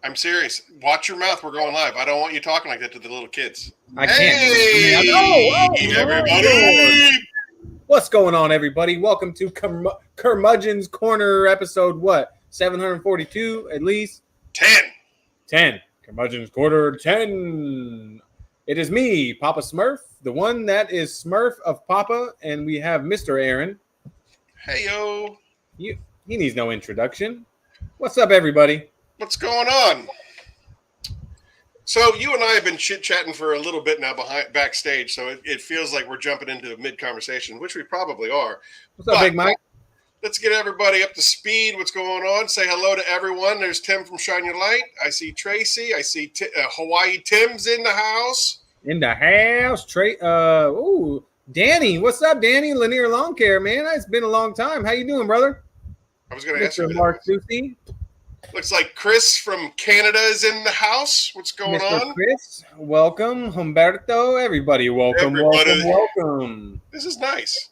I'm serious. Watch your mouth. We're going live. I don't want you talking like that to the little kids. I can't. Hey, everybody. What's going on, everybody? Welcome to Curmudgeon's Corner episode, what? 742, at least? 10. Curmudgeon's Corner 10. It is me, Papa Smurf, the one that is Smurf of Papa, and we have Mr. Aaron. Hey, yo. He needs no introduction. What's up, everybody? What's going on? So you and I have been chit-chatting for a little bit now backstage, so it feels like we're jumping into mid-conversation, which we probably are. What's up, Big Mike? Let's get everybody up to speed. What's going on? Say hello to everyone. There's Tim from Shine Your Light. I see Tracy. I see Hawaii Tim's in the house. In the house. Danny. What's up, Danny? Lanier Lawn Care, man. It's been a long time. How you doing, brother? I was going to ask you. Mark Susi. Looks like Chris from Canada is in the house. What's going on? Chris, welcome. Humberto, everybody, welcome. This is nice.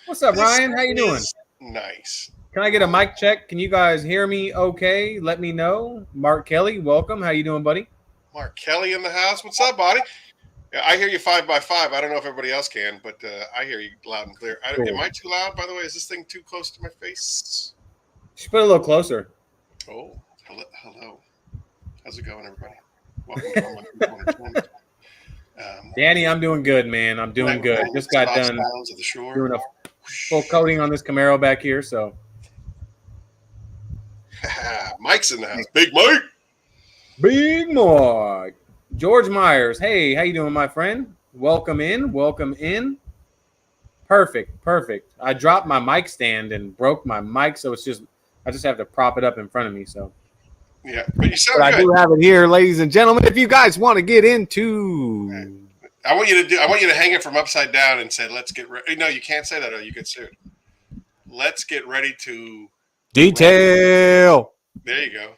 What's up, Ryan? How you doing? Nice. Can I get a mic check? Can you guys hear me okay? Let me know. Mark Kelly, welcome. How you doing, buddy? Mark Kelly in the house. What's up, buddy? Yeah, I hear you 5x5. I don't know if everybody else can, but I hear you loud and clear. Cool. Am I too loud, by the way? Is this thing too close to my face? You should put it a little closer. Oh, hello. How's it going, everybody? Welcome. Danny, I'm doing good, man. I'm doing good. Just got done doing a full coating on this Camaro back here, so. Mike's in the house. Big Mike. Big Mike. George Myers. Hey, how you doing, my friend? Welcome in. Perfect. I dropped my mic stand and broke my mic, so I just have to prop it up in front of me. So, yeah, but you sound good. I do have it here, ladies and gentlemen. If you guys want to get into, I want you to hang it from upside down and say, "Let's get ready." No, you can't say that, or you get sued. Let's get ready to detail. There you go.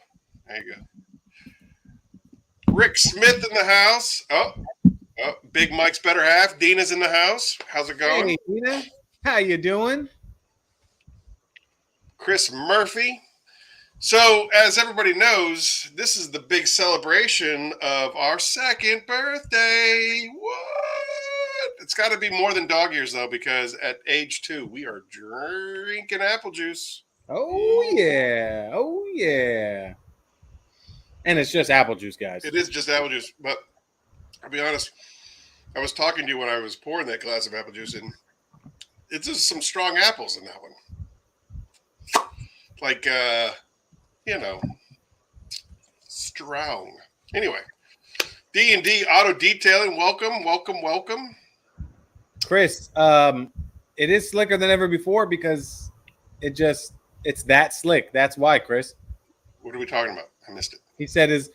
Rick Smith in the house. Oh, Big Mike's better half. Dina's in the house. How's it going? Hey, Dina. How you doing? Chris Murphy. So, as everybody knows, this is the big celebration of our second birthday. What? It's got to be more than dog years, though, because at age 2, we are drinking apple juice. Oh, yeah. And it's just apple juice, guys. It is just apple juice. But I'll be honest, I was talking to you when I was pouring that glass of apple juice, and it's just some strong apples in that one. Like, strong. Anyway, D&D Auto Detailing, welcome. Chris, it is slicker than ever before because it's that slick. That's why, Chris. What are we talking about? I missed it. He said, is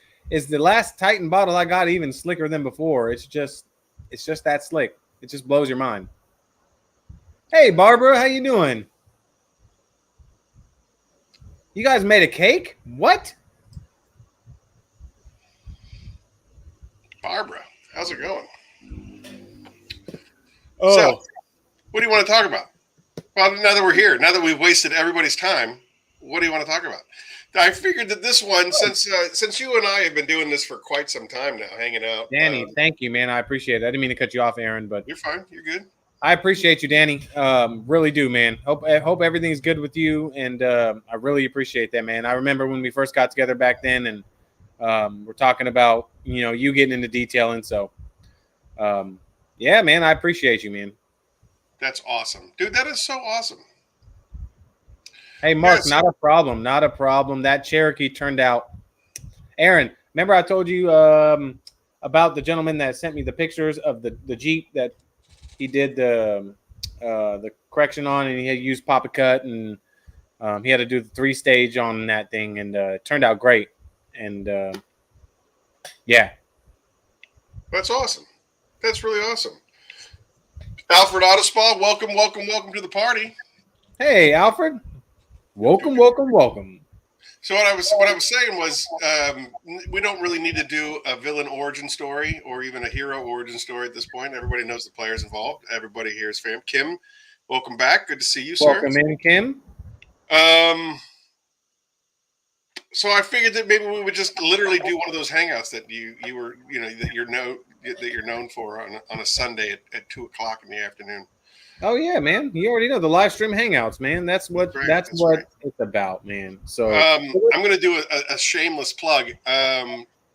the last Titan bottle I got even slicker than before? It's just that slick. It just blows your mind. Hey, Barbara, how you doing? You guys made a cake? What? Barbara, how's it going? Oh. So, what do you want to talk about? Well, now that we're here, now that we've wasted everybody's time, what do you want to talk about? I figured that this one, since you and I have been doing this for quite some time now, hanging out. Danny, thank you, man. I appreciate it. I didn't mean to cut you off, Aaron, but you're fine. You're good. I appreciate you, Danny. Really do, man. I hope everything's good with you, and I really appreciate that, man. I remember when we first got together back then, and we're talking about you getting into detailing. So, yeah, man, I appreciate you, man. That's awesome, dude. That is so awesome. Hey, Mark, yes. Not a problem. That Cherokee turned out. Aaron, remember I told you about the gentleman that sent me the pictures of the Jeep that he did the correction on, and he had used Papa Cut, and he had to do the 3-stage on that thing, and it turned out great. And yeah, that's awesome. That's really awesome. Alfred Autospa, welcome to the party. Hey, Alfred, welcome. So what I was saying was, we don't really need to do a villain origin story or even a hero origin story at this point. Everybody knows the players involved. Everybody here is fam. Kim, welcome back. Good to see you, sir. Welcome in, Kim. So I figured that maybe we would just literally do one of those hangouts that you were that you're known for on a Sunday at 2:00 in the afternoon. Oh yeah, man. You already know the live stream hangouts, man. That's what That's right. it's about, man. So I'm going to do a shameless plug.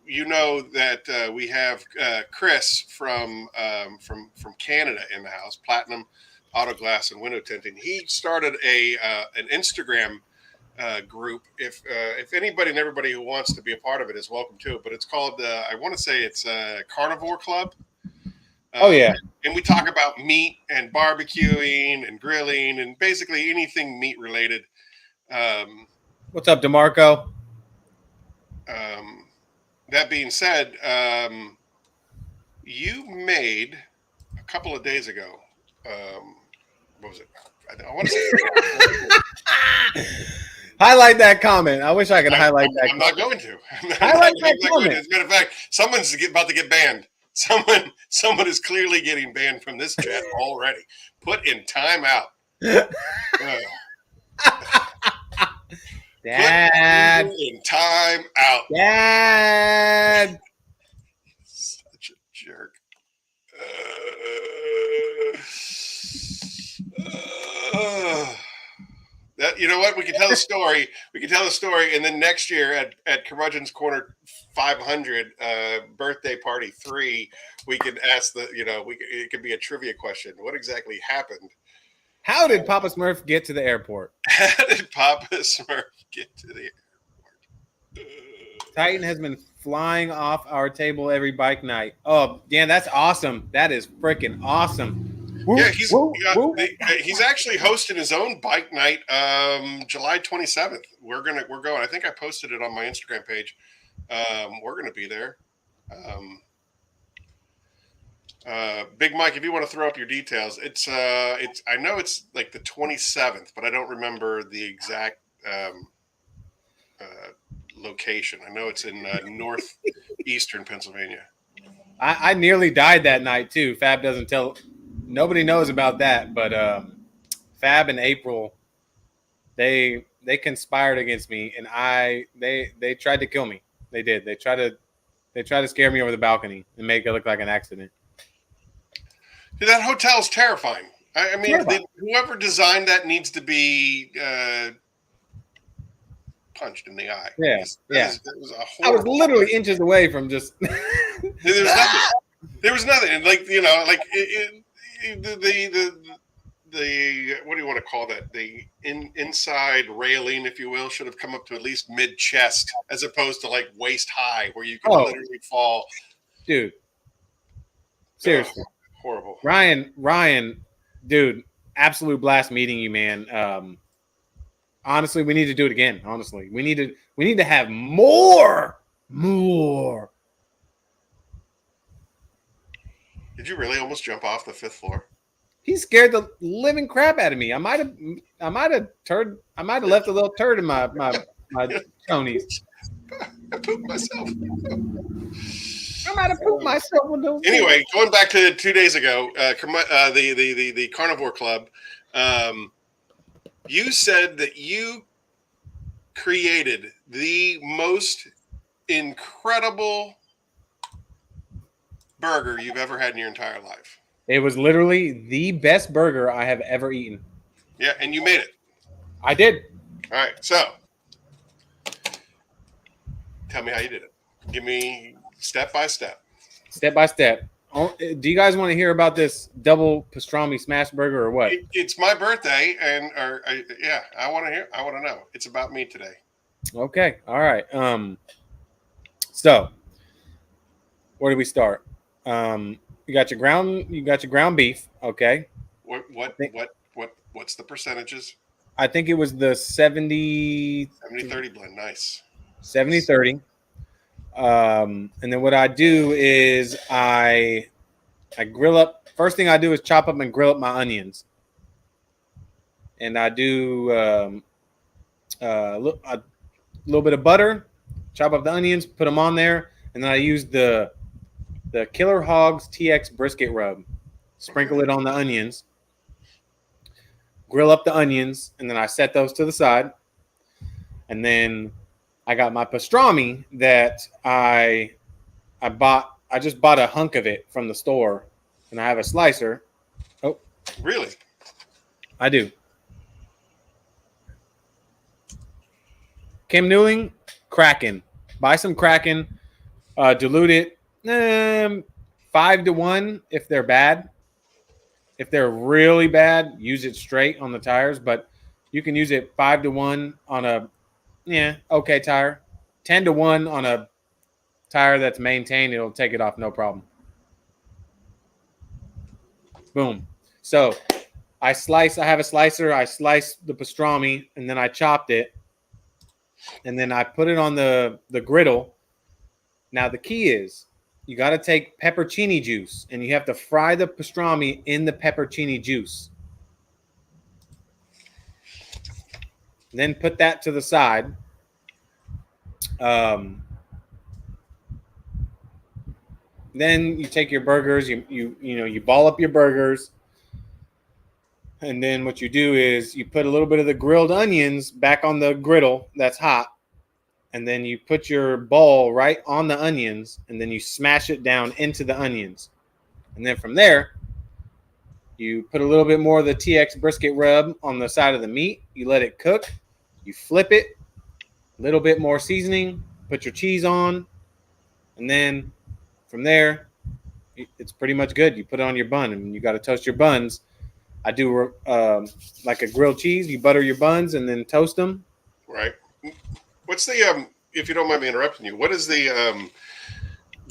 You know that we have Chris from Canada in the house, Platinum Auto Glass and Window Tinting. He started an Instagram group. If anybody and everybody who wants to be a part of it is welcome to it, but it's called I want to say it's Carnivore Club. Oh yeah, and we talk about meat and barbecuing and grilling and basically anything meat related. What's up, DeMarco? That being said, you made a couple of days ago. What was it? I want to say. Highlight that comment. I wish I could highlight that. I'm not going to. Highlight that comment. As a matter of fact, someone's about to get banned. Someone is clearly getting banned from this chat already. Put in timeout. Dad. Put in time out. Dad. Such a jerk. That, you know what? We can tell a story. We can tell a story, and then next year at Curmudgeon's Corner 500 birthday party 3, we can ask it could be a trivia question. What exactly happened? How did Papa Smurf get to the airport? How did Papa Smurf get to the airport? Titan has been flying off our table every bike night. Oh, yeah, that's awesome. That is freaking awesome. Yeah, he's actually hosting his own bike night July 27th. We're going. I think I posted it on my Instagram page. We're going to be there. Big Mike, if you want to throw up your details, it's I know it's like the 27th, but I don't remember the exact location. I know it's in northeastern Pennsylvania. I nearly died that night too. Fab doesn't tell. Nobody knows about that, but Fab and April, they conspired against me, and they tried to kill me. They did. They tried to scare me over the balcony and make it look like an accident. Dude, that hotel is terrifying. I mean, whoever designed that needs to be punched in the eye. Yeah, That was a I was literally inches away from just. There was nothing. There was nothing. Like the what do you want to call that? The inside railing, if you will, should have come up to at least mid chest, as opposed to like waist high, where you could literally fall. Dude, seriously, horrible. Ryan, dude, absolute blast meeting you, man. Honestly, we need to do it again. Honestly, we need to have more. Did you really almost jump off the 5th floor? He scared the living crap out of me. I might have left a little turd in my chonies. I pooped myself. I might have pooped myself. Anyway, going back to 2 days ago, the Carnivore Club, you said that you created the most incredible burger you've ever had in your entire life. It was literally the best burger I have ever eaten. Yeah, and you made it. I did. All right, so tell me how you did it. Give me step by step. Step by step. Do you guys want to hear about this double pastrami smash burger or what? It's my birthday, and I want to hear. I want to know. It's about me today. Okay. All right. So where do we start? You got your ground beef. Okay. What's the percentages? I think it was the 70-30 blend. Nice. 70-30. And then what I do is I grill up. First thing I do is chop up and grill up my onions. And I do a little bit of butter, chop up the onions, put them on there, and then I use the Killer Hogs TX brisket rub. Sprinkle it on the onions. Grill up the onions, and then I set those to the side. And then I got my pastrami that I bought. I just bought a hunk of it from the store, and I have a slicer. Oh, Really? I do. Kim Newling, Kraken. Buy some Kraken. Dilute it 5-1 if they're bad. If they're really bad, use it straight on the tires. But you can use it 5-1 on a okay tire. 10-1 on a tire that's maintained. It'll take it off no problem. Boom. So I have a slicer. I sliced the pastrami and then I chopped it. And then I put it on the griddle. Now the key is you got to take peppercini juice and you have to fry the pastrami in the peppercini juice. Then put that to the side. Then you take your burgers, you ball up your burgers. And then what you do is you put a little bit of the grilled onions back on the griddle that's hot. And then you put your ball right on the onions, and then you smash it down into the onions. And then from there, you put a little bit more of the TX brisket rub on the side of the meat. You let it cook. You flip it. A little bit more seasoning. Put your cheese on. And then from there, it's pretty much good. You put it on your bun, and you got to toast your buns. I do like a grilled cheese. You butter your buns and then toast them. Right. What's the if you don't mind me interrupting you, what is the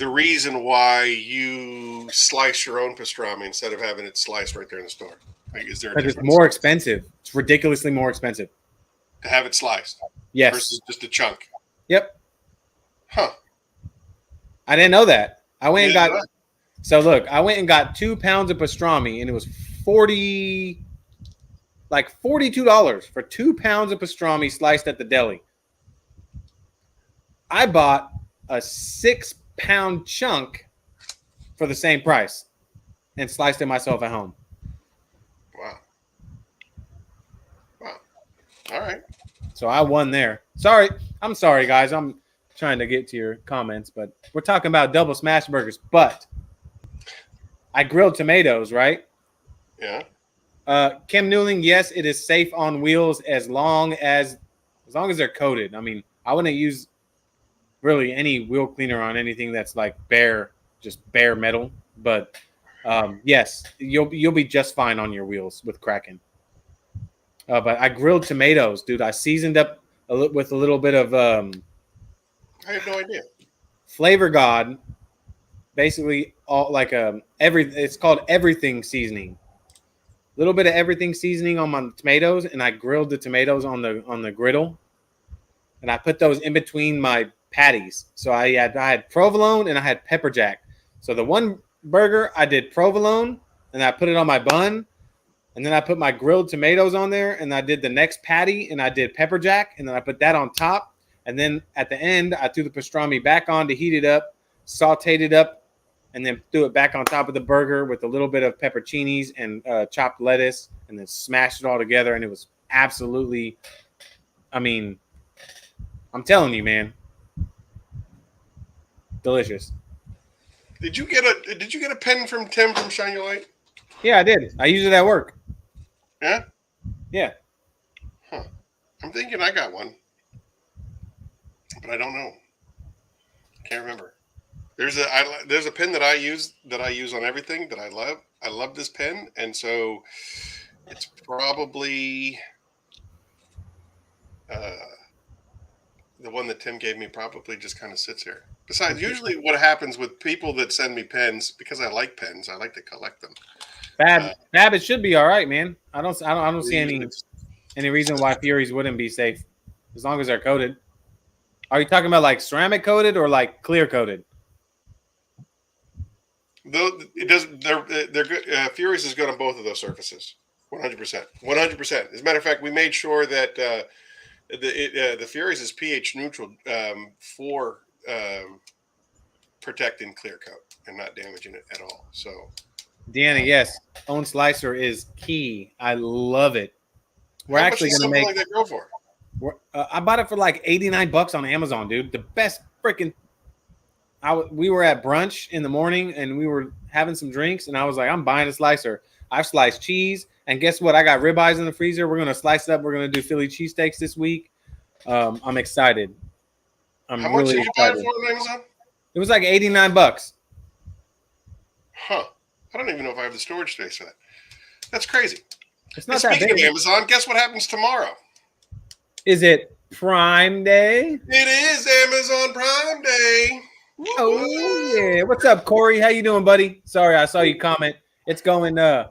reason why you slice your own pastrami instead of having it sliced right there in the store? Like, is there a difference? It's more expensive. It's ridiculously more expensive to have it sliced. Yes. Versus just a chunk. Yep. Huh. I didn't know that. I went and got. So look, I went and got 2 pounds of pastrami, and it was $42 for 2 pounds of pastrami sliced at the deli. I bought a 6-pound chunk for the same price and sliced it myself at home. Wow. All right. So I won there. I'm sorry, guys. I'm trying to get to your comments, but we're talking about double smash burgers. But I grilled tomatoes, right? Yeah. Kim Newling, yes, it is safe on wheels as long as they're coated. I mean, I wouldn't use really any wheel cleaner on anything that's like bare metal. But yes, you'll be just fine on your wheels with Kraken. But I grilled tomatoes, dude. I seasoned up with a little bit of I have no idea. Flavor God, basically all like it's called everything seasoning. A little bit of everything seasoning on my tomatoes, and I grilled the tomatoes on the griddle, and I put those in between my patties. So I had provolone and I had pepper jack. So the one burger I did provolone and I put it on my bun, and then I put my grilled tomatoes on there, and I did the next patty and I did pepper jack, and then I put that on top, and then at the end I threw the pastrami back on to heat it up, sauteed it up, and then threw it back on top of the burger with a little bit of pepperoncinis and chopped lettuce, and then smashed it all together, and it was absolutely, I mean, I'm telling you, man, delicious. Did you get a pen from Tim from Shine Your Light? Yeah, I did. I use it at work. Yeah? Yeah. Huh. I'm thinking I got one, but I don't know. Can't remember. There's a pen that I use on everything that I love. I love this pen, and so it's probably the one that Tim gave me probably just kind of sits here. Besides, usually what happens with people that send me pens, because I like pens, I like to collect them. Fab, it should be all right, man. I don't see any reason why Furies wouldn't be safe as long as they're coated. Are you talking about like ceramic coated or like clear coated? Though it doesn't, they're good. Furies is good on both of those surfaces, 100%. 100%. As a matter of fact, we made sure that the Furies is pH neutral for protecting clear coat and not damaging it at all. So, Deanna, yes, own slicer is key. I love it. We're how actually much does going to something make like that go for. I bought it for like $89 on Amazon, dude. The best freaking. We were at brunch in the morning and we were having some drinks, and I was like, I'm buying a slicer. I've sliced cheese, and guess what? I got ribeyes in the freezer. We're gonna slice it up. We're gonna do Philly cheesesteaks this week. I'm excited. How I'm much really did you buy it excited. for on Amazon? It was like $89. Huh. I don't even know if I have the storage space for that. That's crazy. It's And not that speaking big. of Amazon, guess what happens tomorrow? Is it Prime Day? It is Amazon Prime Day. Oh yeah. What's up, Corey? How you doing, buddy? Sorry, I saw you comment. It's going okay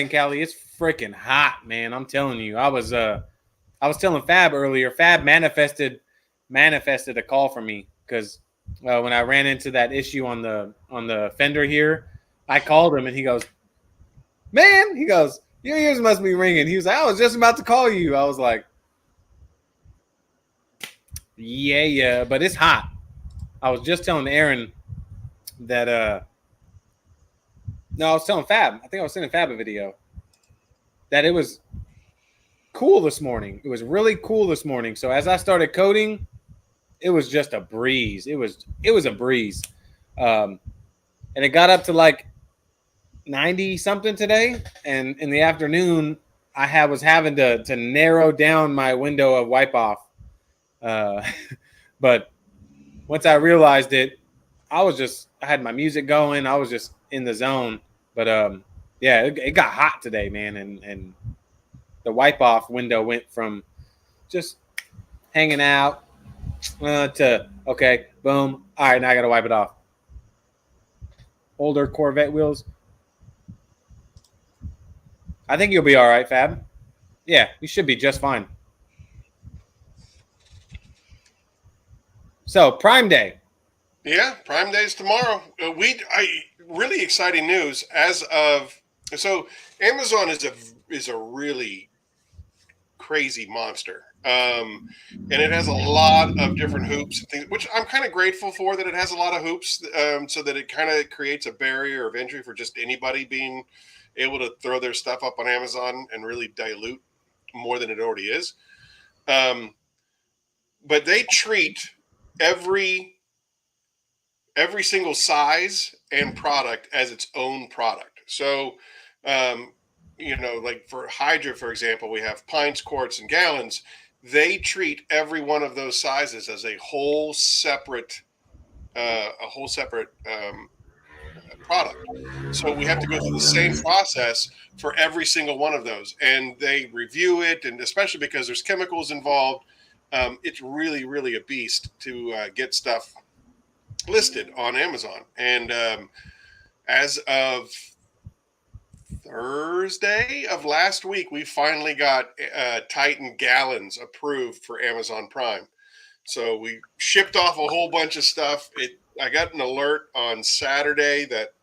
in Cali. It's freaking hot, man. I'm telling you. I was telling Fab earlier. Fab manifested a call from me because when I ran into that issue on the fender here, I called him and he goes, "Man," he goes, "your ears must be ringing." He was like, "I was just about to call you." I was like, "Yeah, but it's hot." I was just telling Aaron that no, I was telling Fab. I think I was sending Fab a video that it was cool this morning. It was really cool this morning. So as I started coding, it was just a breeze. It was a breeze, and it got up to like 90 something today. And in the afternoon, I was having to narrow down my window of wipe off. But once I realized it, I had my music going. I was just in the zone. But yeah, it got hot today, man. And the wipe off window went from just hanging out to, okay, boom. All right, now I got to wipe it off. Older Corvette wheels. I think you'll be all right, Fab. Yeah, you should be just fine. So, Prime Day. Yeah, Prime Day is tomorrow. Really exciting news. So Amazon is a really crazy monster, and it has a lot of different hoops and things, which I'm kind of grateful for that it has a lot of hoops, so that it kind of creates a barrier of entry for just anybody being able to throw their stuff up on Amazon and really dilute more than it already is. But they treat every single size and product as its own product. So, like for Hydra, for example, we have pints, quarts, and gallons. They treat every one of those sizes as a whole separate product. So we have to go through the same process for every single one of those, and they review it, and especially because there's chemicals involved, it's really, really a beast to get stuff listed on Amazon. And as of Thursday of last week, we finally got Titan gallons approved for Amazon Prime. So we shipped off a whole bunch of stuff. I got an alert on Saturday that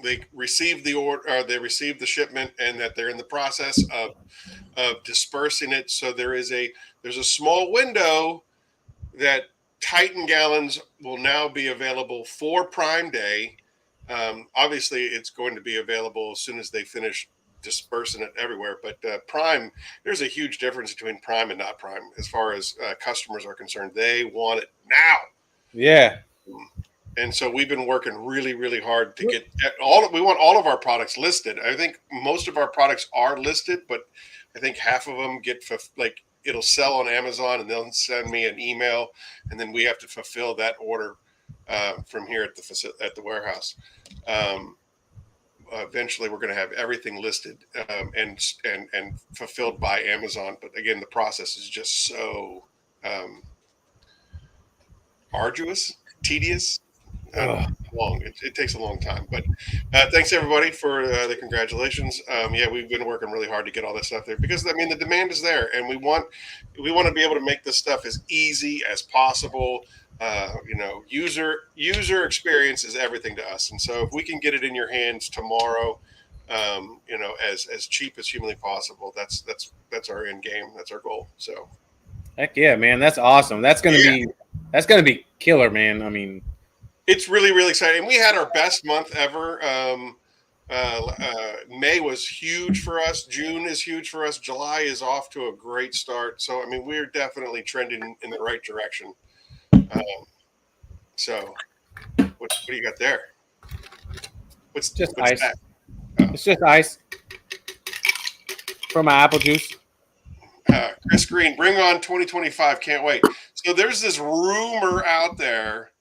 they received the order, they received the shipment, and that they're in the process of dispersing it. So there's a small window that Titan gallons will now be available for Prime Day. Obviously, it's going to be available as soon as they finish dispersing it everywhere. But Prime, there's a huge difference between Prime and not Prime as far as customers are concerned. They want it now. Yeah. And so we've been working really, really hard to get we want all of our products listed. I think most of our products are listed, but I think half of them it'll sell on Amazon and they'll send me an email, and then we have to fulfill that order from here at the warehouse. Eventually, we're going to have everything listed and fulfilled by Amazon. But again, the process is just so arduous, tedious, long. It takes a long time. But thanks everybody for the congratulations. Yeah, we've been working really hard to get all this stuff there because the demand is there, and we want to be able to make this stuff as easy as possible. User experience is everything to us, and so if we can get it in your hands tomorrow, as cheap as humanly possible, that's our end game. That's our goal. So, heck yeah, man, that's awesome. That's gonna be killer, man. I mean, it's really, really exciting. We had our best month ever. May was huge for us. June is huge for us. July is off to a great start. So, I mean, we're definitely trending in the right direction. So, what do you got there? What's ice. that? It's just ice for my apple juice. Chris Green, bring on 2025. Can't wait. So there's this rumor out there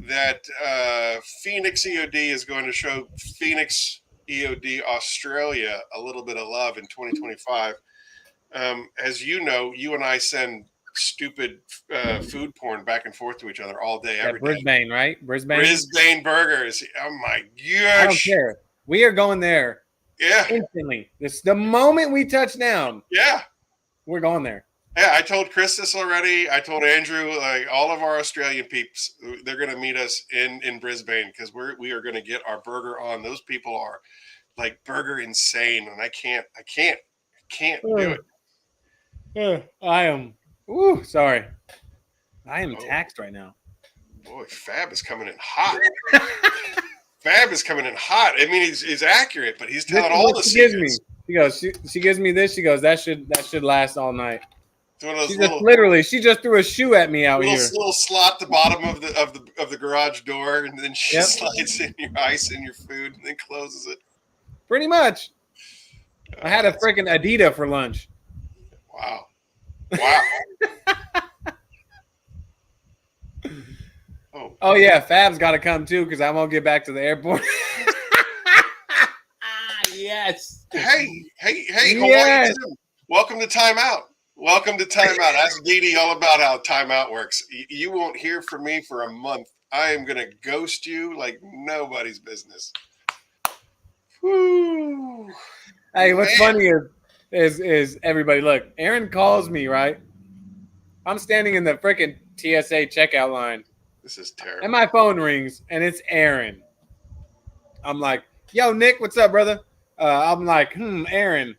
that Phoenix E.O.D is going to show Phoenix E.O.D Australia a little bit of love in 2025. As you know, you and I send stupid food porn back and forth to each other all day, every day. Brisbane, right? Brisbane burgers. Oh my gosh! I don't care. We are going there. Yeah, instantly. This the moment we touch down. Yeah, we're going there. Yeah, I told Chris this already. I told Andrew, like all of our Australian peeps, they're going to meet us in Brisbane because we are going to get our burger on. Those people are like burger insane, and I can't do it. Yeah, I am. Ooh, sorry. I am taxed right now. Boy, Fab is coming in hot. Fab is coming in hot. I mean, he's accurate, but he's telling all the secrets. She goes. She gives me this. She goes. That should last all night. She just threw a shoe at me out here. Little slot at the bottom of the garage door, and then she slides in your ice and your food, and then closes it. Pretty much. I had a freaking Adidas for lunch. Wow. Oh yeah, Fab's got to come too because I won't get back to the airport. Yes. Hey, yes. Hawaii, welcome to Timeout. Welcome to Timeout. Ask Dee all about how Timeout works. You won't hear from me for a month. I am going to ghost you like nobody's business. Woo. Hey, what's funny is everybody, look, Aaron calls me, right? I'm standing in the freaking TSA checkout line. This is terrible. And my phone rings, and it's Aaron. I'm like, yo, Nick, what's up, brother? I'm like, Aaron.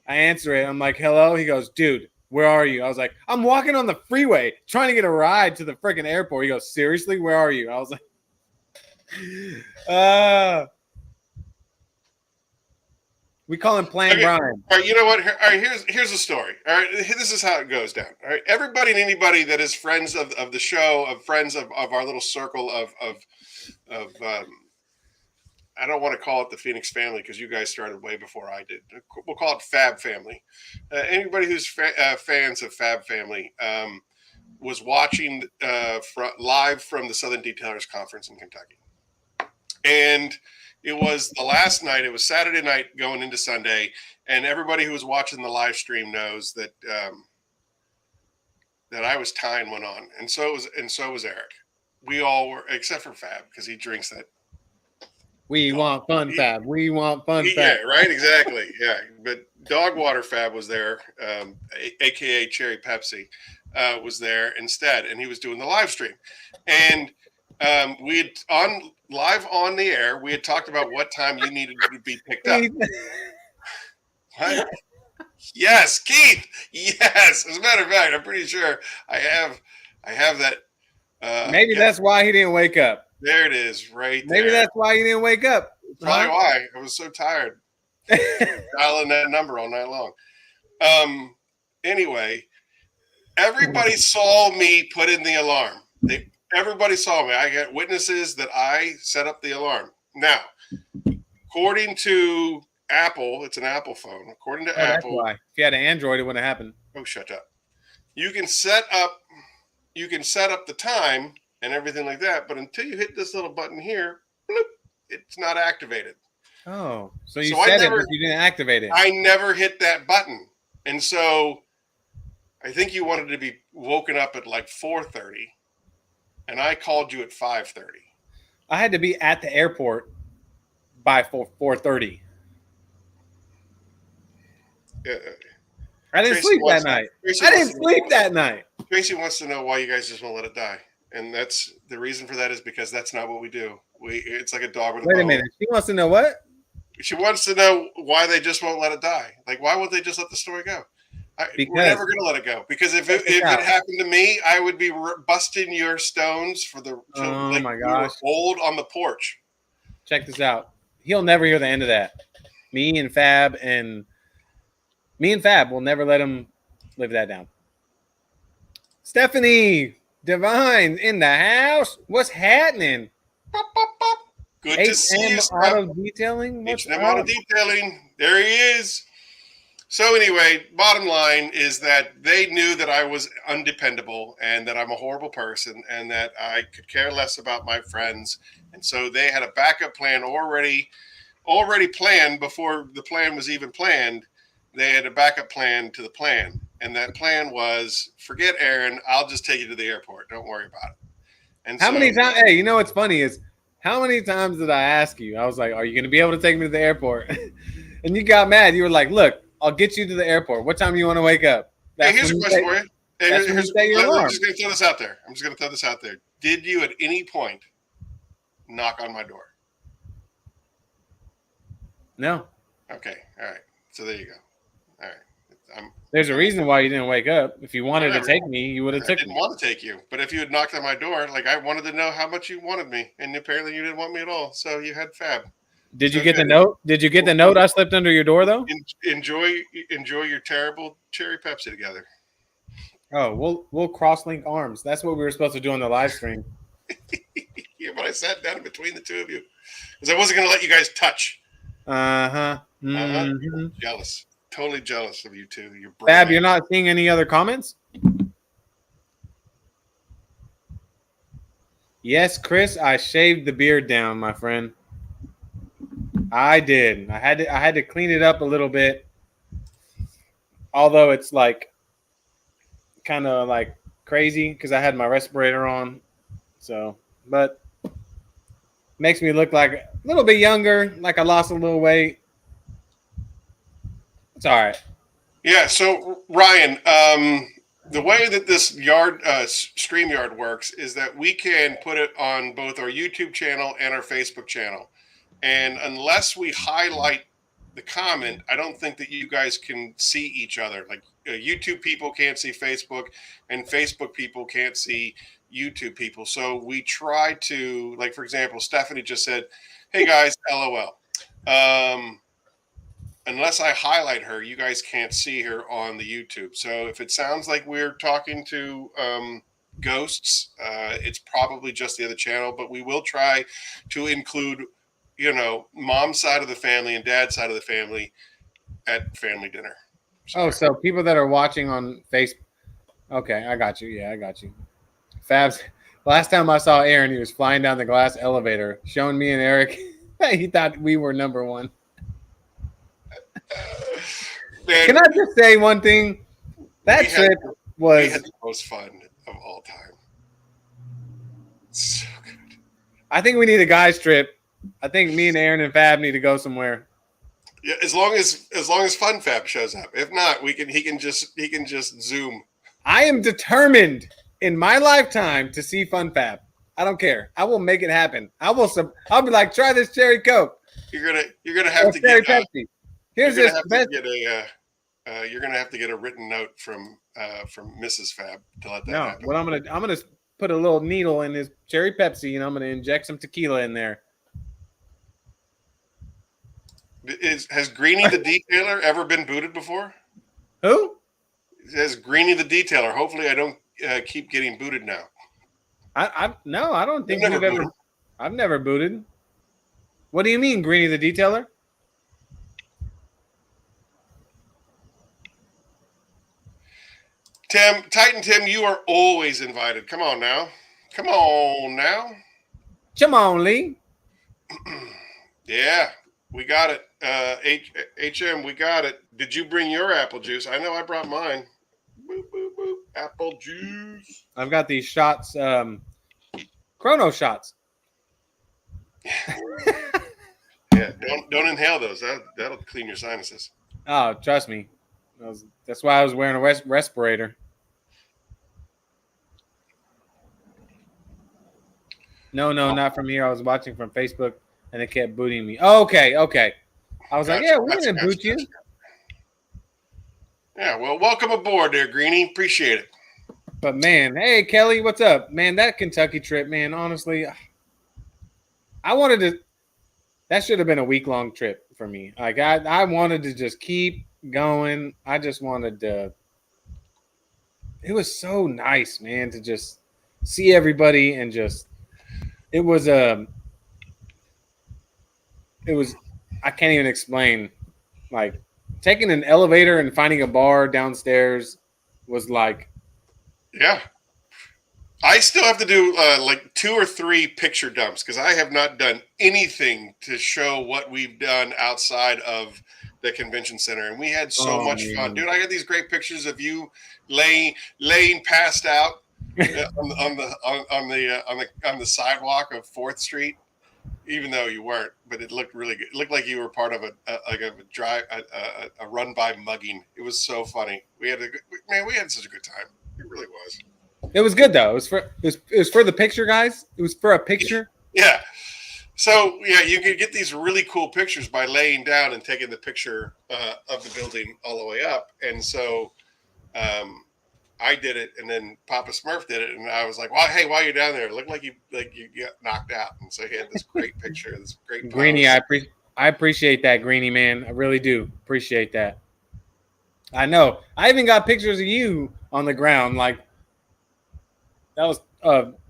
I answer it. I'm like, hello? He goes, dude, where are you? I was like, I'm walking on the freeway trying to get a ride to the freaking airport. He goes, seriously? Where are you? I was like, we call him Plan Brian. All right, you know what? All right, here's the story. All right, this is how it goes down. All right, everybody and anybody that is friends of the show, of friends of our little circle of I don't want to call it the Phoenix family because you guys started way before I did. We'll call it Fab family. Anybody who's fans of Fab family was watching live from the Southern Detailers Conference in Kentucky, and it was the last night. It was Saturday night going into Sunday, and everybody who was watching the live stream knows that that I was tying one on, and so was Eric. We all were, except for Fab, because he drinks that. We want fun, Fab. We want fun, Fab. Yeah, right, exactly. Yeah, but Dog Water Fab was there, aka Cherry Pepsi, was there instead, and he was doing the live stream, and we had live on the air. We had talked about what time you needed to be picked up. What? Yes, Keith. Yes, as a matter of fact, I'm pretty sure I have that. Maybe that's why he didn't wake up. There it is, right there. Maybe that's why he didn't wake up. Probably why. I was so tired. Dialing that number all night long. Anyway, everybody saw me put in the alarm. Everybody saw me. I got witnesses that I set up the alarm. Now, according to Apple, it's an Apple phone. According to Apple, that's why. If you had an Android, it wouldn't happen. Oh, shut up. You can set up the time and everything like that, but until you hit this little button here, bloop, it's not activated. Oh, so you set it, but you didn't activate it. I never hit that button, and so I think you wanted to be woken up at like 4:30, and I called you at 5:30. I had to be at the airport by 4:30. I didn't sleep that night. I didn't sleep that night. Tracy wants to know why you guys just won't let it die. And that's the reason for that is because that's not what we do. It's like a dog with a bone. Wait a minute. She wants to know what? She wants to know why they just won't let it die. Like, why won't they just let the story go? We're never going to let it go. Because if it happened to me, I would be busting your stones for the my gosh. old on the porch. Check this out. he'll never hear the end of that. Me and Fab will never let him live that down. Stephanie Divine in the house. What's happening? Pop, pop, pop. Good to see you, Auto Detailing. What's H&M Auto Detailing. There he is. So anyway, bottom line is that they knew that I was undependable and that I'm a horrible person and that I could care less about my friends. And so they had a backup plan already planned before the plan was even planned. They had a backup plan to the plan. And that plan was, forget Aaron, I'll just take you to the airport. Don't worry about it. And how many times? Hey, you know what's funny is how many times did I ask you? I was like, are you going to be able to take me to the airport? And you got mad. You were like, look, I'll get you to the airport. What time do you want to wake up? Hey, here's a question for you. I'm just going to throw this out there. Did you at any point knock on my door? No. Okay. All right. So there you go. All right. There's a reason why you didn't wake up. If you wanted to take me, you would have taken me. I didn't want to take you. But if you had knocked on my door, like I wanted to know how much you wanted me. And apparently you didn't want me at all. So you had Fab. Did you get the note? Did you get the note I slipped under your door, though? Enjoy your terrible cherry Pepsi together. Oh, we'll cross-link arms. That's what we were supposed to do on the live stream. Yeah, but I sat down in between the two of you because I wasn't going to let you guys touch. Mm-hmm. Jealous. Totally jealous of you two. Fab, you're not seeing any other comments? Yes, Chris, I shaved the beard down, my friend. I did. I had to clean it up a little bit. Although it's like kind of like crazy because I had my respirator on. So, but makes me look like a little bit younger, like I lost a little weight. It's all right. Yeah. So Ryan, the way that this StreamYard works is that we can put it on both our YouTube channel and our Facebook channel. And unless we highlight the comment, I don't think that you guys can see each other. Like YouTube people can't see Facebook and Facebook people can't see YouTube people. So we try to, like, for example, Stephanie just said, hey guys, LOL. Unless I highlight her, you guys can't see her on the YouTube. So if it sounds like we're talking to ghosts, it's probably just the other channel, but we will try to include, mom's side of the family and dad's side of the family at family dinner. So people that are watching on Facebook. Okay, I got you. Yeah, I got you. Fabs. Last time I saw Aaron, he was flying down the glass elevator, showing me and Eric. He thought we were number one. Man, can I just say one thing? That trip was the most fun of all time. So good. I think we need a guys trip. I think me and Aaron and Fab need to go somewhere. Yeah, as long as Fun Fab shows up. If not, he can just Zoom. I am determined in my lifetime to see Fun Fab. I don't care. I will make it happen. I'll be like, try this cherry Coke. You're gonna have to get Pepsi. Here's this. You're gonna have to get a written note from Mrs. Fab to let that happen. Well, I'm gonna put a little needle in his cherry Pepsi and I'm gonna inject some tequila in there. Has Greenie the Detailer ever been booted before? Who? It says Greenie the Detailer. Hopefully, I don't keep getting booted now. No, I don't think I've never booted. What do you mean, Greenie the Detailer? Titan Tim, you are always invited. Come on now. Come on, Lee. Yeah, we got it. HM, we got it. Did you bring your apple juice? I know I brought mine. Boop, boop, boop. Apple juice. I've got these shots, chrono shots. Yeah, don't inhale those. That'll clean your sinuses. Oh, trust me. That's why I was wearing a respirator. No, not from here. I was watching from Facebook, and it kept booting me. Oh, okay. I was like, yeah, we're going to boot you. Yeah, well, welcome aboard there, Greenie. Appreciate it. But, man, hey, Kelly, what's up? Man, that Kentucky trip, man, honestly, I wanted to That should have been a week-long trip for me. Like I wanted to just keep going. I just wanted to. It was so nice, man, to just see everybody and just. It was It was. I can't even explain. Like taking an elevator and finding a bar downstairs was like. Yeah. I still have to do like 2 or 3 picture dumps because I have not done anything to show what we've done outside of the convention center, and we had so much fun, dude. I got these great pictures of you laying passed out on the sidewalk of 4th Street, even though you weren't, but it looked really good. It looked like you were part of a run by mugging. It was so funny. We had such a good time. It really was. It was good though. It was for the picture, guys. It was for a picture. Yeah. So yeah, you can get these really cool pictures by laying down and taking the picture of the building all the way up. And so I did it, and then Papa Smurf did it, and I was like, "Well, hey, while you're down there, it looked like you got knocked out." And so he had this great picture, this great pose. Greenie. I appreciate that, Greenie man. I really do appreciate that. I know. I even got pictures of you on the ground, like. That was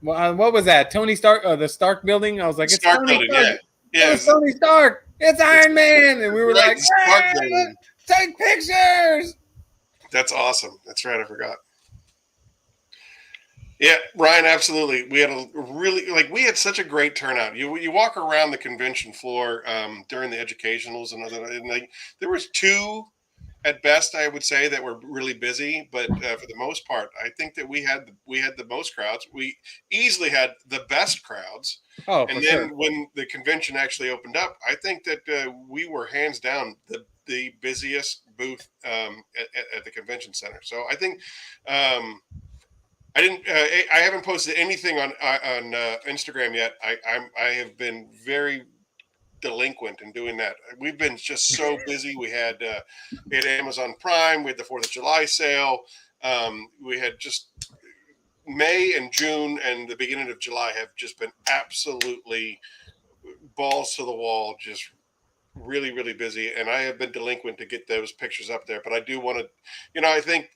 what was that? Tony Stark, the Stark building. I was like, it's Stark Tony building, Stark. yeah. It's Tony Stark. It's Iron Man, and we were right, like, hey, take pictures. That's awesome. That's right. I forgot. Yeah, Ryan, absolutely. We had we had such a great turnout. You walk around the convention floor during the educationals and there was 2. At best, I would say that we're really busy, but for the most part, I think that we had the most crowds. We easily had the best crowds. Oh, and then when the convention actually opened up, I think that we were hands down the busiest booth at the convention center. So I think I haven't posted anything on Instagram yet. I have been very delinquent in doing that. We've been just so busy. We had Amazon Prime, we had the 4th of July sale. We had just May and June and the beginning of July have just been absolutely balls to the wall, just really, really busy. And I have been delinquent to get those pictures up there. But I do want to, I think,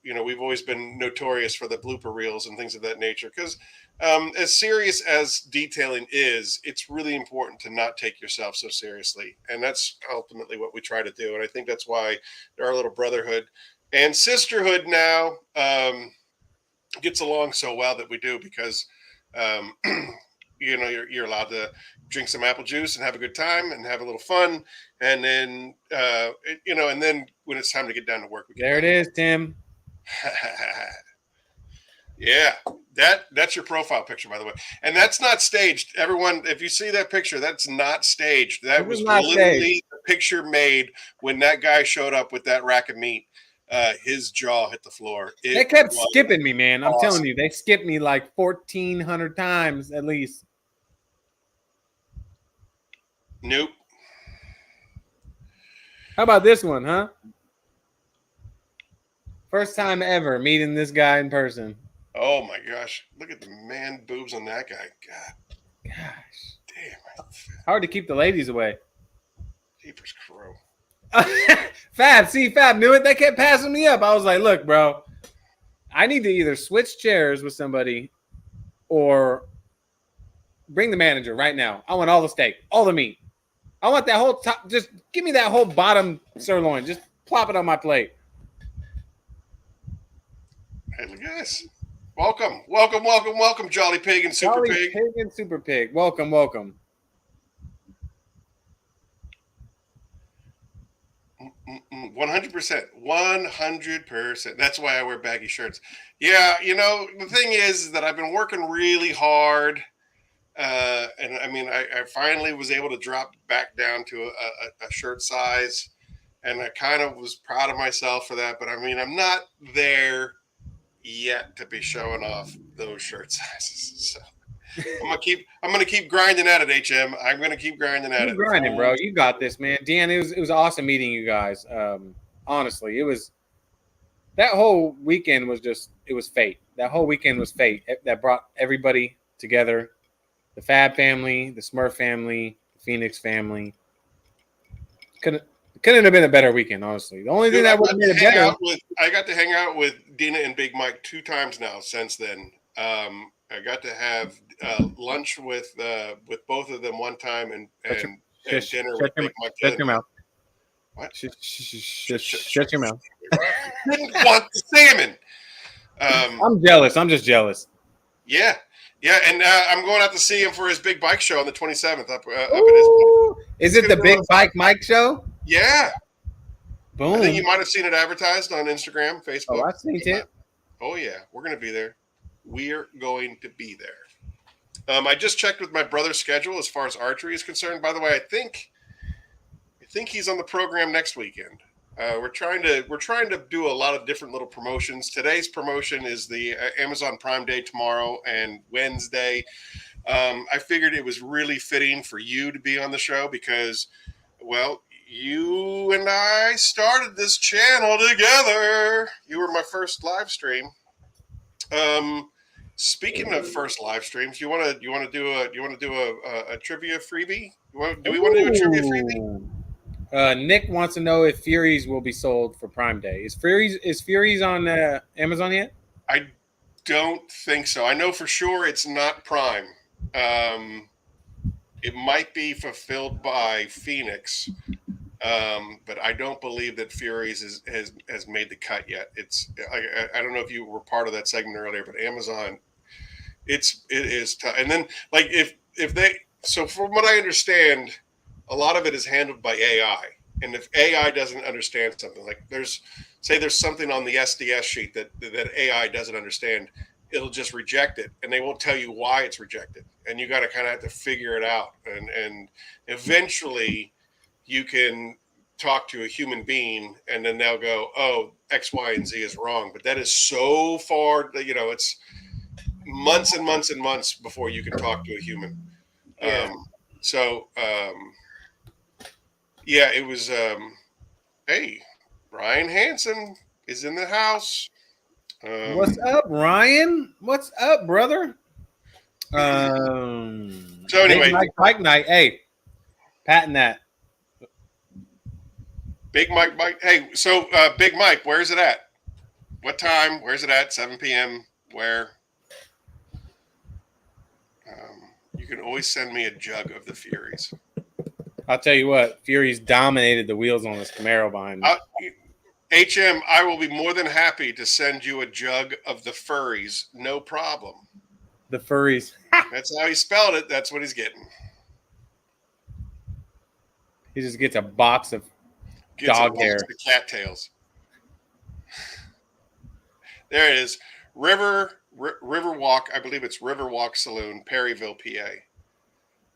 we've always been notorious for the blooper reels and things of that nature because as serious as detailing is, it's really important to not take yourself so seriously. And that's ultimately what we try to do. And I think that's why our little brotherhood and sisterhood now gets along so well that we do because, you're allowed to drink some apple juice and have a good time and have a little fun. And then, and then when it's time to get down to work, there it is, Tim. Yeah, that's your profile picture, by the way, and that's not staged. Everyone, if you see that picture, that's not staged. That was literally a picture made when that guy showed up with that rack of meat. His jaw hit the floor. They kept skipping me, man. I'm telling you, they skipped me like 1,400 times at least. Nope. How about this one, huh? First time ever meeting this guy in person. Oh my gosh! Look at the man boobs on that guy. Gosh, damn! Hard to keep the ladies away. Jeepers crow. Fab knew it. They kept passing me up. I was like, look, bro, I need to either switch chairs with somebody or bring the manager right now. I want all the steak, all the meat. I want that whole top. Just give me that whole bottom sirloin. Just plop it on my plate. Hey, look at this. Welcome, Jolly Pig and Super Pig. Pig and Super Pig. Welcome. 100%. 100%. That's why I wear baggy shirts. Yeah, the thing is that I've been working really hard. And I mean, I finally was able to drop back down to a shirt size. And I kind of was proud of myself for that. But I mean, I'm not there yet to be showing off those shirt sizes. So I'm gonna keep grinding at it, HM. I'm gonna keep grinding at it. Grinding, bro. You got this, man. Dan, it was awesome meeting you guys. Honestly, it was that whole weekend was fate. That whole weekend was fate that brought everybody together. The Fab family, the Smurf family, the Phoenix family. Couldn't have been a better weekend, honestly. The only thing that would have made it better. I got to hang out with Dina and Big Mike 2 times now since then. I got to have lunch with both of them one time and dinner with Big Mike. Shut your mouth. What? Shut your mouth. Didn't want the salmon. I'm jealous. I'm just jealous. Yeah, and I'm going out to see him for his big bike show on the 27th up at his place. Is it the Big Bike Mike show? Yeah. Boom. I think you might have seen it advertised on Instagram, Facebook. Oh, I've seen it. Oh, yeah. We're going to be there. We're going to be there. I just checked with my brother's schedule as far as archery is concerned. By the way, I think he's on the program next weekend. We're trying to do a lot of different little promotions. Today's promotion is the Amazon Prime Day tomorrow and Wednesday. I figured it was really fitting for you to be on the show because, well, you and I started this channel together. You were my first live stream. Speaking of first live streams, you want to do a trivia freebie? Do we want to do a trivia freebie? Nick wants to know if Furies will be sold for Prime Day. Is Furies on Amazon yet? I don't think so. I know for sure it's not Prime. It might be fulfilled by Phoenix, but I don't believe that Furies has made the cut yet. I don't know if you were part of that segment earlier, but Amazon, it is tough. And then so from what I understand, a lot of it is handled by AI. And if AI doesn't understand something, like there's something on the SDS sheet that AI doesn't understand, it'll just reject it, and they won't tell you why it's rejected. And you got to kind of have to figure it out. And eventually you can talk to a human being and then they'll go, oh, X, Y, and Z is wrong. But that is so far that, it's months and months and months before you can talk to a human. Yeah. Yeah, it was, hey, Ryan Hansen is in the house. What's up, Ryan? What's up, brother? So anyway, Bike night. Hey, patent that. Big Mike. Hey, so Big Mike, where's it at? What time? Where's it at? 7 p.m. Where? You can always send me a jug of the Furies. I'll tell you what, Furies dominated the wheels on this Camaro behind me. HM, I will be more than happy to send you a jug of the furries. No problem. The furries. That's how he spelled it. That's what he's getting. He just gets a box of dog hair. Of cattails. There it is. Riverwalk. I believe it's Riverwalk Saloon, Perryville, PA.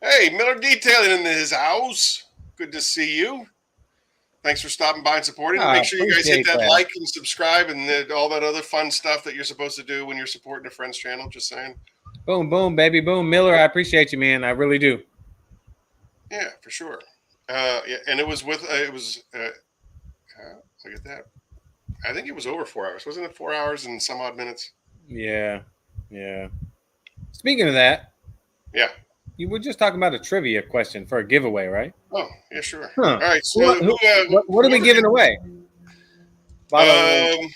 Hey, Miller Detailing in his house. Good to see you. Thanks for stopping by and supporting. Make sure you guys hit that like and subscribe and all that other fun stuff that you're supposed to do when you're supporting a friend's channel. Just saying. Boom, boom, baby, boom. Miller, I appreciate you, man. I really do. Yeah, for sure. Yeah, and it was with look at that. I think it was over 4 hours. Wasn't it 4 hours and some odd minutes? Yeah. Speaking of that. Yeah. You were just talking about a trivia question for a giveaway, right? Oh, yeah, sure. Huh. All right. So what are we giving away? Well,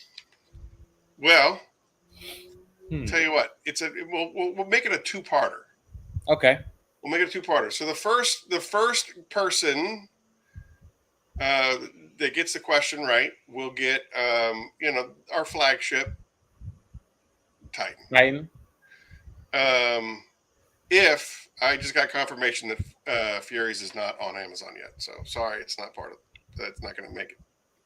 tell you what, we'll make it a two-parter. Okay. We'll make it a two-parter. So the first person that gets the question right will get our flagship Titan. If I just got confirmation that Furies is not on Amazon yet, so sorry, it's not part of. That's not going to make it.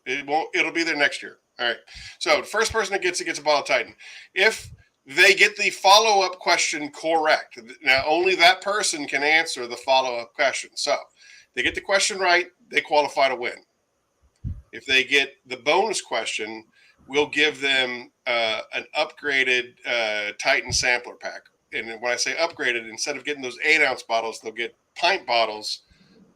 It won't. It'll be there next year. All right. So the first person that gets it gets a bottle of Titan. If they get the follow-up question correct, now only that person can answer the follow-up question. So they get the question right, they qualify to win. If they get the bonus question, we'll give them an upgraded Titan sampler pack. And when I say upgraded, instead of getting those 8-ounce bottles, they'll get pint bottles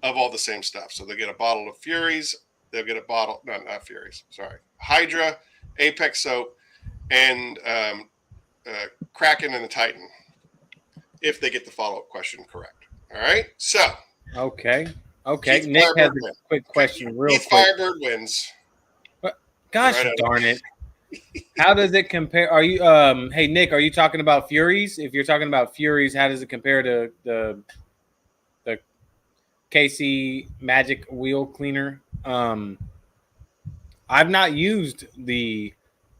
of all the same stuff. So they'll get a bottle of Furies. They'll get a bottle, no, not Furies, sorry. Hydra, Apex soap, and Kraken and the Titan, if they get the follow-up question correct. All right? So Okay. Okay. Keith Nick has Firebird a wins. quick question, real Keith quick. Firebird wins. Gosh Right on. darn it! How does it compare? Are you Hey Nick, are you talking about Furies? If you're talking about Furies, how does it compare to the KC Magic Wheel Cleaner? I've not used the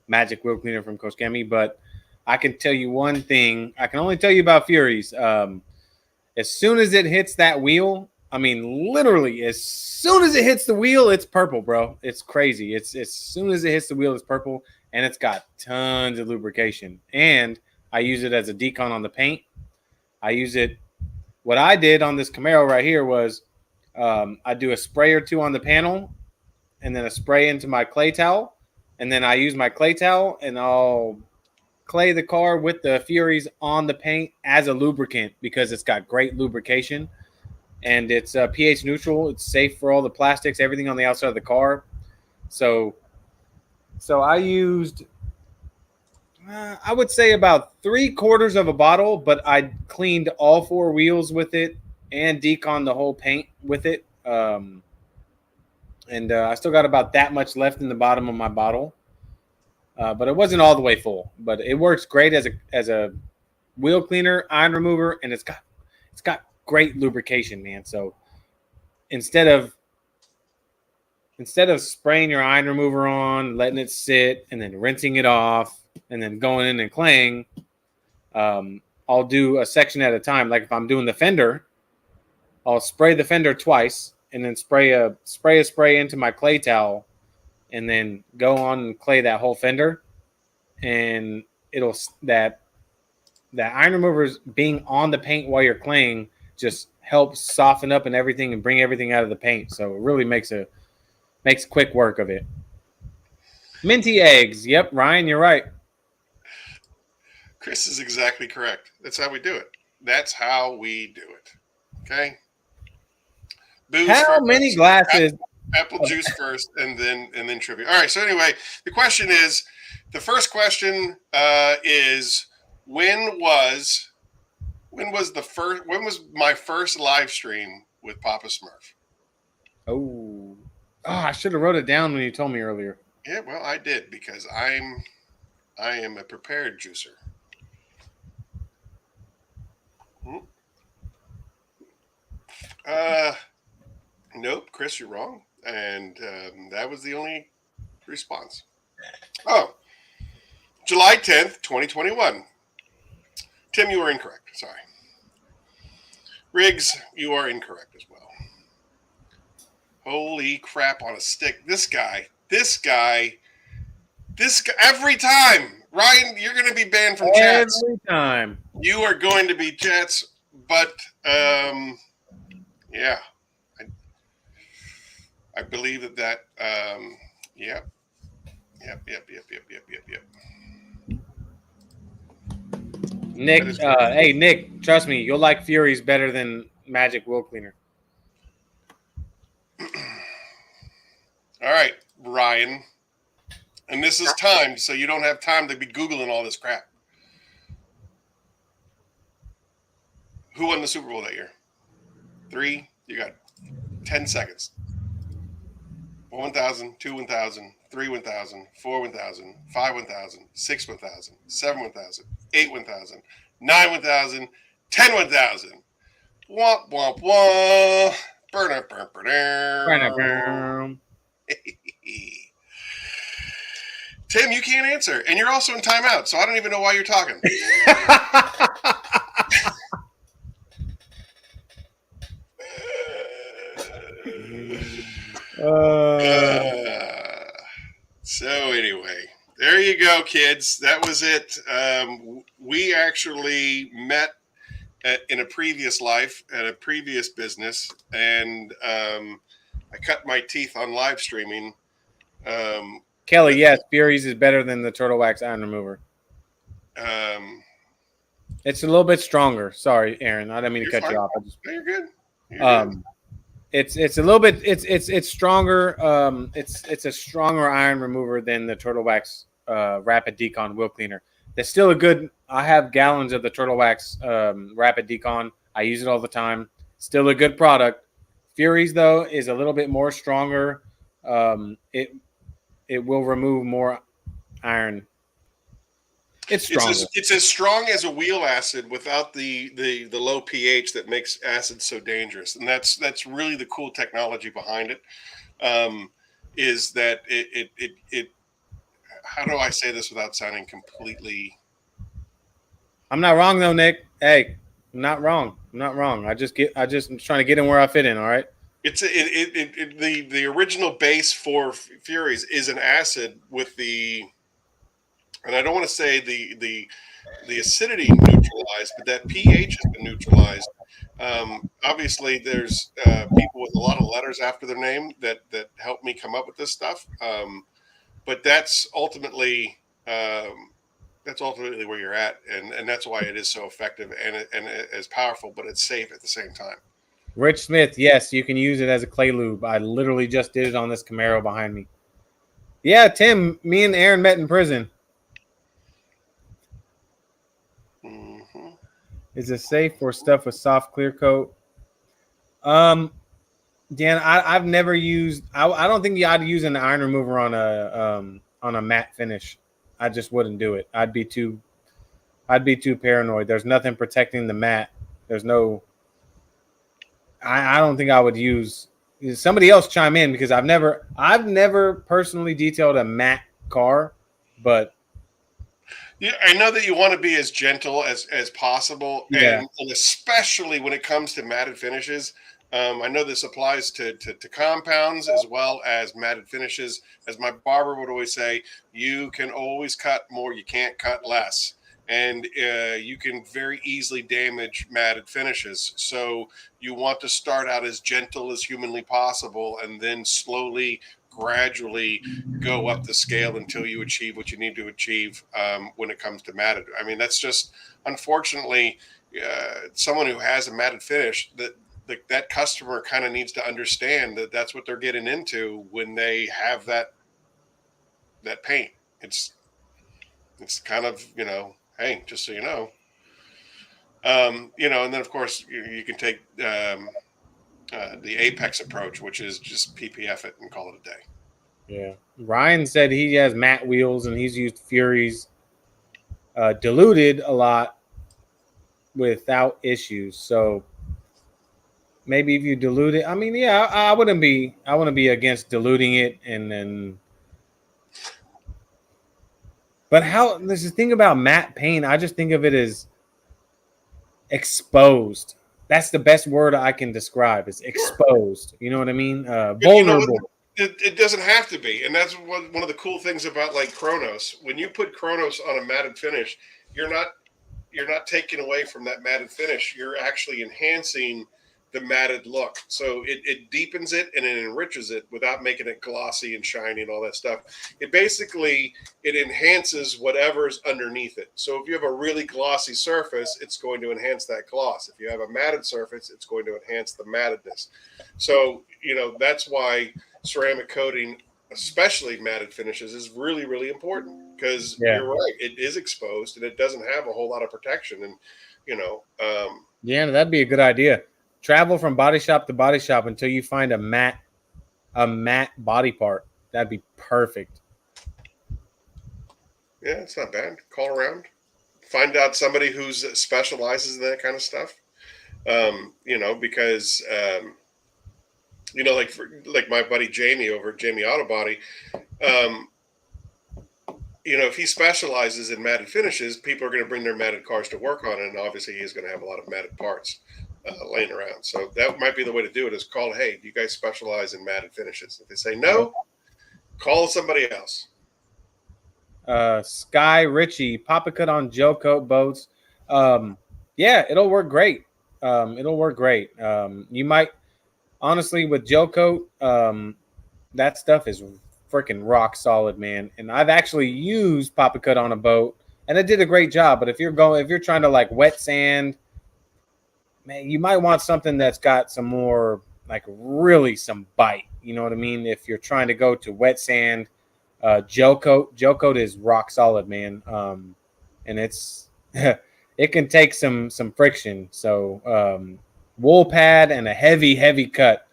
Magic Wheel Cleaner from Koskemi, but I can tell you one thing. I can only tell you about Furies. As soon as it hits that wheel, I mean, literally, as soon as it hits the wheel, it's purple, bro. It's crazy. It's as soon as it hits the wheel, it's purple, and it's got tons of lubrication. And I use it as a decon on the paint. I use it. What I did on this Camaro right here was I do a spray or two on the panel, and then a spray into my clay towel, and then I use my clay towel, and I'll clay the car with the Furies on the paint as a lubricant because it's got great lubrication and it's pH neutral. It's safe for all the plastics, everything on the outside of the car. So I used, I would say about 3/4 of a bottle, but I cleaned all 4 wheels with it and deconned the whole paint with it. And I still got about that much left in the bottom of my bottle. But it wasn't all the way full. But it works great as a wheel cleaner, iron remover, and it's got great lubrication, man. So instead of spraying your iron remover on, letting it sit, and then rinsing it off, and then going in and claying, I'll do a section at a time. Like if I'm doing the fender, I'll spray the fender twice, and then spray a spray into my clay towel, and then go on and clay that whole fender, and it'll that iron removers being on the paint while you're claying just helps soften up and everything and bring everything out of the paint. So it really makes quick work of it. Minty eggs. Yep, Ryan, you're right. Chris is exactly correct. That's how we do it. That's how we do it. Okay. Booze How many glasses? Apple juice first, and then trivia. All right. So anyway, the question is, the first question is, when was my first live stream with Papa Smurf? Oh, I should have wrote it down when you told me earlier. Yeah, well, I did because I am a prepared juicer. Nope, Chris, you're wrong. And that was the only response. Oh, July 10th, 2021. Tim, you are incorrect. Sorry. Riggs, you are incorrect as well. Holy crap on a stick. This guy, every time. Ryan, you're going to be banned from chats. Every time. You are going to be chats, but yeah. I believe that yep. Nick, hey Nick, trust me, you'll like Furies better than Magic Wheel Cleaner. All right, Ryan. And this is timed, so you don't have time to be Googling all this crap. Who won the Super Bowl that year? 3. You got 10 seconds. 1,000, 2 1,000, 3 1,000, 4 1,000, 5 1,000, 6 1,000, 7 1,000, 8 1,000, 9 1,000, 10 1,000. Womp womp womp. Tim, you can't answer, and you're also in timeout, so I don't even know why you're talking. So anyway, there you go, kids. That was it. We actually met in a previous life at a previous business, and I cut my teeth on live streaming. Kelly, yes, Furies is better than the Turtle Wax Iron Remover. It's a little bit stronger. Sorry, Aaron. I didn't mean to cut you off. No, you're good. You're good. It's a little bit it's stronger. It's a stronger iron remover than the Turtle Wax Rapid Decon Wheel Cleaner. It's still a good. I have gallons of the Turtle Wax Rapid Decon. I use it all the time. Still a good product. Furies though is a little bit more stronger. It will remove more iron. It's stronger. It's as strong as a wheel acid without the low pH that makes acid so dangerous, and that's really the cool technology behind it. Is that it how do I say this without sounding completely? I'm not wrong though, Nick. Hey, I'm not wrong. I'm not wrong. I'm trying to get in where I fit in. All right. It's the original base for Furies is an acid with and I don't want to say the acidity neutralized, but that pH has been neutralized. Obviously, there's people with a lot of letters after their name that help me come up with this stuff. But that's ultimately where you're at, and that's why it is so effective and as powerful, but it's safe at the same time. Rich Smith, yes, you can use it as a clay lube. I literally just did it on this Camaro behind me. Yeah, Tim, me and Aaron met in prison. Mm-hmm. Is it safe for stuff with soft clear coat? Dan, I've never used. I don't think I'd use an iron remover on a matte finish. I just wouldn't do it. I'd be too paranoid. There's nothing protecting the matte. There's no. I don't think I would use. Somebody else chime in because I've never personally detailed a matte car, but yeah, I know that you want to be as gentle as possible, yeah. and especially when it comes to matted finishes. I know this applies to compounds as well as matted finishes. As my barber would always say, you can always cut more, you can't cut less. And you can very easily damage matted finishes. So you want to start out as gentle as humanly possible and then slowly, gradually go up the scale until you achieve what you need to achieve when it comes to matted. I mean, that's just, unfortunately, someone who has a matted finish, that customer kind of needs to understand that that's what they're getting into when they have that paint. It's kind of, hey, just so you know, and then of course you can take the Apex approach, which is just PPF it and call it a day. Yeah. Ryan said he has matte wheels and he's used Furies diluted a lot without issues. So maybe if you dilute it, I mean, yeah, I wouldn't be against diluting it and then. But there's the thing about matte paint, I just think of it as exposed. That's the best word I can describe. It's exposed. You know what I mean? Vulnerable. It doesn't have to be, and that's one of the cool things about like Chronos. When you put Chronos on a matted finish, you're not taking away from that matted finish. You're actually enhancing the matted look. So it deepens it and it enriches it without making it glossy and shiny and all that stuff. It enhances whatever's underneath it. So if you have a really glossy surface, it's going to enhance that gloss. If you have a matted surface, it's going to enhance the mattedness. So, that's why ceramic coating, especially matted finishes, is really, really important because you're right. It is exposed and it doesn't have a whole lot of protection. And, yeah, that'd be a good idea. Travel from body shop to body shop until you find a matte body part. That'd be perfect. Yeah, it's not bad. Call around, find out somebody who specializes in that kind of stuff. Because like my buddy Jamie over at Jamie Auto Body, if he specializes in matted finishes, people are going to bring their matted cars to work on it, and obviously he's going to have a lot of matted parts laying around. So that might be the way to do it, is call, hey, do you guys specialize in matted finishes? If they say no, call somebody else. Sky Ritchie, Papa Cut on gel coat boats. Yeah, it'll work great. You might, honestly, with gel coat, that stuff is freaking rock solid, man. And I've actually used Papa Cut on a boat, and it did a great job. But if you're trying to like wet sand, man, you might want something that's got some more, like really some bite. You know what I mean? If you're trying to go to wet sand, gel coat is rock solid, man. And it's it can take some friction. So wool pad and a heavy cut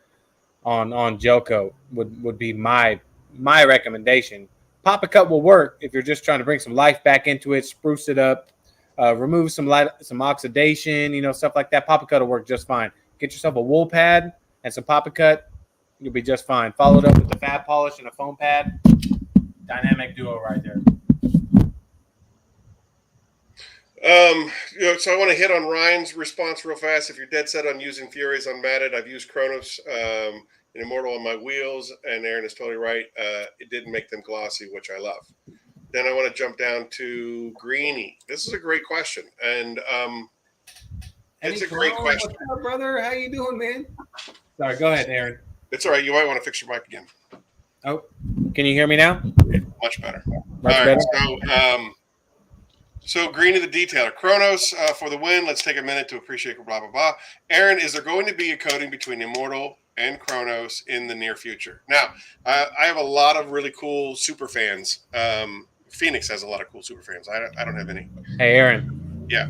on gel coat would be my recommendation. Pop a cut will work if you're just trying to bring some life back into it, spruce it up, remove some oxidation, stuff like that. Pop a cut will work just fine. Get yourself a wool pad and some pop a cut, you'll be just fine. Followed up with the fab polish and a foam pad. Dynamic duo right there. So I want to hit on Ryan's response real fast. If you're dead set on using Furies unmatted, I've used Kronos and Immortal on my wheels, and Aaron is totally right. It didn't make them glossy, which I love. Then I want to jump down to Greenie. This is a great question, and it's a great question. What's up, brother? How you doing, man? Sorry, go ahead, Aaron. It's all right. You might want to fix your mic again. Oh, can you hear me now? Much better. Much all better. Right, so Greenie the detailer. Kronos for the win. Let's take a minute to appreciate blah, blah, blah. Aaron, is there going to be a coating between Immortal and Kronos in the near future? Now, I have a lot of really cool super fans. Phoenix has a lot of cool super fans. I don't have any. Hey, Aaron. Yeah.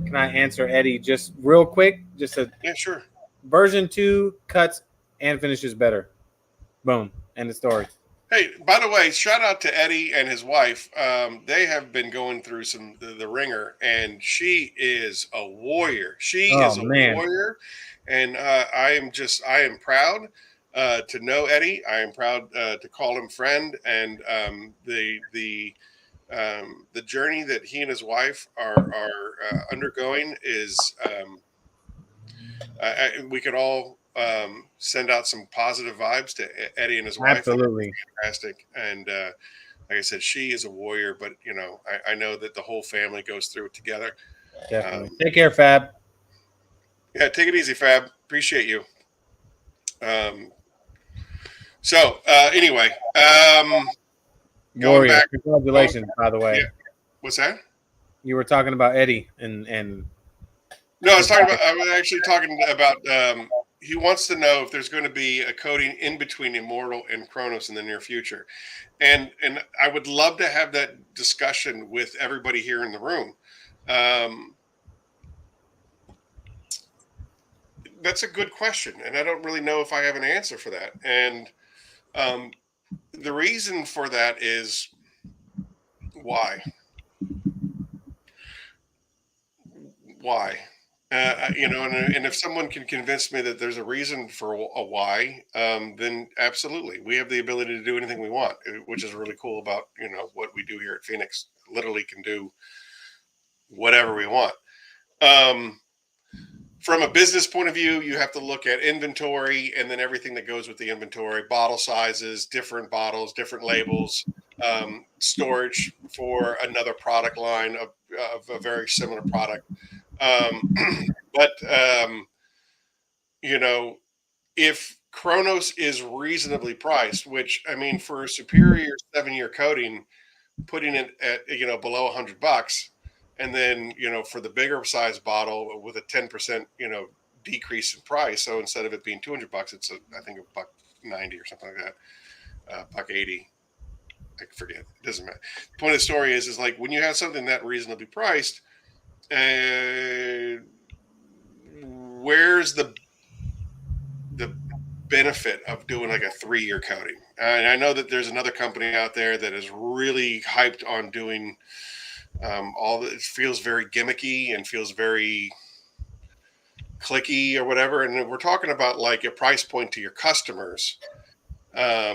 Can I answer Eddie just real quick? Yeah, sure. Version 2 cuts and finishes better. Boom. End of story. Hey, by the way, shout out to Eddie and his wife. They have been going through the ringer, and she is a warrior. She is a warrior, and I am proud to know Eddie. I am proud to call him friend, and the journey that he and his wife are undergoing is we could all send out some positive vibes to Eddie and his wife. Absolutely. Fantastic. And like I said, she is a warrior, but I know that the whole family goes through it together. Definitely. Take care, Fab. Yeah, take it easy, Fab. Appreciate you. Anyway, warrior. Congratulations, by the way. Yeah. What's that? You were talking about Eddie and no, I was actually talking about he wants to know if there's going to be a coating in between Immortal and Kronos in the near future. And I would love to have that discussion with everybody here in the room. That's a good question, and I don't really know if I have an answer for that. And the reason for that is why? And if someone can convince me that there's a reason for a why, then absolutely, we have the ability to do anything we want, which is really cool about what we do here at Phoenix. Literally can do whatever we want. From a business point of view, you have to look at inventory and then everything that goes with the inventory: bottle sizes, different bottles, different labels, storage for another product line of a very similar product. If Kronos is reasonably priced, which I mean, for a superior 7-year coating, putting it at below $100, and then for the bigger size bottle with a 10% decrease in price, so instead of it being $200, it's I think $190 or something like that, $180. I forget. It doesn't matter. The point of the story is like when you have something that reasonably priced, where's the benefit of doing like a 3-year coating? And I know that there's another company out there that is really hyped on doing it feels very gimmicky and feels very clicky or whatever. And we're talking about like a price point to your customers. I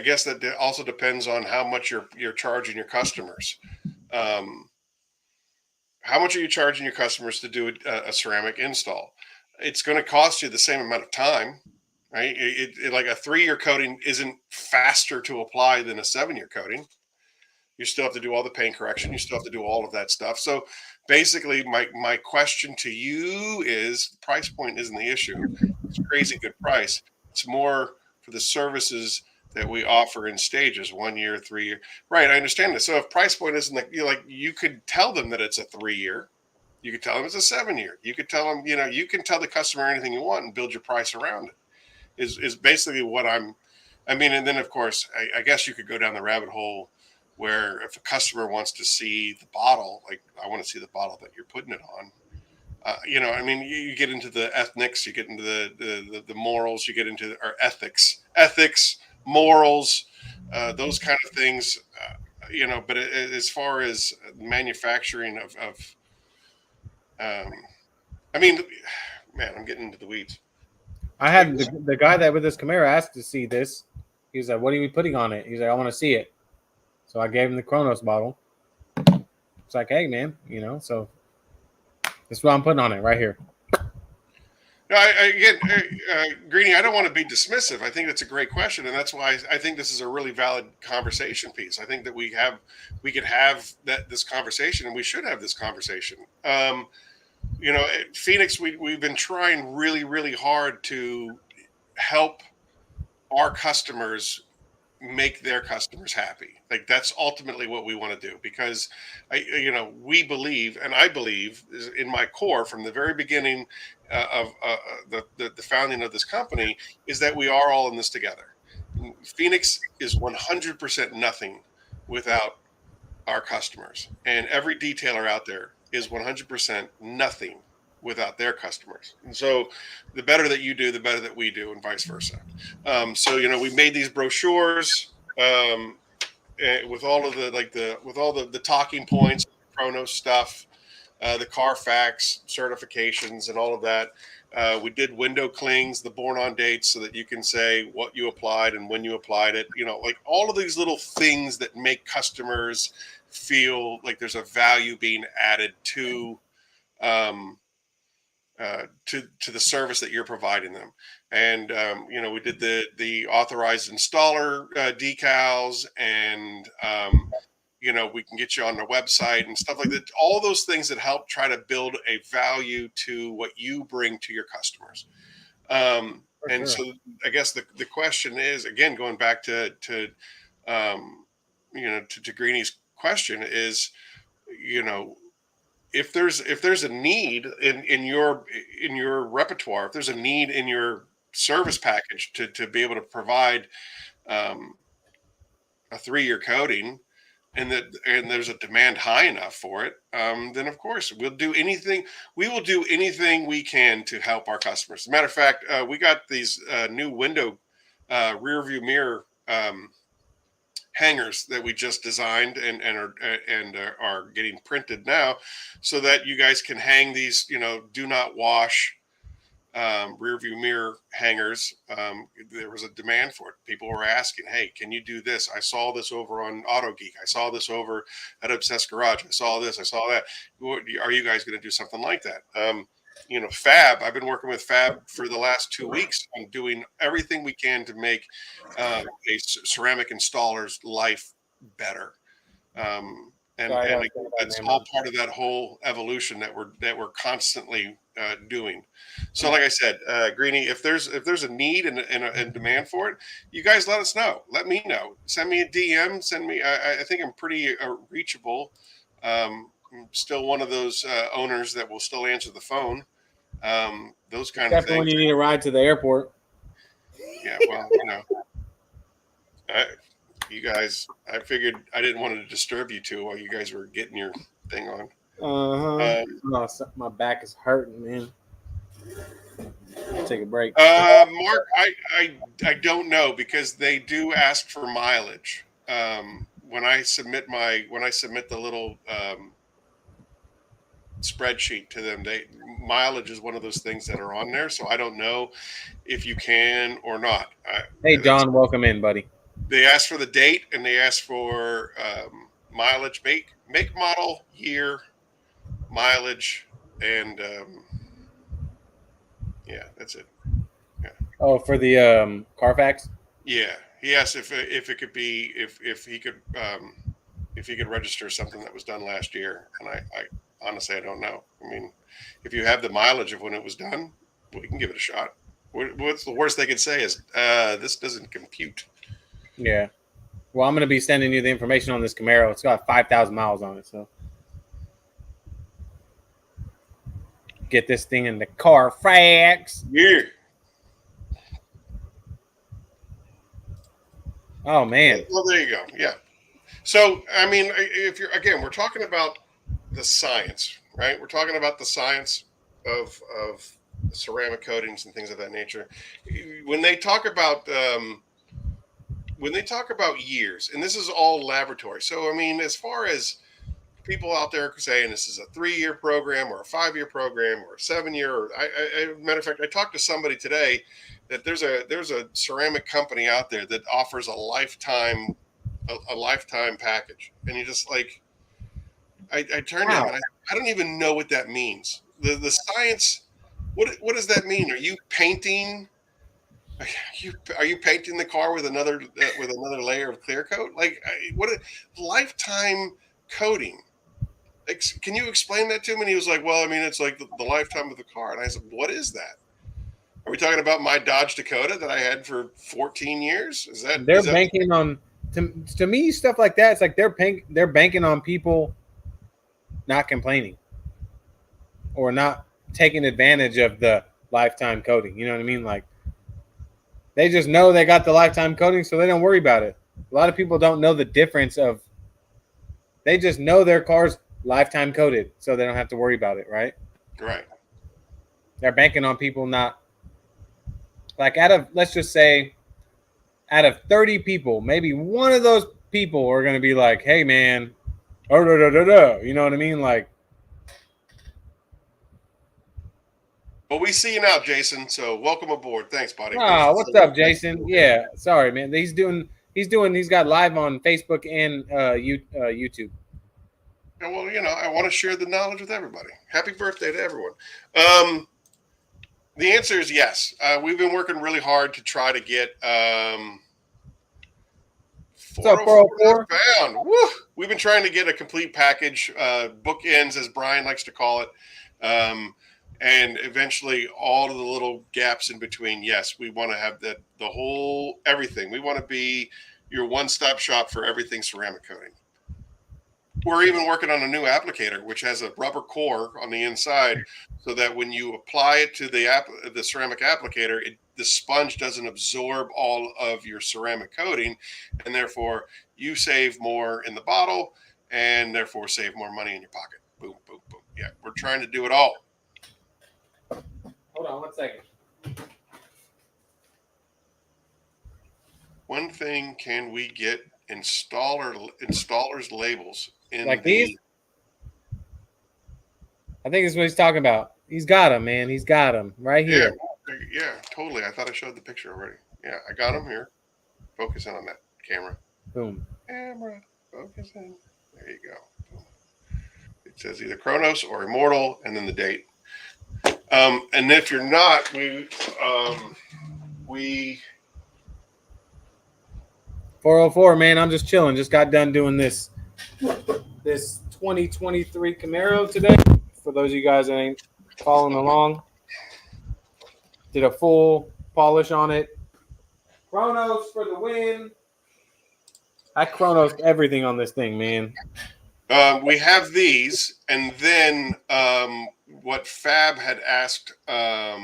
guess that also depends on how much you're charging your customers. How much are you charging your customers to do a ceramic install? It's going to cost you the same amount of time, right? Like a 3-year coating isn't faster to apply than a 7-year coating. You still have to do all the paint correction. You still have to do all of that stuff. So basically, my question to you is, price point isn't the issue. It's a crazy good price. It's more for the services that we offer in stages: 1 year, 3 year. Right. I understand this. So if price point isn't you could tell them that it's a 3-year. You could tell them it's a 7-year. You could tell them, you can tell the customer anything you want and build your price around it is basically what and then of course, I guess you could go down the rabbit hole where if a customer wants to see the bottle, like I want to see the bottle that you're putting it on, I mean, you get into the ethnics, you get into the morals, you get into our ethics, morals, those kind of things. But as far as manufacturing of I mean, man, I'm getting into the weeds. I had the guy that with this Camaro asked to see this. He's like, "What are you putting on it?" He's like, "I want to see it." So I gave him the Kronos bottle. It's like, "Hey, man, so that's what I'm putting on it right here." No, again, Greeny, I don't want to be dismissive. I think that's a great question, and that's why I think this is a really valid conversation piece. I think that we could have this conversation, and we should have this conversation. At Phoenix, we've been trying really, really hard to help our customers make their customers happy. Like that's ultimately what we want to do because we believe, and I believe in my core from the very beginning of the founding of this company is that we are all in this together. Phoenix is 100% nothing without our customers, and every detailer out there is 100% nothing without their customers. And so the better that you do, the better that we do, and vice versa. We made these brochures with all of the talking points, Chronos stuff, the Carfax certifications, and all of that. We did window clings, the born on dates, so that you can say what you applied and when you applied it. Like all of these little things that make customers feel like there's a value being added um, to the service that you're providing them. And we did the authorized installer decals, and we can get you on the website and stuff like that. All those things that help try to build a value to what you bring to your customers. And sure. so I guess the question is, again, going back to Greeny's question is, if there's a need in your repertoire, if there's a need in your service package to be able to provide um, a 3-year coating, and there's a demand high enough for it, then of course we'll do anything. We will do anything we can to help our customers. As a matter of fact, we got these new window rear view mirror hangers that we just designed and are getting printed now, so that you guys can hang these do not wash rear view mirror hangers. There was a demand for it. People were asking, "Hey, can you do this? I saw this over on Auto Geek. I saw this over at Obsessed Garage. I saw this. I saw that. Are you guys going to do something like that?" Fab. I've been working with Fab for the last 2 weeks on doing everything we can to make a ceramic installer's life better. And that's all part of that whole evolution that we're constantly doing. So, like I said, Greeny, if there's a need and demand for it, you guys let us know. Let me know. Send me a DM. Send me. I think I'm pretty reachable. I'm still one of those owners that will still answer the phone. Those kind of things. When you need a ride to the airport. Yeah, well, you guys, I figured I didn't want to disturb you two while you guys were getting your thing on. No, my back is hurting, man. I'll take a break. Mark, I don't know, because they do ask for mileage. When I submit the little spreadsheet to them, mileage is one of those things that are on there. So I don't know if you can or not. Hey, John, welcome in, buddy. They ask for the date, and they ask for mileage, make, model, year, mileage, and yeah, that's it. Yeah. Oh, for the Carfax? Yeah, he asked if it could be if he could register something that was done last year, and I honestly I don't know. I mean, if you have the mileage of when it was done, we can give it a shot. What's the worst they could say is this doesn't compute. Yeah. Well, I'm going to be sending you the information on this Camaro. It's got 5,000 miles on it, so get this thing in the Carfax. Yeah. Oh man. Well, there you go. Yeah. So, I mean, if we're talking about the science, right? We're talking about the science. of ceramic coatings and things of that nature. When they talk about years, and this is all laboratory. So I mean, as far as people out there saying this is a 3-year program or a 5-year program or a 7-year, or matter of fact, I talked to somebody today that there's a ceramic company out there that offers a lifetime package, and you just like I turned to him and I don't even know what that means. The science. What does that mean? Are you painting? Are you painting the car with another layer of clear coat? Like what a lifetime coating. Can you explain that to him? And he was like, well, I mean, it's like the lifetime of the car. And I said, what is that? Are we talking about my Dodge Dakota that I had for 14 years? They're banking on to me stuff like that? It's like they're banking on people not complaining or not taking advantage of the lifetime coating. You know what I mean? Like they just know they got the lifetime coating, so they don't worry about it. A lot of people don't know the difference of. They just know their car's lifetime coated, so they don't have to worry about it, right? Right. They're banking on people not like let's just say out of 30 people, maybe one of those people are going to be like, "Hey, man, you know what I mean?" Like, but we see you now, Jason. So welcome aboard. Thanks, buddy. What's up, Jason? Yeah, sorry, man. He's got live on Facebook and YouTube. Yeah, well, I want to share the knowledge with everybody. Happy birthday to everyone. The answer is yes. We've been working really hard to try to get 404 bound. Woo! We've been trying to get a complete package, bookends, as Brian likes to call it, and eventually all of the little gaps in between. Yes, we want to have the whole everything. We want to be your one-stop shop for everything ceramic coating. We're even working on a new applicator, which has a rubber core on the inside, so that when you apply it to the ceramic applicator, the sponge doesn't absorb all of your ceramic coating, and therefore you save more in the bottle, and therefore save more money in your pocket. Boom, boom, boom. Yeah, we're trying to do it all. Hold on 1 second. One thing, can we get installers labels in like these? I think that's what he's talking about. He's got them, man. He's got them right here. Yeah, totally. I thought I showed the picture already. Yeah, I got them here. Focus in on that camera. Boom. Camera, focus in. There you go. Boom. It says either Chronos or Immortal, and then the date. And if you're not, we 404, man. I'm just chilling. Just got done doing this 2023 Camaro today. For those of you guys that ain't following along, did a full polish on it. Chronos for the win. I chronosed everything on this thing, man. We have these, and then what Fab had asked a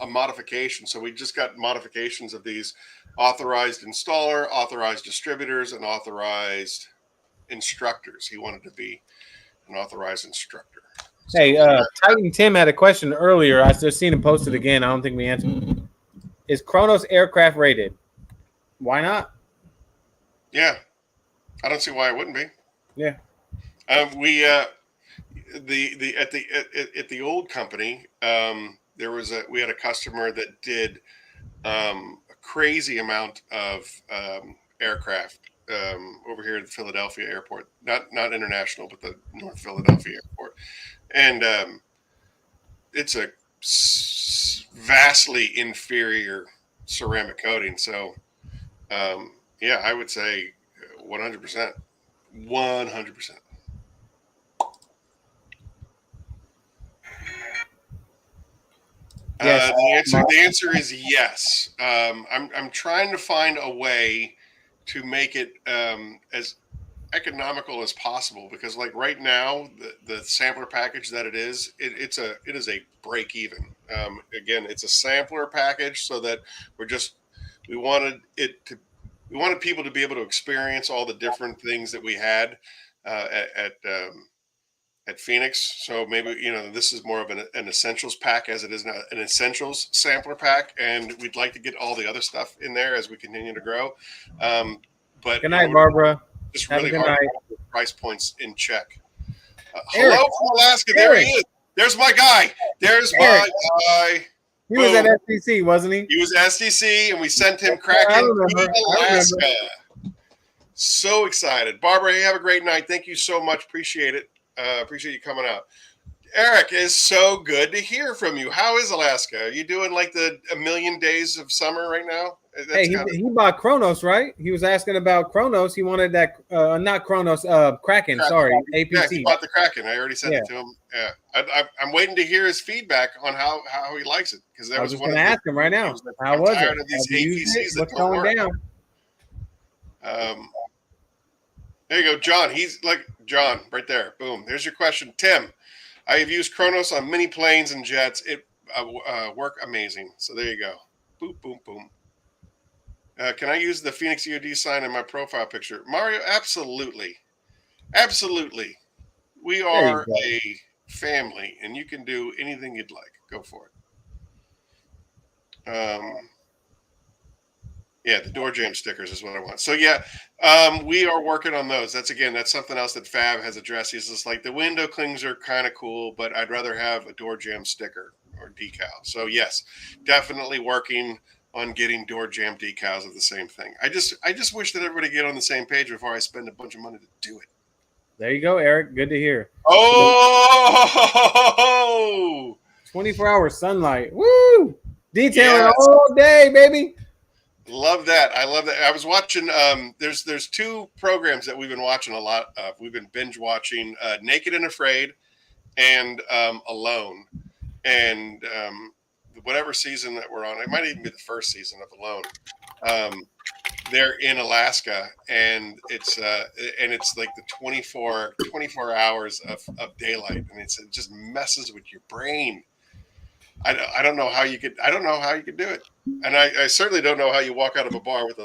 modification. So we just got modifications of these: authorized installer, authorized distributors, and authorized instructors. He wanted to be an authorized instructor. Hey, Titan Tim had a question earlier. I just seen him posted again. I don't think we answered. Is Chronos aircraft rated? Why not? Yeah, I don't see why it wouldn't be. Yeah. We at the old company, we had a customer that did a crazy amount of aircraft over here at the Philadelphia airport, not international, but the North Philadelphia airport, and it's a vastly inferior ceramic coating. So, yeah, I would say 100%. 100%. Yes. The answer is yes. I'm trying to find a way to make it as economical as possible, because like right now the sampler package that it is a break even. Again, it's a sampler package, so that we wanted people to be able to experience all the different things that we had at at Phoenix. So maybe, this is more of an essentials pack as it is not an essentials sampler pack. And we'd like to get all the other stuff in there as we continue to grow. But good night, Barbara. Just Have really a good hard night. to get price points in check. Eric. Hello from Alaska. There he is. There's my guy. There's my guy. He was at SDC, wasn't he? He was SDC, and we sent him cracking to Alaska. So excited. Barbara, hey, have a great night. Thank you so much. Appreciate it. Appreciate you coming out. Eric, it's so good to hear from you. How is Alaska? Are you doing like the a million days of summer right now? Hey, he bought Kronos, right? He was asking about Kronos. He wanted that, not Kronos, Kraken. Sorry, APC. Yeah, he bought the Kraken. I already sent it to him. Yeah, I'm waiting to hear his feedback on how he likes it, because I was just going to ask him right now. How was it? Of these APCs What's going down? There you go, John. He's like John right there. Boom. There's your question, Tim. I have used Kronos on mini planes and jets. It work amazing. So there you go. Boom, boom, boom. Can I use the Phoenix E.O.D sign in my profile picture? Mario, absolutely. Absolutely. We are a family, and you can do anything you'd like. Go for it. Yeah, the door jam stickers is what I want. So, yeah, we are working on those. That's something else that Fab has addressed. He's just like, the window clings are kind of cool, but I'd rather have a door jam sticker or decal. So, yes, definitely working on getting door jam decals of the same thing. I just wish that everybody get on the same page before I spend a bunch of money to do it. There you go, Eric. Good to hear. Oh! 24-hour sunlight. Woo! Detailing all day, baby. Love that. I love that. I was watching, there's two programs that we've been watching a lot of. We've been binge watching Naked and Afraid and Alone. And whatever season that we're on, it might even be the first season of Alone. They're in Alaska, and it's like the 24 hours of daylight, and it just messes with your brain. I don't know how you could do it, and I certainly don't know how you walk out of a bar with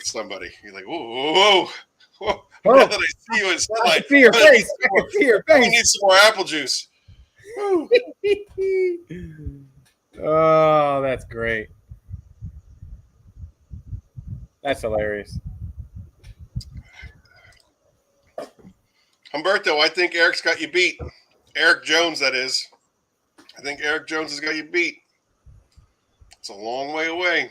somebody. You're like, whoa. Now that I see you in sunlight, I can see your face. I can see your face. I need some more apple juice. Oh, that's great. That's hilarious. Humberto, I think Eric's got you beat. Eric Jones, that is. I think Eric Jones has got you beat. It's a long way away.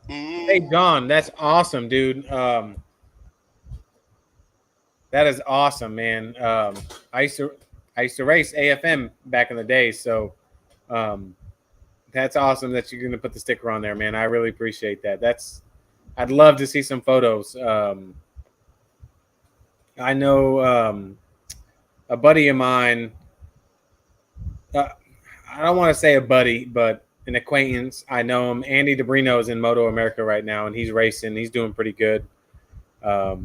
Hey, Don, that's awesome, dude. That is awesome, man. I used to race AFM back in the day, so that's awesome that you're going to put the sticker on there, man. I really appreciate that. I'd love to see some photos. I know a buddy of mine, I don't want to say a buddy, but an acquaintance. I know him. Andy DeBrino is in Moto America right now, and he's racing. He's doing pretty good. I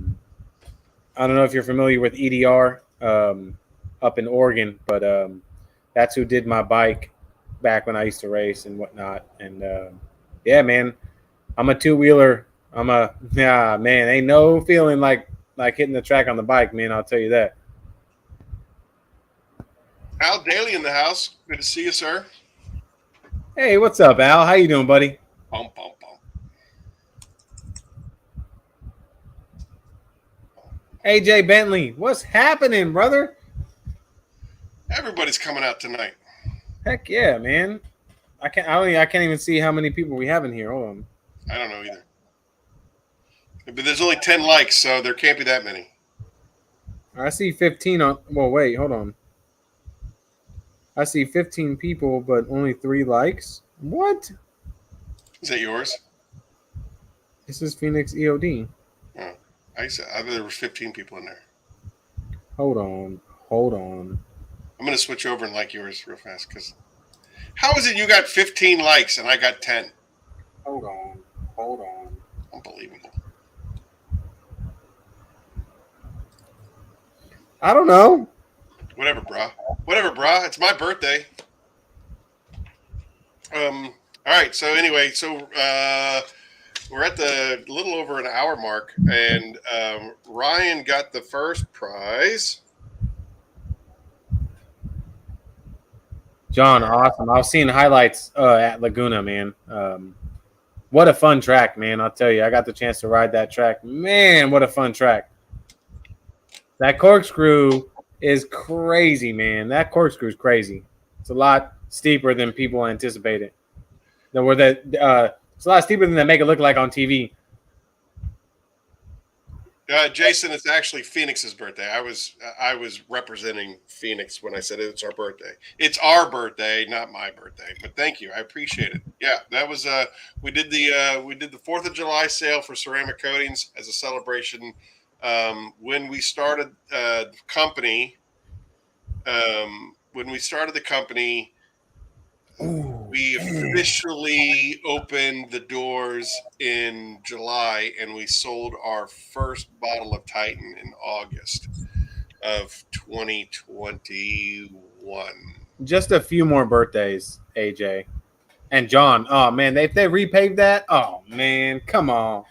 don't know if you're familiar with EDR up in Oregon, but that's who did my bike back when I used to race and whatnot. And yeah, man, I'm a two-wheeler. Man, ain't no feeling like hitting the track on the bike, man. I'll tell you that. Al Daly in the house. Good to see you, sir. Hey, what's up, Al? How you doing, buddy? Bum, bum, bum. AJ Bentley, what's happening, brother? Everybody's coming out tonight. Heck yeah, man. I can't even see how many people we have in here. Hold on. I don't know either. But there's only 10 likes, so there can't be that many. I see 15 on. Well, wait, hold on. I see 15 people, but only 3 likes. What? Is that yours? This is Phoenix E.O.D. Oh, I thought there were 15 people in there. Hold on. I'm going to switch over and like yours real fast. Because how is it you got 15 likes and I got 10? Hold on. Unbelievable. I don't know. Whatever, brah. It's my birthday. All right. So anyway, we're at the little over an hour mark, and Ryan got the first prize. John, awesome. I was seeing highlights at Laguna, man. What a fun track, man. I'll tell you, I got the chance to ride that track. Man, what a fun track. That corkscrew is crazy, man. That corkscrew is crazy. It's a lot steeper than people anticipated. It's a lot steeper than they make it look like on TV. Jason, it's actually Phoenix's birthday. I was representing Phoenix when I said it's our birthday. It's our birthday, not my birthday. But thank you, I appreciate it. Yeah, that was we did the 4th of July sale for ceramic coatings as a celebration. When we started the company, we officially opened the doors in July, and we sold our first bottle of Titan in August of 2021. Just a few more birthdays, AJ and John. Oh man, if they repaved that, oh man, come on,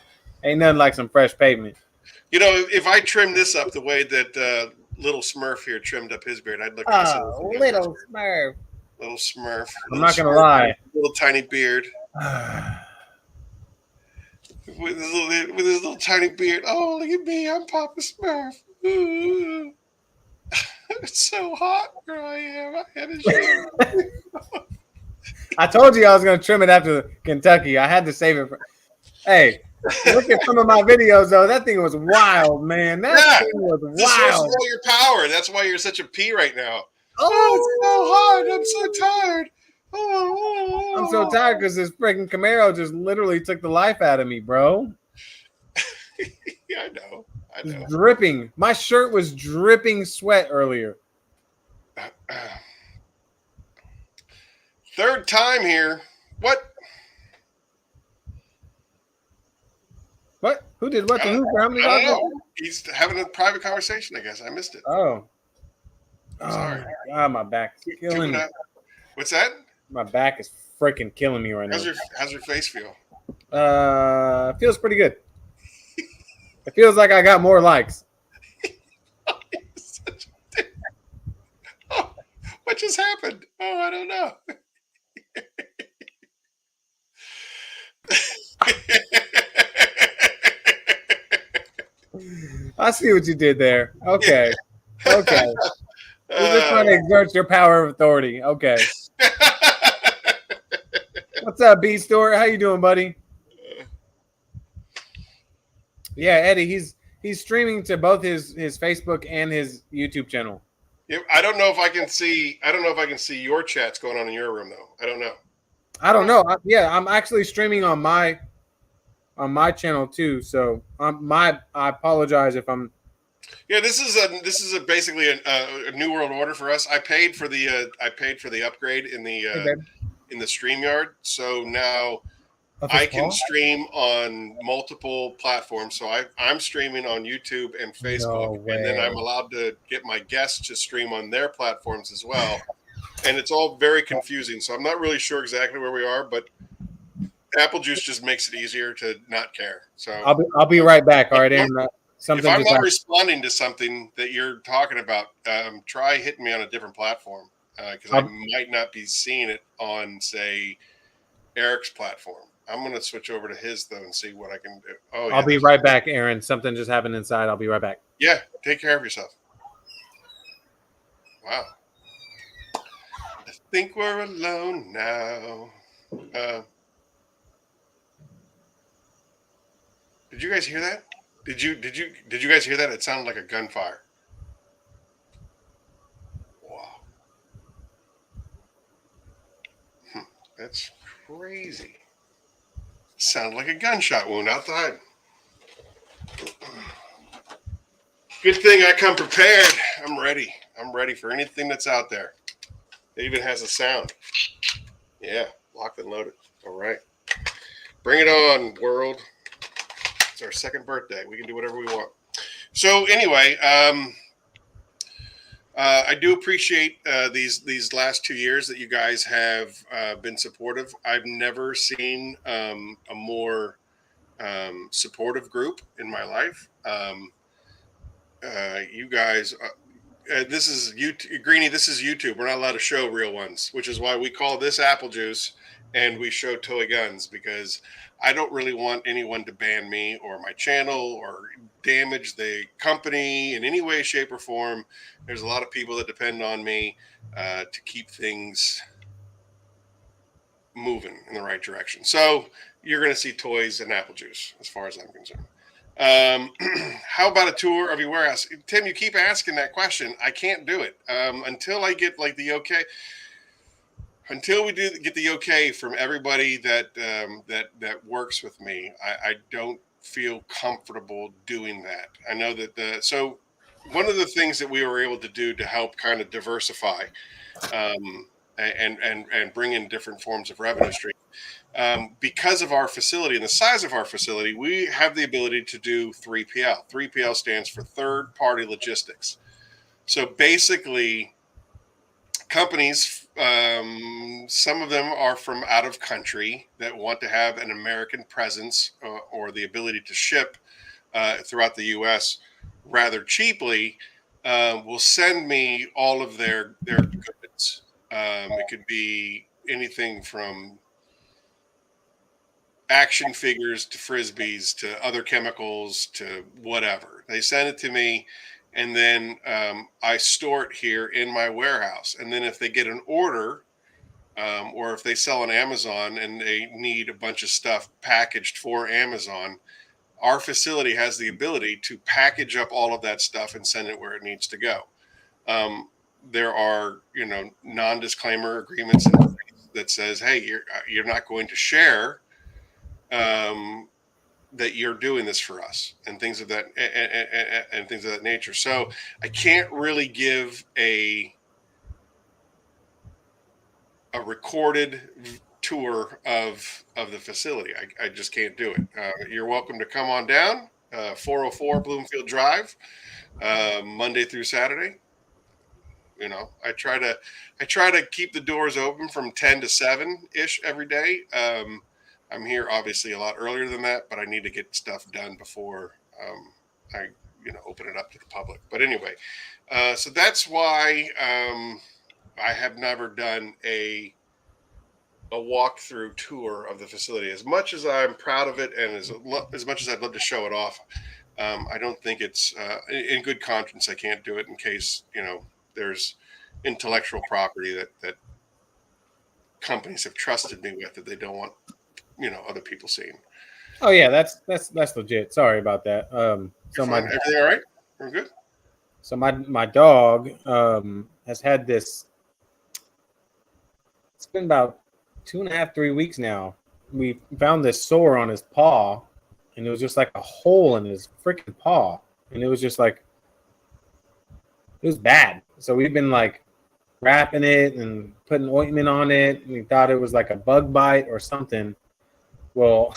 ain't nothing like some fresh pavement. You know, if I trimmed this up the way that little Smurf here trimmed up his beard, I'd look. Oh, little Smurf. Little Smurf. I'm not gonna lie. Little tiny beard. with his little tiny beard. Oh, look at me! I'm Papa Smurf. Ooh. It's so hot where I am. I had a shave. I told you I was gonna trim it after Kentucky. I had to save it. Hey, look at some of my videos though. That thing was wild, man. That thing was wild. This is all your power. That's why you're such a P right now. Oh, it's so hot. I'm so tired. I'm so tired because this freaking Camaro just literally took the life out of me, bro. Yeah, I know. It's dripping. My shirt was dripping sweat earlier. Third time here. What? What? Who did what to who? How many I don't know. He's having a private conversation, I guess. I missed it. Oh. Sorry. Oh, God, my back is killing me. What's that? My back is freaking killing me right now. How's your face feel? Feels pretty good. It feels like I got more likes. Oh, what just happened? Oh, I don't know. I see what you did there. Okay. Okay. You're just trying to exert your power of authority. Okay. What's up, B Store? How you doing, buddy? Yeah, Eddie, he's streaming to both his Facebook and his YouTube channel. Yeah, I don't know if I can see your chats going on in your room though. I don't know. I'm actually streaming on my channel too. So I apologize if I'm. Yeah, this is basically a new world order for us. I paid for the upgrade in the StreamYard, so now I can stream on multiple platforms. So I'm streaming on YouTube and Facebook, and then I'm allowed to get my guests to stream on their platforms as well. And it's all very confusing. So I'm not really sure exactly where we are, but Apple Juice just makes it easier to not care. So I'll be right back. All right, Aaron. If I'm not responding to something that you're talking about, try hitting me on a different platform because I might not be seeing it on, say, Eric's platform. I'm going to switch over to his, though, and see what I can do. Oh, I'll be right back, Aaron. Something just happened inside. I'll be right back. Yeah, take care of yourself. Wow. I think we're alone now. Did you guys hear that? Did you guys hear that? It sounded like a gunfire. Wow. That's crazy. Sounded like a gunshot wound outside. Good thing I come prepared. I'm ready. I'm ready for anything that's out there. It even has a sound. Yeah, locked and loaded. All right. Bring it on, world. It's our second birthday. We can do whatever we want. So anyway, I do appreciate these last 2 years that you guys have been supportive. I've never seen a more supportive group in my life. You guys, this is YouTube, Greenie. This is YouTube. We're not allowed to show real ones, which is why we call this apple juice and we show toy guns, because I don't really want anyone to ban me or my channel or damage the company in any way, shape, or form. There's a lot of people that depend on me to keep things moving in the right direction. So you're going to see toys and apple juice, as far as I'm concerned. How about a tour of your warehouse? Tim, you keep asking that question. I can't do it until I get like the okay. Until we do get the okay from everybody that that works with me, I don't feel comfortable doing that. I know that so one of the things that we were able to do to help kind of diversify and bring in different forms of revenue stream. Because of our facility and the size of our facility, we have the ability to do 3PL. 3PL stands for third party logistics. So basically, companies, some of them are from out of country that want to have an American presence or the ability to ship throughout the U.S. rather cheaply, will send me all of their goods. It could be anything from action figures to frisbees to other chemicals to whatever. They send it to me, and then I store it here in my warehouse. And then if they get an order, or if they sell on Amazon and they need a bunch of stuff packaged for Amazon, our facility has the ability to package up all of that stuff and send it where it needs to go. There are, non-disclaimer agreements that says, hey, you're not going to share that you're doing this for us, and things of that and things of that nature. So I can't really give a recorded tour of the facility. I just can't do it. You're welcome to come on down, 404 Bloomfield Drive, Monday through Saturday. I try to keep the doors open from 10 to 7 ish every day. I'm here obviously a lot earlier than that, but I need to get stuff done before I open it up to the public. But anyway, so that's why I have never done a walkthrough tour of the facility. As much as I'm proud of it, and as much as I'd love to show it off, I don't think it's in good conscience. I can't do it in case there's intellectual property that companies have trusted me with that they don't want other people seeing. Oh yeah, that's legit. Sorry about that. Everything all right? We're good. So my dog has had this. It's been about 2.5, 3 weeks now. We found this sore on his paw, and it was just like a hole in his freaking paw, and it was just like it was bad. So we've been like wrapping it and putting ointment on it, and we thought it was like a bug bite or something. Well,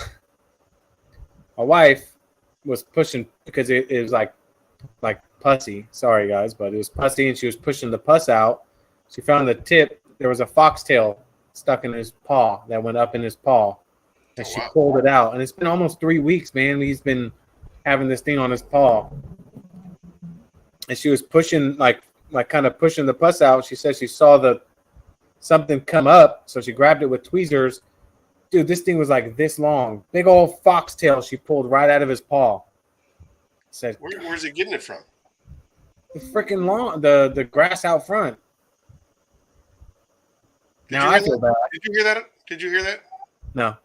my wife was pushing because it was like pussy. Sorry guys, but it was pussy, and she was pushing the pus out. She found the tip. There was a foxtail stuck in his paw that went up in his paw, and she pulled it out. And it's been almost 3 weeks, man. He's been having this thing on his paw, and she was pushing like kind of pushing the pus out. She said she saw something come up, so she grabbed it with tweezers. Dude, this thing was like this long. Big old foxtail she pulled right out of his paw. Said, where's he getting it from? The freaking lawn, the grass out front. Now I feel bad. Did you hear that? Did you hear that? No.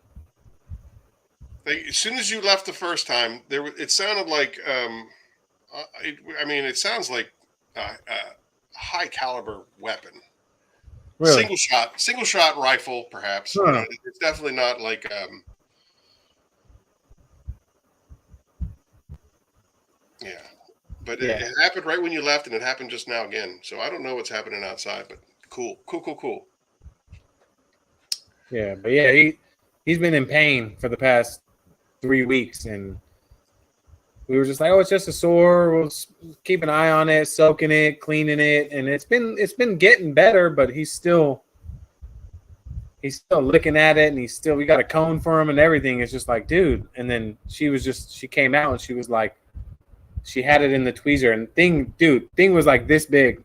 As soon as you left the first time, it sounded like it sounds like a high caliber weapon. Really? Single shot rifle, perhaps. Huh. It's definitely not like yeah. But yeah. It happened right when you left, and it happened just now again. So I don't know what's happening outside, but cool. Yeah, but yeah, he's been in pain for the past 3 weeks, and we were just like, oh, it's just a sore. We'll keep an eye on it, soaking it, cleaning it, and it's been getting better, but he's still he's still looking at it, and we got a cone for him and everything. It's just like, dude. And then she came out and she was like, she had it in the tweezer, and thing was like this big.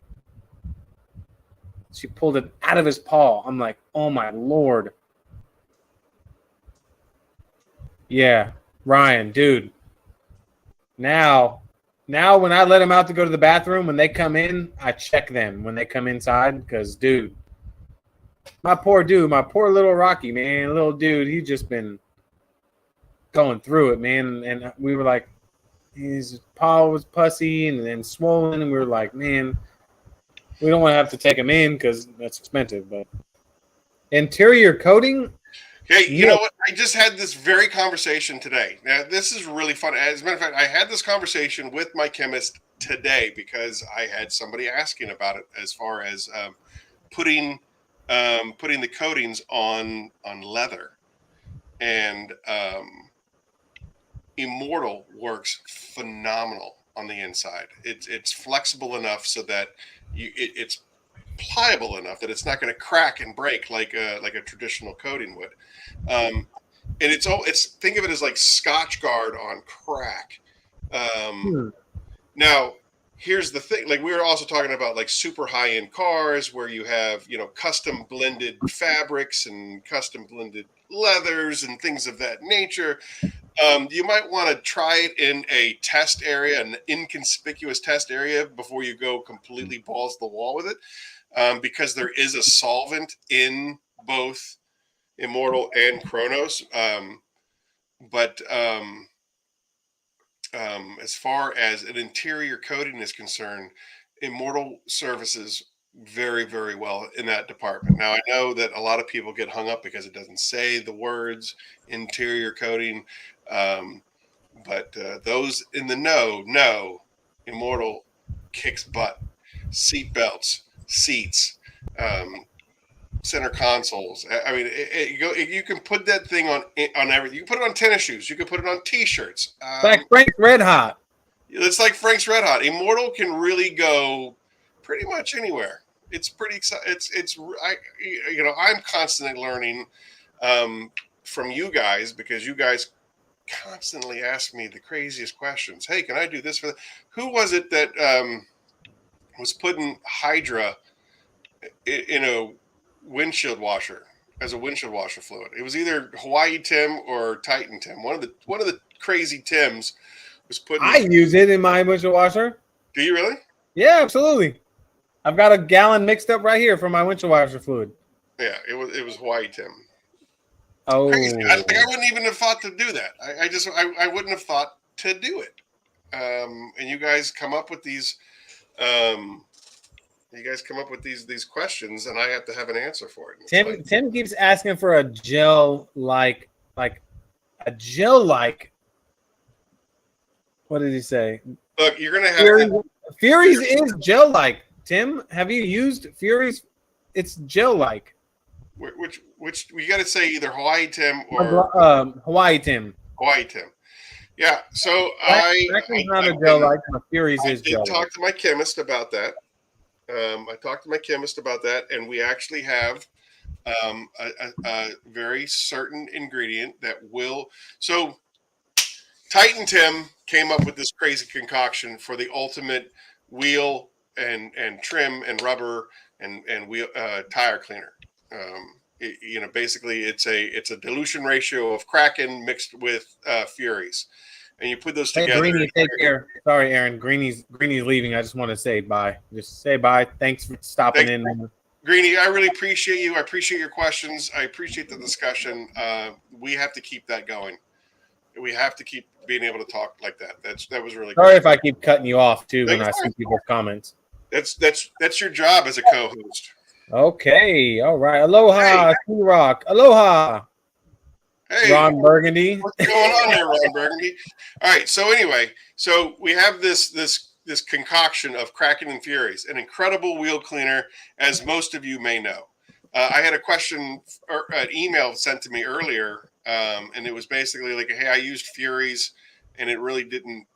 She pulled it out of his paw. I'm like, oh my Lord. Yeah, Ryan, dude. Now when I let them out to go to the bathroom, when they come in, I check them when they come inside because, dude, my poor little Rocky, man, little dude, he's just been going through it, man. And we were like, his paw was pussy and then swollen, and we were like, man, we don't want to have to take him in because that's expensive. But interior coating. Hey, you know what? I just had this very conversation today. Now, this is really fun. As a matter of fact, I had this conversation with my chemist today because I had somebody asking about it as far as putting the coatings on leather. And Immortal works phenomenal on the inside. It's flexible enough so that it's pliable enough that it's not going to crack and break like a traditional coating would. And it's think of it as like Scotch Guard on crack. Now, here's the thing: like we were also talking about like super high end cars where you have custom blended fabrics and custom blended leathers and things of that nature. You might want to try it in a test area, an inconspicuous test area, before you go completely balls to the wall with it, because there is a solvent in both Immortal and Chronos. But as far as an interior coating is concerned, Immortal services very, very well in that department. Now, I know that a lot of people get hung up because it doesn't say the words interior coating. But those in the know Immortal kicks butt. Seat belts, seats, center consoles. I mean, you can put that thing on everything. You can put it on tennis shoes. You can put it on T-shirts. Like Frank's Red Hot. It's like Frank's Red Hot. Immortal can really go pretty much anywhere. It's pretty exciting. I'm constantly learning from you guys because you guys constantly ask me the craziest questions. Hey, can I do this for that? Who was it that was putting Hydra in a windshield washer as a windshield washer fluid? It was either Hawaii Tim or Titan Tim. One of the crazy Tims was putting. I use it in my windshield washer. Do you really? Yeah, absolutely. I've got a gallon mixed up right here for my windshield washer fluid. Yeah, it was Hawaii Tim. Oh, crazy. I wouldn't even have thought to do that. I wouldn't have thought to do it. And you guys come up with these. You guys come up with these questions, and I have to have an answer for it. Tim keeps asking for a gel like a gel like. What did he say? Look, you're gonna have Fury's is gel like. Tim, have you used Fury's? It's gel like. Which you got to say either Hawaii Tim or Hawaii Tim. Hawaii Tim. Yeah. So not a gel like. Fury's is gel. I did talk to my chemist about that. And we actually have a very certain ingredient that will. So Titan Tim came up with this crazy concoction for the ultimate wheel and trim and rubber and wheel tire cleaner. Basically it's a dilution ratio of Kraken mixed with Furies, and you put those together. Hey, Greenie, take care. Sorry, Aaron. Greenie's leaving. I just want to say bye. Just say bye. Thanks for stopping in. Greenie, I really appreciate you. I appreciate your questions. I appreciate the discussion. We have to keep that going. We have to keep being able to talk like that. That was really sorry good. If I keep cutting you off too when I see people's comments. That's your job as a co-host. Okay, all right. Aloha, T-Rock. Aloha. Hey, Ron Burgundy. What's going on there, Ron Burgundy? All right. So anyway, we have this concoction of Kraken and Furies, an incredible wheel cleaner, as most of you may know. I had a question or an email sent to me earlier, and it was basically like, "Hey, I used Furies, and it really didn't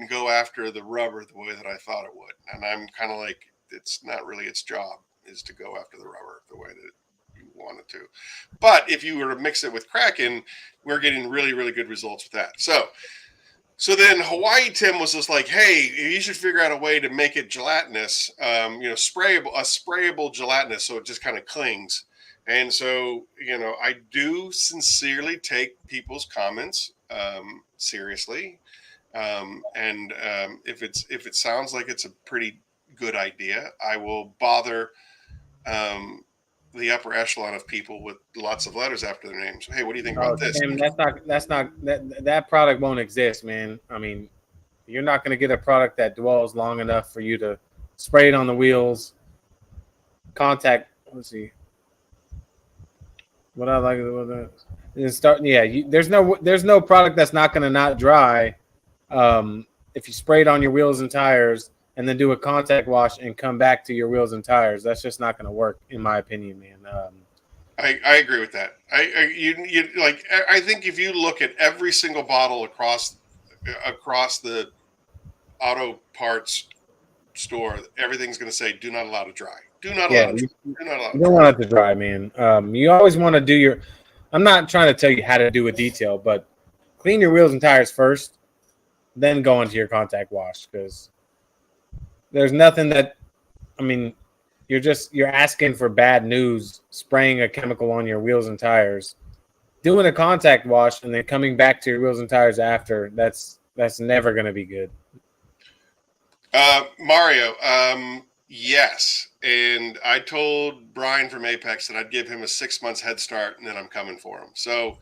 go after the rubber the way that I thought it would." And I'm kind of like, it's not really its job is to go after the rubber the way that wanted to. But if you were to mix it with Kraken, we're getting really, really good results with that. So then Hawaii Tim was just like, hey, you should figure out a way to make it gelatinous, sprayable gelatinous, so it just kind of clings. And so, I do sincerely take people's comments seriously. If it sounds like it's a pretty good idea, I will bother the upper echelon of people with lots of letters after their names. Hey, what do you think about this? Tim, that product won't exist, man. I mean, you're not going to get a product that dwells long enough for you to spray it on the wheels. Contact. Let's see. What I like is start. Yeah, there's no product that's not going to not dry. If you spray it on your wheels and tires and then do a contact wash and come back to your wheels and tires, that's just not going to work, in my opinion, man. I agree with that. I think if you look at every single bottle across the auto parts store, everything's going to say "do not allow to dry." Do not allow. You don't want it to dry, man. You always want to do your. I'm not trying to tell you how to do a detail, but clean your wheels and tires first, then go into your contact wash, because there's nothing that. I mean, you're asking for bad news, spraying a chemical on your wheels and tires, doing a contact wash, and then coming back to your wheels and tires after. That's never going to be good. Mario, yes. And I told Brian from Apex that I'd give him a 6 months head start, and then I'm coming for him. So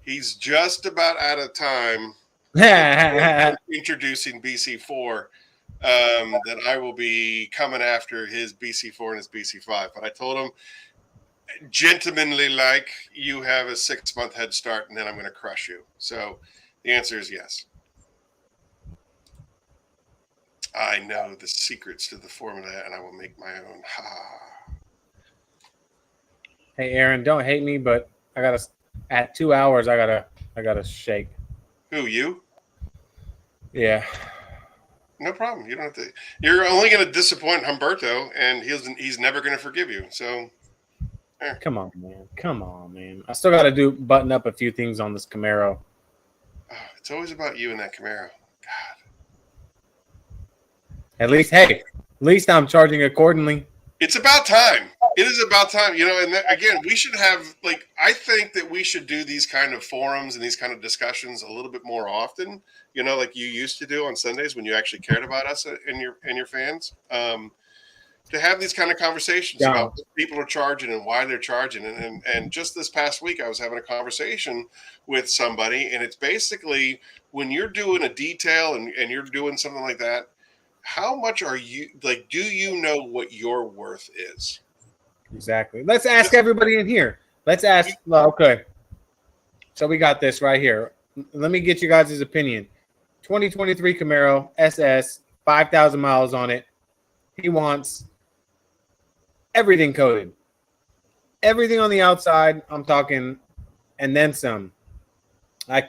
he's just about out of time introducing BC4. That I will be coming after his BC4 and his BC5. But I told him, gentlemanly like, you have a 6 month head start, and then I'm going to crush you. So the answer is yes. I know the secrets to the formula, and I will make my own. Hey, Aaron, don't hate me, but at 2 hours, I gotta shake. Who, you? Yeah. No problem. You don't have to. You're only going to disappoint Humberto, and he's never going to forgive you. So, Come on, man. I still got to button up a few things on this Camaro. Oh, it's always about you and that Camaro. God. At least I'm charging accordingly. It's about time. It is about time. And again, we should have, I think that we should do these kind of forums and these kind of discussions a little bit more often, like you used to do on Sundays when you actually cared about us and your fans, to have these kind of conversations about what people are charging and why they're charging. And just this past week, I was having a conversation with somebody, and it's basically when you're doing a detail and you're doing something like that, how much are you, do you know what your worth is? Exactly. Let's ask everybody in here. Let's ask. Okay. So we got this right here. Let me get you guys' opinion. 2023 Camaro SS, 5,000 miles on it. He wants everything coated. Everything on the outside, I'm talking, and then some. I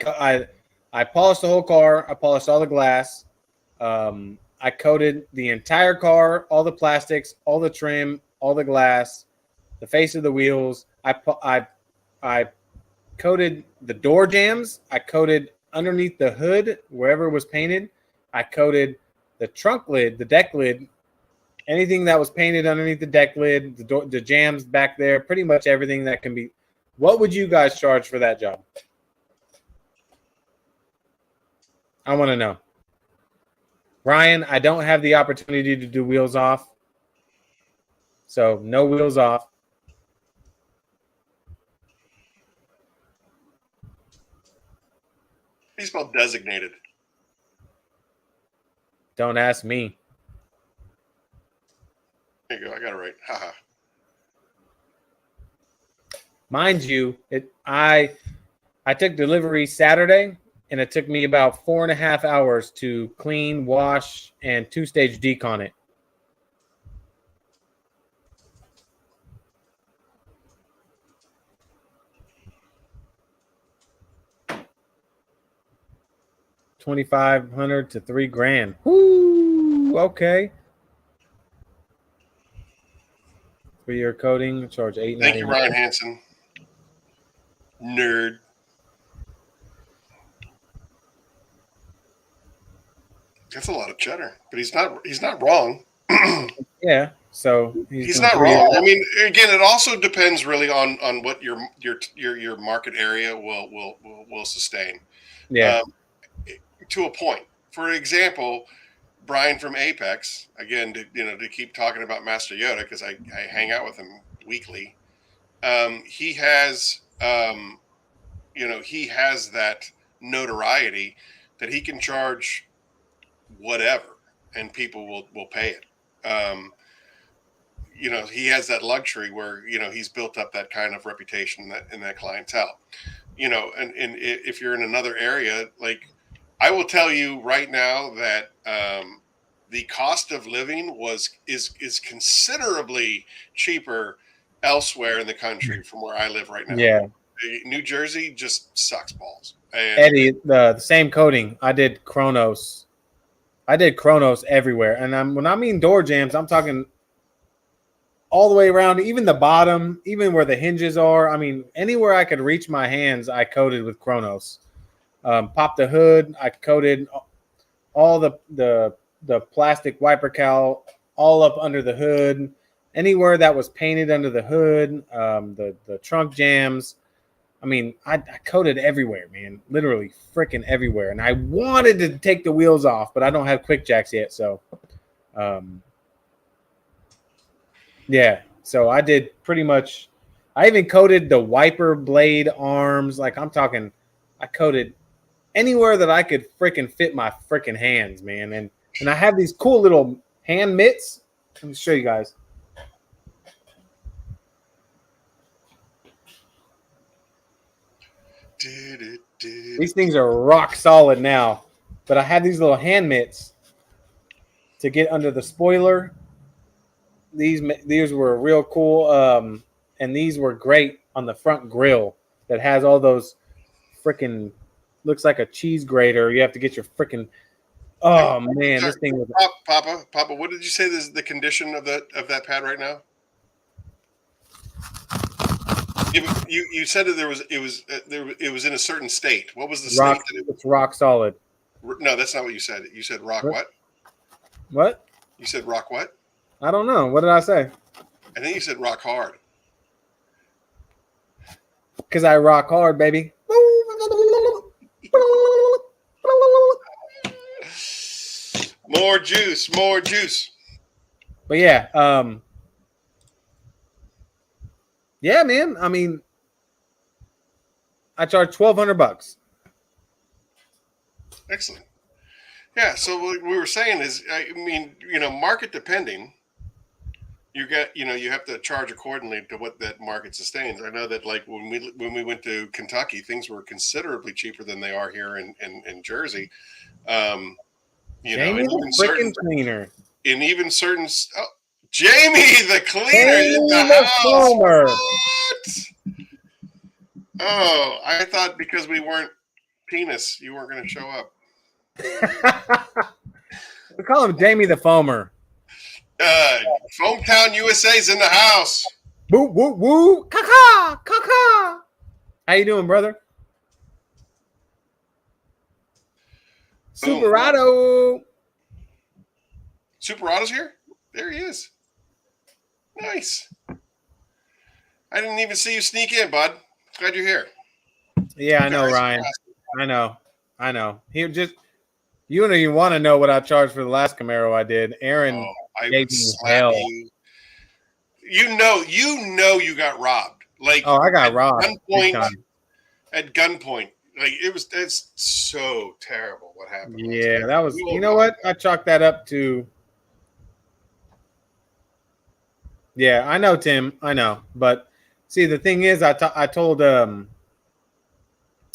polished the whole car. I polished all the glass. I coated the entire car, all the plastics, all the trim, all the glass, the face of the wheels. I coated the door jambs. I coated underneath the hood wherever it was painted. I coated the trunk lid, the deck lid, anything that was painted underneath the deck lid, the jambs back there, pretty much everything that can be. What would you guys charge for that job? I want to know. Ryan, I don't have the opportunity to do wheels off. So no wheels off. He's spelled designated. Don't ask me. There you go. I got it right. Haha. Mind you, I took delivery Saturday, and it took me about 4.5 hours to clean, wash, and 2-stage decon it. $2,500 to $3,000. Woo! Okay. For your coating, charge $8.99. Thank you, Ryan Hansen. Nerd. That's a lot of cheddar, but he's not wrong. Yeah, so he's not wrong. I mean, again, it also depends really on what your market area will sustain. Yeah. To a point. For example, Brian from Apex, again, to keep talking about Master Yoda, because I hang out with him weekly. He has he has that notoriety that he can charge whatever and people will pay it. He has that luxury where he's built up that kind of reputation in that clientele. And if you're in another area, like, I will tell you right now that the cost of living is considerably cheaper elsewhere in the country from where I live right now. Yeah. New Jersey just sucks balls. And Eddie, the same coating. I did Kronos everywhere. And when I mean door jams, I'm talking all the way around, even the bottom, even where the hinges are. I mean, anywhere I could reach my hands, I coated with Kronos. Popped the hood. I coated all the plastic wiper cowl all up under the hood. Anywhere that was painted under the hood, the trunk jams. I mean, I coated everywhere, man. Literally freaking everywhere. And I wanted to take the wheels off, but I don't have quick jacks yet. So, yeah. So I did pretty much. I even coated the wiper blade arms. Like, I'm talking, I coated anywhere that I could freaking fit my freaking hands, man. And I have these cool little hand mitts. Let me show you guys. These things are rock solid now, but I have these little hand mitts to get under the spoiler. These were real cool, and these were great on the front grill that has all those freaking, looks like a cheese grater. You have to get your freaking, oh man, this thing was. Papa, what did you say is the condition of that pad right now? You said that it was in a certain state. What was the state? It's rock solid. No, that's not what you said. You said rock what? What? You said rock what? I don't know. What did I say? I think you said rock hard. Because I rock hard, baby. More juice, more juice. But yeah, yeah, man. I mean, I charge $1,200. Excellent. Yeah. So what we were saying is, I mean, market depending, you have to charge accordingly to what that market sustains. I know that, like, when we went to Kentucky, things were considerably cheaper than they are here in Jersey. Jamie the freaking cleaner. And even certain. Oh, Jamie the cleaner in the house. What? Oh, I thought because we weren't penis, you weren't going to show up. We call him Jamie the foamer. Foamtown USA's in the house. Woo, woo, woo. Caca, caca. How you doing, brother? Superado. Superado's here? There he is. Nice. I didn't even see you sneak in, bud. Glad you're here. Yeah, I know, Ryan. I know. He just, you don't even want to know what I charged for the last Camaro I did. Aaron gave me hell. You know you got robbed. Like, oh, I got robbed. At gunpoint. Like, it's so terrible what happened. Yeah, that was, you know what? I chalked that up to. Yeah, I know, Tim. I know. But see, the thing is, I told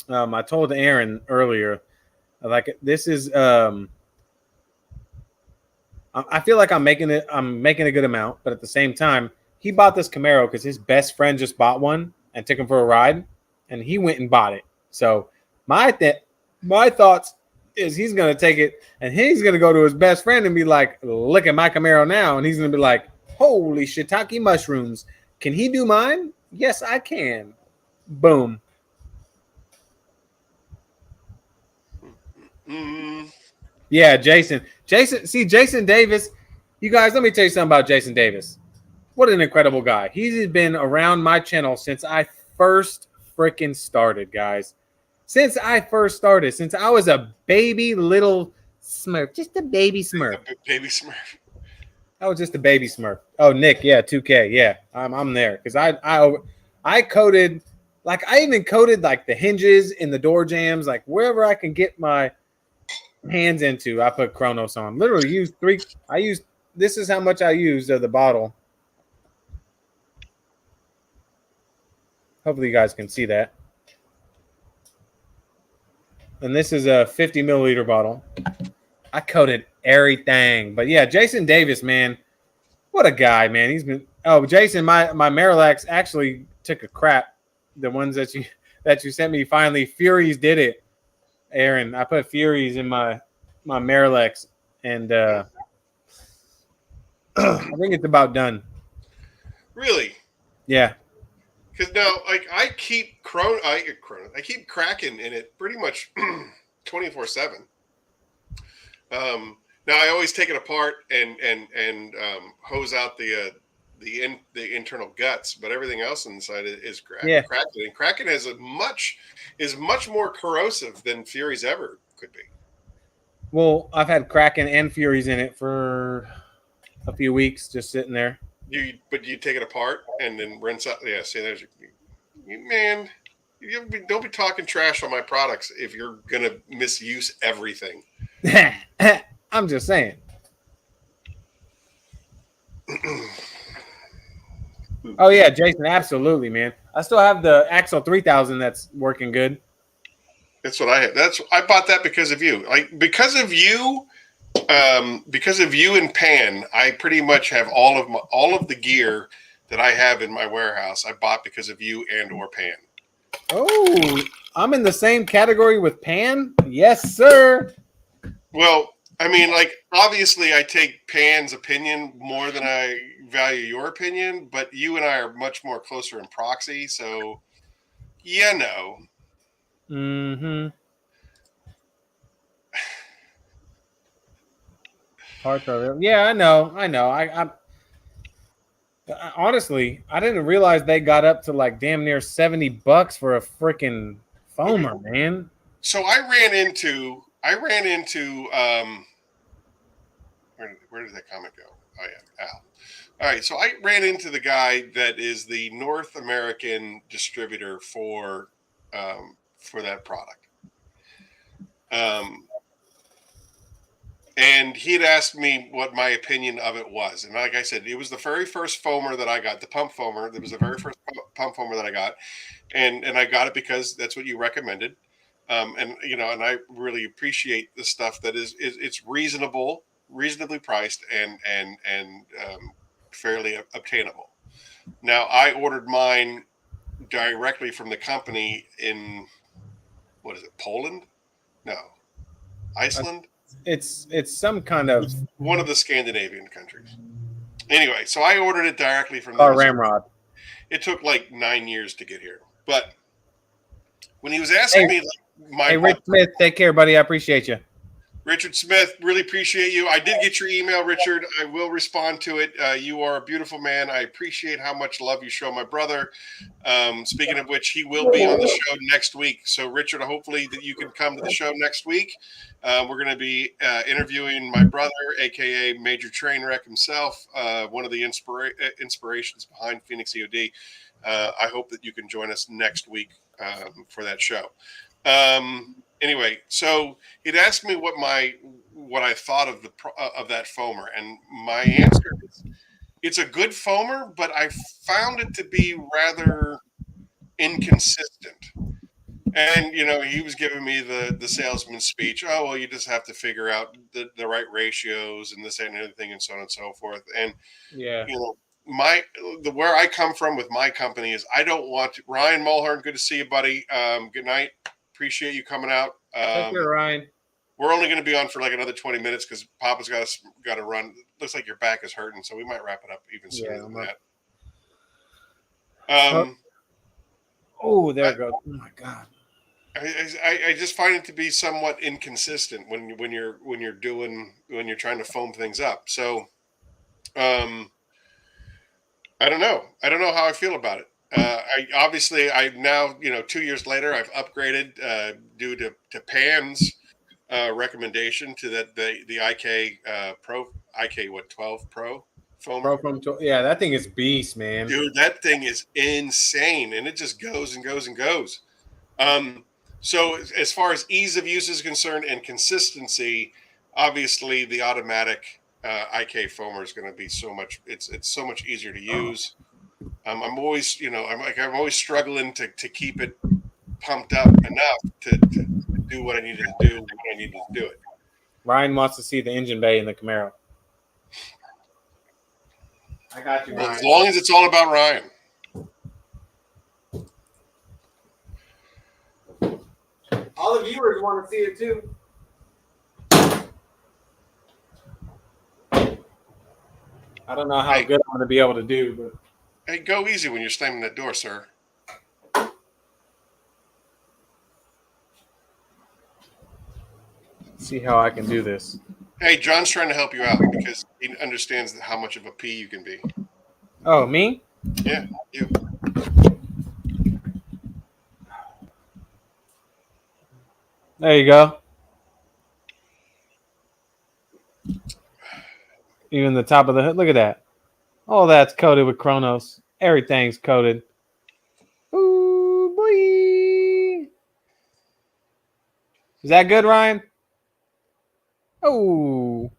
Aaron earlier, like, this is I feel like I'm making a good amount, but at the same time, he bought this Camaro because his best friend just bought one and took him for a ride, and he went and bought it. So my thoughts is he's gonna take it and he's gonna go to his best friend and be like, "Look at my Camaro now," and he's gonna be like, Holy shiitake mushrooms. Can he do mine? Yes, I can. Boom. Yeah, Jason. Jason Davis. You guys, let me tell you something about Jason Davis. What an incredible guy. He's been around my channel since I first freaking started, guys. Since I was a baby little Smurf, just a baby Smurf. Baby Smurf. I was just a baby Smurf. Oh, Nick, yeah, 2K, yeah, I'm there because I coded, like I even coded like the hinges in the door jams, like wherever I can get my hands into. I put Chronos on. Literally used three. This is how much I used of the bottle. Hopefully you guys can see that. And this is a 50 milliliter bottle. I coated everything. But yeah, Jason Davis, man. What a guy, man. He's been Jason, my Marilax actually took a crap. The ones that you sent me finally. Furies did it. Aaron, I put Furies in my Marilax and I think it's about done. Really? Yeah. Because now, like, I keep cracking in it pretty much 24/7. Now I always take it apart and hose out the internal guts, but everything else inside is cracking. And cracking is much more corrosive than Furies ever could be. Well, I've had Kraken and Furies in it for a few weeks, just sitting there. But you take it apart and then rinse out. Yeah, see, there's man. Don't be talking trash on my products if you're gonna misuse everything. I'm just saying. Oh yeah, Jason, absolutely, man. I still have the Axle 3000 that's working good. That's what I have. I bought that because of you. Because of you and Pan, I pretty much have all of the gear that I have in my warehouse. I bought because of you and or Pan. Oh, I'm in the same category with Pan? Yes, sir. Well, I mean, like, obviously I take Pan's opinion more than I value your opinion, but you and I are much more closer in proxy, so you know. Mm-hmm. Yeah, I know. I honestly, I didn't realize they got up to like damn near $70 for a freaking foamer, man. So I ran into where did that comment go? Oh yeah, Al. All right, so I ran into the guy that is the North American distributor for that product. And he had asked me what my opinion of it was. And like I said, it was the very first foamer that I got, the pump foamer. It was the very first pump foamer that I got. And I got it because that's what you recommended. And I really appreciate the stuff that it's reasonably priced and fairly obtainable. Now I ordered mine directly from the company in, what is it, Poland? No, Iceland. It's some kind of one of the Scandinavian countries. Anyway, so I ordered it directly from Ramrod. It took like 9 years to get here. But when he was asking me, hey, Rich Smith, take care, buddy. I appreciate you. Richard Smith, really appreciate you. I did get your email, Richard. I will respond to it. You are a beautiful man. I appreciate how much love you show my brother. Speaking of which, he will be on the show next week. So, Richard, hopefully that you can come to the show next week. We're going to be interviewing my brother, a.k.a. Major Trainwreck himself, one of the inspirations behind Phoenix E.O.D. I hope that you can join us next week for that show. Anyway, so he'd asked me what I thought of that foamer, and my answer is it's a good foamer, but I found it to be rather inconsistent. And he was giving me the salesman's speech. Oh well, you just have to figure out the right ratios and this and everything and so on and so forth. And yeah, where I come from with my company is I don't want to. Ryan Mulhern, good to see you, buddy. Good night. Appreciate you coming out. Take care, Ryan. we're only going to be on for like another 20 minutes because Papa's got to run. Looks like your back is hurting, so we might wrap it up even sooner than that. Oh, there it goes. Oh my God. I just find it to be somewhat inconsistent when you're trying to foam things up. So, I don't know. I don't know how I feel about it. I now 2 years later I've upgraded due to Pam's recommendation to the IK Pro IK 12 Pro foamer. Yeah, that thing is beast, man. Dude, that thing is insane, and it just goes and goes and goes. So as far as ease of use is concerned and consistency, obviously the automatic IK foamer is going to be so much. It's so much easier to use. I'm always I'm always struggling to keep it pumped up enough to do what I needed to do when I needed to do it. Ryan wants to see the engine bay in the Camaro. I got you, Ryan. As long as it's all about Ryan. All the viewers want to see it too. I don't know how good I'm going to be able to do, but hey, go easy when you're slamming that door, sir. See how I can do this. Hey, John's trying to help you out because he understands how much of a P you can be. Oh, me? Yeah, you. There you go. Even the top of the hood. Look at that. All that's coated with Chronos. Everything's coated. Ooh, boy. Is that good, Ryan? Oh.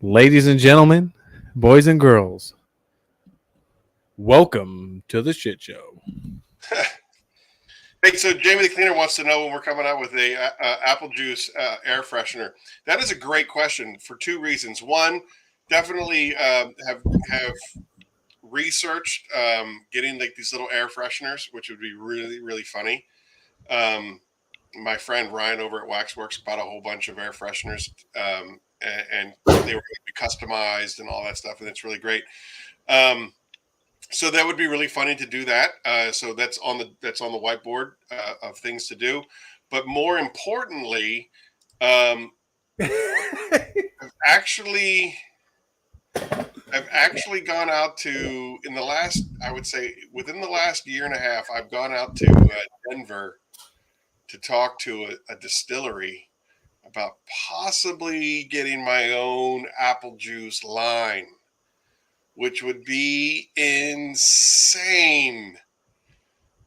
Ladies and gentlemen, boys and girls, welcome to the shit show. Hey, so Jamie the Cleaner wants to know when we're coming out with a apple juice air freshener. That is a great question for two reasons. One, definitely have researched getting like these little air fresheners, which would be really, really funny. My friend Ryan over at Waxworks bought a whole bunch of air fresheners, and they were going to be customized and all that stuff, and it's really great. So that would be really funny to do that. So that's on the whiteboard of things to do. But more importantly, I've actually gone out to within the last year and a half, I've gone out to Denver to talk to a distillery about possibly getting my own apple juice line, which would be insane.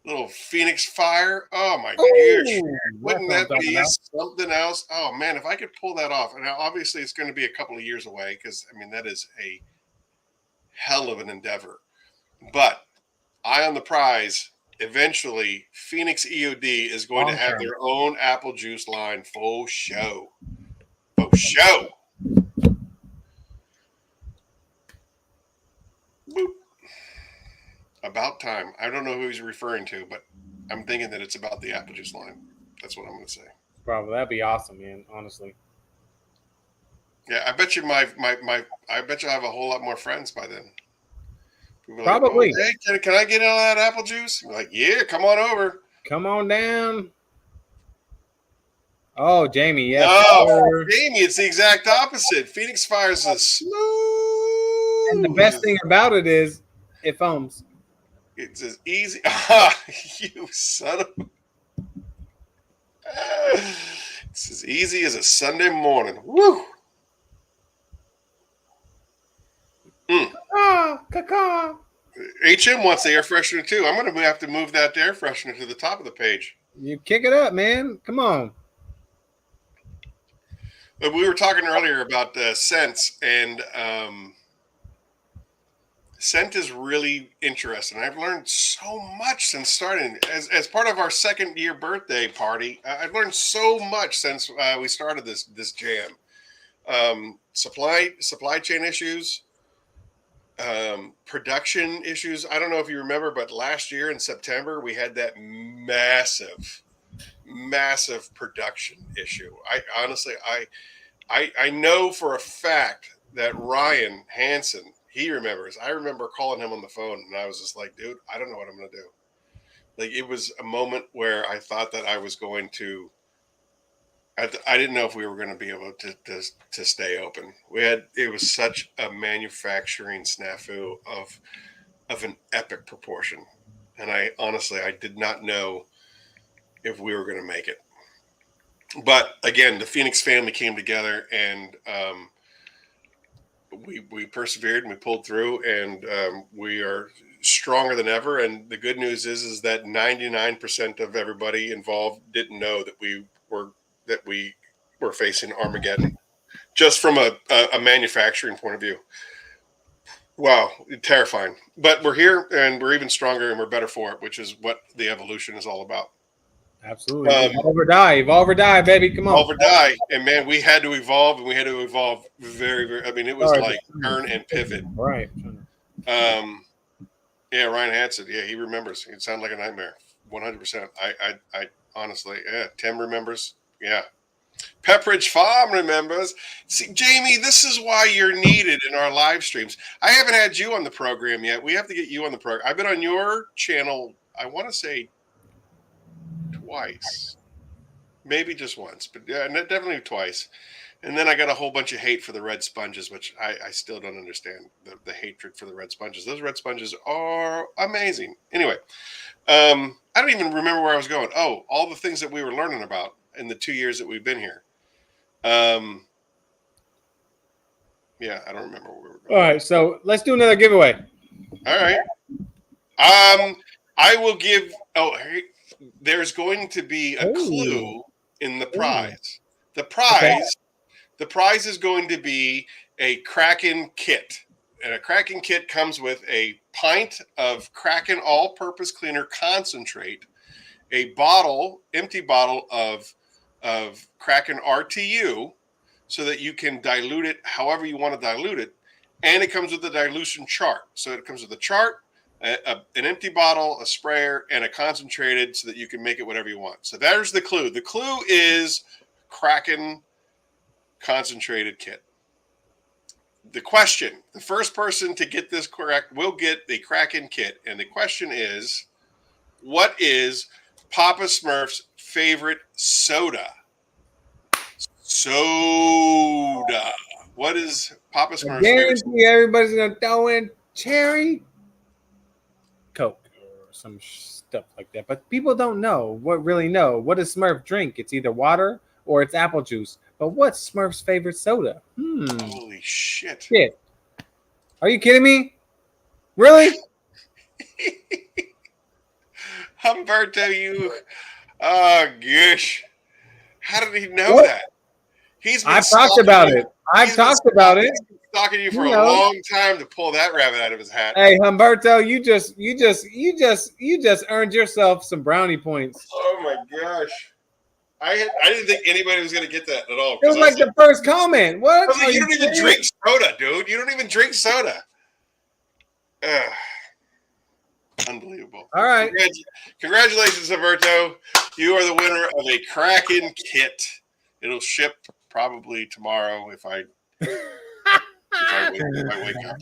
Little Phoenix Fire. Oh my gosh. Wouldn't that be something else? Oh man, if I could pull that off. And now obviously it's going to be a couple of years away because I mean that is a hell of an endeavor. But eye on the prize, eventually Phoenix E.O.D is going to have their own apple juice line for show. For show. Boop. About time. I don't know who he's referring to, but I'm thinking that it's about the apple juice line. That's what I'm going to say. Probably. That'd be awesome, man. Honestly. Yeah, I bet you I bet you I have a whole lot more friends by then. Probably. Like, hey, can I get all that apple juice? I'm like, yeah, come on over. Come on down. Oh, Jamie, yes. No, Jamie, it's the exact opposite. Phoenix Fire is a smooth. And the best thing about it is it foams. It's as easy. You son of. It's as easy as a Sunday morning. Woo. Caca. HM wants the air freshener too. I'm going to have to move that air freshener to the top of the page. You kick it up, man. Come on. But we were talking earlier about scents, and scent is really interesting. I've learned so much since starting. As part of our second year birthday party, I've learned so much since we started this jam. Supply chain issues. Production issues. I don't know if you remember, but last year in September we had that massive massive production issue. I honestly, I know for a fact that Ryan Hansen, he remembers. I remember calling him on the phone, and I was just like, dude, I don't know what I'm going to do. Like, it was a moment where I thought that I was going to. I didn't know if we were going to be able to stay open. It was such a manufacturing snafu of an epic proportion, and I did not know if we were going to make it. But again, the Phoenix family came together, and we persevered and we pulled through, and we are stronger than ever. And the good news is that 99% of everybody involved didn't know that we were facing Armageddon, just from a manufacturing point of view. Wow, terrifying. But we're here, and we're even stronger, and we're better for it, which is what the evolution is all about. Absolutely. Evolve or die, baby. Come on. Evolve or die. And man, we had to evolve, and we had to evolve very, very. I mean, it was like turn and pivot. Right. Yeah, Ryan Hansen. Yeah, he remembers. It sounded like a nightmare. 100%. I honestly, yeah. Tim remembers. Yeah. Pepperidge Farm remembers. See, Jamie, this is why you're needed in our live streams. I haven't had you on the program yet. We have to get you on the program. I've been on your channel, I want to say twice. Maybe just once, but yeah, definitely twice. And then I got a whole bunch of hate for the red sponges, which I still don't understand the hatred for the red sponges. Those red sponges are amazing. Anyway, I don't even remember where I was going. Oh, all the things that we were learning about in the 2 years that we've been here. Yeah, I don't remember where we were going. All right, so let's do another giveaway. All right. I will give. Oh, there's going to be a clue in the prize. The prize is going to be a Kraken kit. And a Kraken kit comes with a pint of Kraken all-purpose cleaner concentrate, a empty bottle of Kraken RTU, so that you can dilute it however you want to dilute it. And it comes with a dilution chart. So it comes with a chart, an empty bottle, a sprayer, and a concentrated, so that you can make it whatever you want. So there's the clue. The clue is Kraken concentrated kit. The question, the first person to get this correct will get the Kraken kit. And the question is, what is Papa Smurf's favorite soda? Soda. What is Papa Smurf's favorite soda? Everybody's going to throw in cherry Coke or some stuff like that. But people don't know what does Smurf drink? It's either water or it's apple juice. But what's Smurf's favorite soda? Holy shit. Are you kidding me? Really? Humberto, you. Oh, gosh. How did he know that? I've talked about it. I've talked about it. He's been stalking you for a long time to pull that rabbit out of his hat. Hey, Humberto, you just earned yourself some brownie points. Oh my gosh. I didn't think anybody was going to get that at all. It was like the first comment. What? Like, you don't even drink soda, dude. You don't even drink soda. Unbelievable. All right. Congratulations, Humberto. You are the winner of a Kraken kit. It'll ship probably tomorrow if I wake up.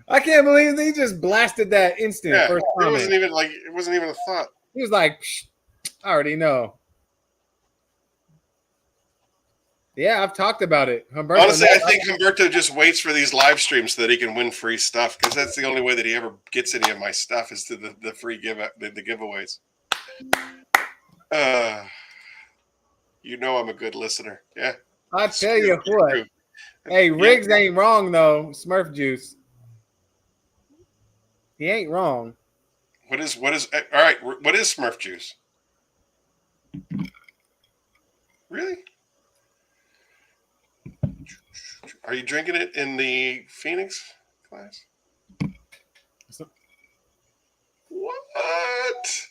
I can't believe they just blasted that instant. Yeah, first comment. It wasn't even a thought. He was like, I already know. Yeah, I've talked about it. Humberto, honestly, I think Humberto just waits for these live streams so that he can win free stuff, because that's the only way that he ever gets any of my stuff is to the free the giveaways. You know I'm a good listener. Yeah. I tell you what. Hey, Riggs ain't wrong though. Smurf juice. He ain't wrong. What is all right, what is Smurf juice? Really? Are you drinking it in the Phoenix class? What?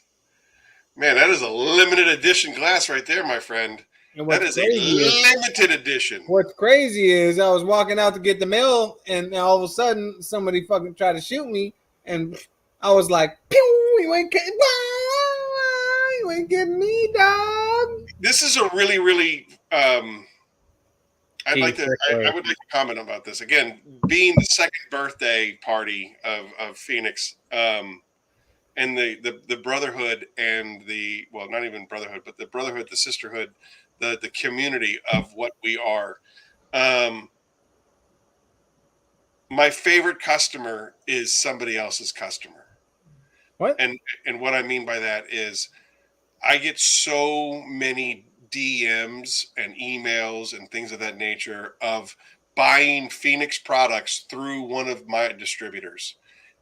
Man, that is a limited edition glass right there, my friend. That is a limited edition. What's crazy is I was walking out to get the mail, and all of a sudden somebody fucking tried to shoot me, and I was like, "Pew! You ain't getting me, dog." this is a really, really. I would like to comment about this again. Being the second birthday party of Phoenix, and the brotherhood and not even brotherhood, but the brotherhood, the sisterhood, the community of what we are. My favorite customer is somebody else's customer. What? And what I mean by that is I get so many DMs and emails and things of that nature of buying Phoenix products through one of my distributors.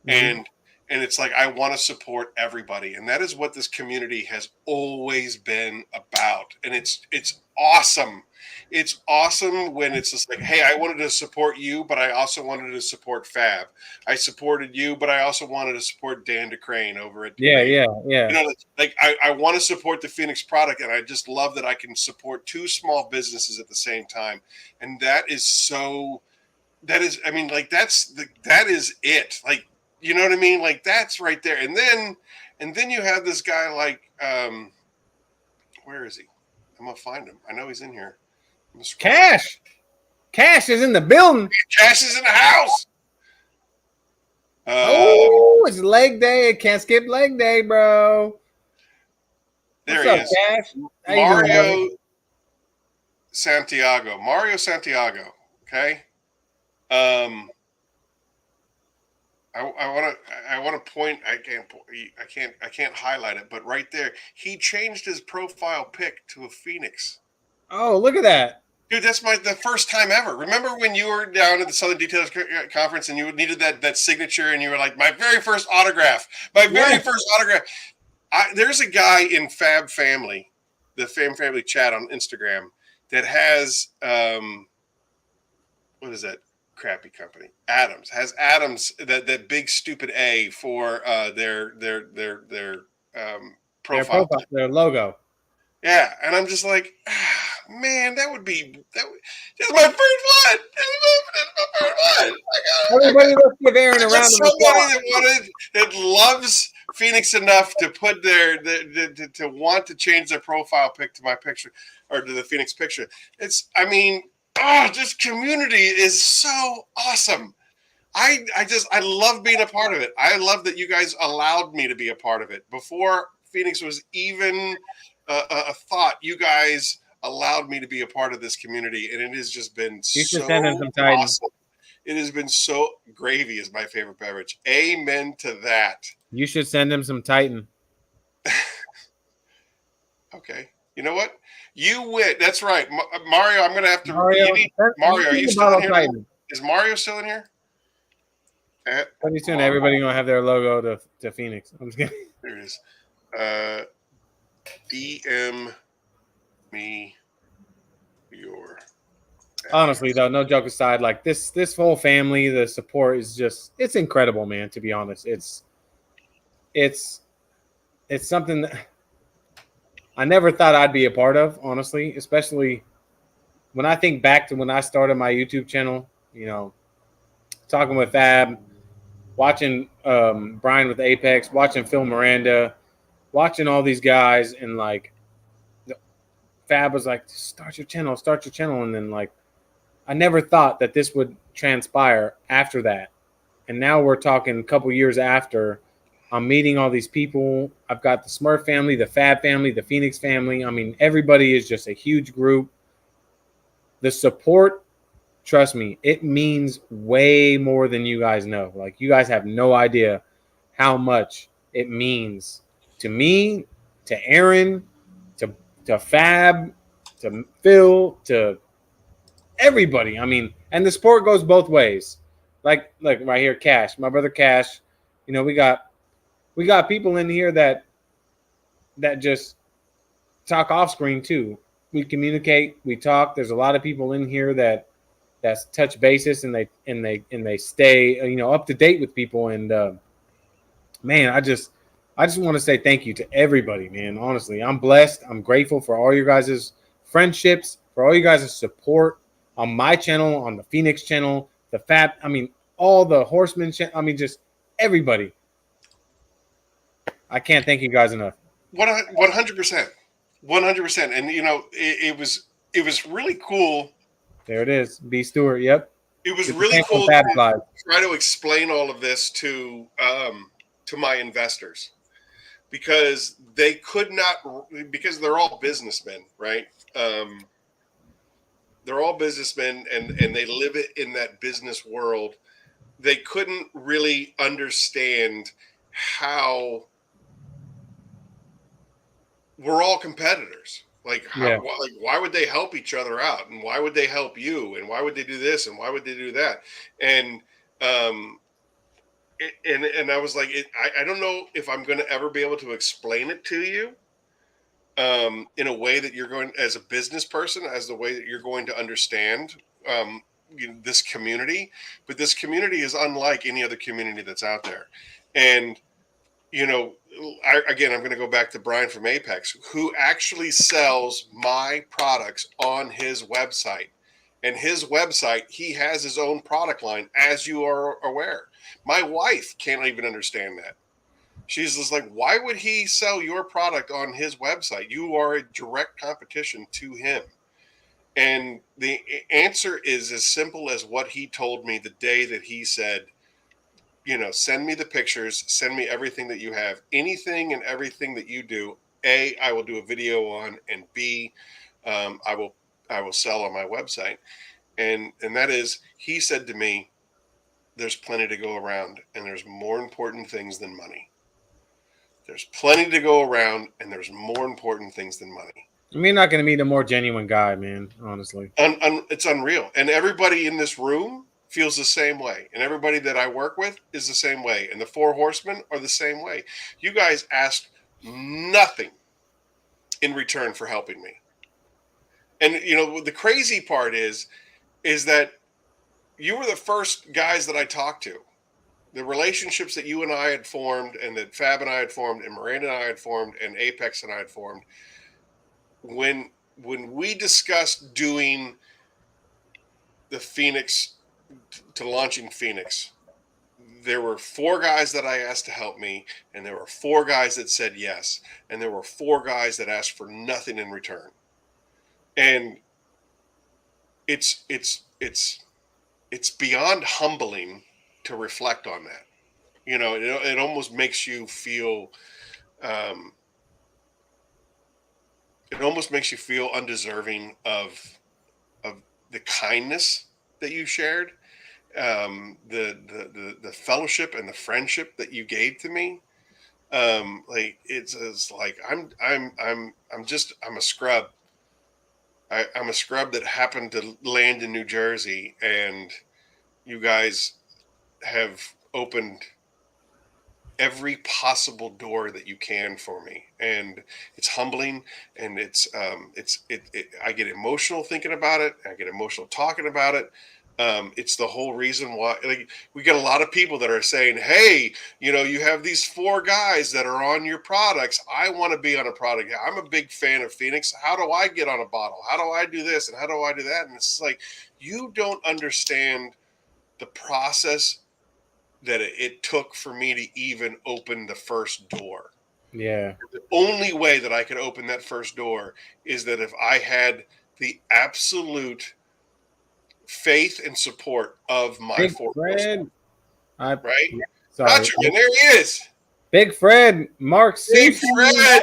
Mm-hmm. And it's like I want to support everybody, and that is what this community has always been about. And it's awesome. It's awesome when it's just like, hey, I wanted to support you, but I also wanted to support Fab. I supported you, but I also wanted to support Dan DeCrane over at Yeah. You know, like I want to support the Phoenix product, and I just love that I can support two small businesses at the same time. And that is that is it. Like, you know what I mean? Like, that's right there. And then you have this guy like, where is he? I'm gonna find him. I know he's in here. Cash is in the building. Cash is in the house. It's leg day. Can't skip leg day, bro. There What's he up, is. Cash? Mario Santiago. Okay. I want to point. I can't highlight it, but right there, he changed his profile pic to a Phoenix. Oh, look at that, dude! That's the first time ever. Remember when you were down at the Southern Details Conference and you needed that signature, and you were like, "My very first autograph. My very first autograph." There's a guy in Fab Family, the Fab Family chat on Instagram, that has what is that crappy company? Adams that big stupid A for their profile, their logo. Yeah, and I'm just like, man, that's my first one. That's my first one. Everybody, let's give Aaron a round of applause. That loves Phoenix enough to put to want to change their profile pic to my picture or to the Phoenix picture. This community is so awesome. I love being a part of it. I love that you guys allowed me to be a part of it. Before Phoenix was even a thought, you guys allowed me to be a part of this community, and it has just been so awesome. It has been so gravy is my favorite beverage. Amen to that. You should send him some Titan. Okay. You know what? You win. That's right. Mario, I'm going to have to... Mario, are you still in here? Titan. Is Mario still in here? Pretty soon, everybody's going to have their logo to Phoenix. I'm just kidding. There it is. DM me your... Honestly, though, no joke aside, like this whole family, the support is just, it's incredible, man, to be honest. It's something that I never thought I'd be a part of, honestly, especially when I think back to when I started my YouTube channel, you know, talking with Fab, watching Brian with Apex, watching Phil Miranda, watching all these guys, and like Fab was like, start your channel. And then like, I never thought that this would transpire after that. And now we're talking a couple years after. I'm meeting all these people. I've got the Smurf family, the Fab family, the Phoenix family. I mean, everybody is just a huge group. The support, trust me, it means way more than you guys know. Like, you guys have no idea how much it means to me, to Aaron, to Fab, to Phil, to everybody. I mean, and the support goes both ways. Like right here, Cash, my brother Cash. You know, we got people in here that just talk off screen too. We communicate, we talk. There's a lot of people in here that's touch basis, and they stay, you know, up to date with people. And man, I just want to say thank you to everybody, man. Honestly, I'm blessed. I'm grateful for all your guys' friendships, for all you guys' support on my channel, on the Phoenix channel, the Fab. I mean, all the Horsemen. I mean, just everybody. I can't thank you guys enough. 100%. 100%. And it was really cool. There it is. B Stewart. Yep. It was It's the really same from cool Fab to Live. try to explain all of this to my investors, because they could not, because they're all businessmen, right? They're all businessmen, and they live it in that business world. They couldn't really understand how we're all competitors. Like Yeah. why would they help each other out, and why would they help you, and why would they do this, and why would they do that? And um, and I was like, I don't know if I'm going to ever be able to explain it to you in a way that you're going, as a business person, as the way that you're going to understand this community. But this community is unlike any other community that's out there. And you know, again, I'm going to go back to Brian from Apex, who actually sells my products on his website. And his website, he has his own product line, as you are aware. My wife can't even understand that. She's just like, why would he sell your product on his website? You are a direct competition to him. And the answer is as simple as what he told me the day that he said, send me the pictures, send me everything that you have, anything and everything that you do. A, I will do a video on, and B, I will sell on my website. And that is, he said to me, there's plenty to go around, and there's more important things than money. There's plenty to go around, and there's more important things than money. I mean, you're not going to meet a more genuine guy, man, honestly. It's unreal. And everybody in this room feels the same way. And everybody that I work with is the same way. And the four horsemen are the same way. You guys asked nothing in return for helping me. And, the crazy part is that you were the first guys that I talked to. The relationships that you and I had formed, and that Fab and I had formed, and Miranda and I had formed, and Apex and I had formed, when we discussed doing the Phoenix, to launching Phoenix, there were 4 guys that I asked to help me, and there were 4 guys that said yes, and there were 4 guys that asked for nothing in return. And it's beyond humbling to reflect on that. It almost makes you feel undeserving of the kindness that you shared, the fellowship and the friendship that you gave to me. Like it's like I'm a scrub. I'm a scrub that happened to land in New Jersey, and you guys have opened every possible door that you can for me, and it's humbling, and I get emotional thinking about it. I get emotional talking about it. It's the whole reason why, like, we get a lot of people that are saying, hey, you have these 4 guys that are on your products. I want to be on a product. I'm a big fan of Phoenix. How do I get on a bottle? How do I do this? And how do I do that? And it's like, you don't understand the process that it took for me to even open the first door. Yeah. The only way that I could open that first door is that if I had the absolute faith and support of my Big 4 Fred. right? Sorry. Gotcha, and there he is. Big Fred. Mark Big C. Fred.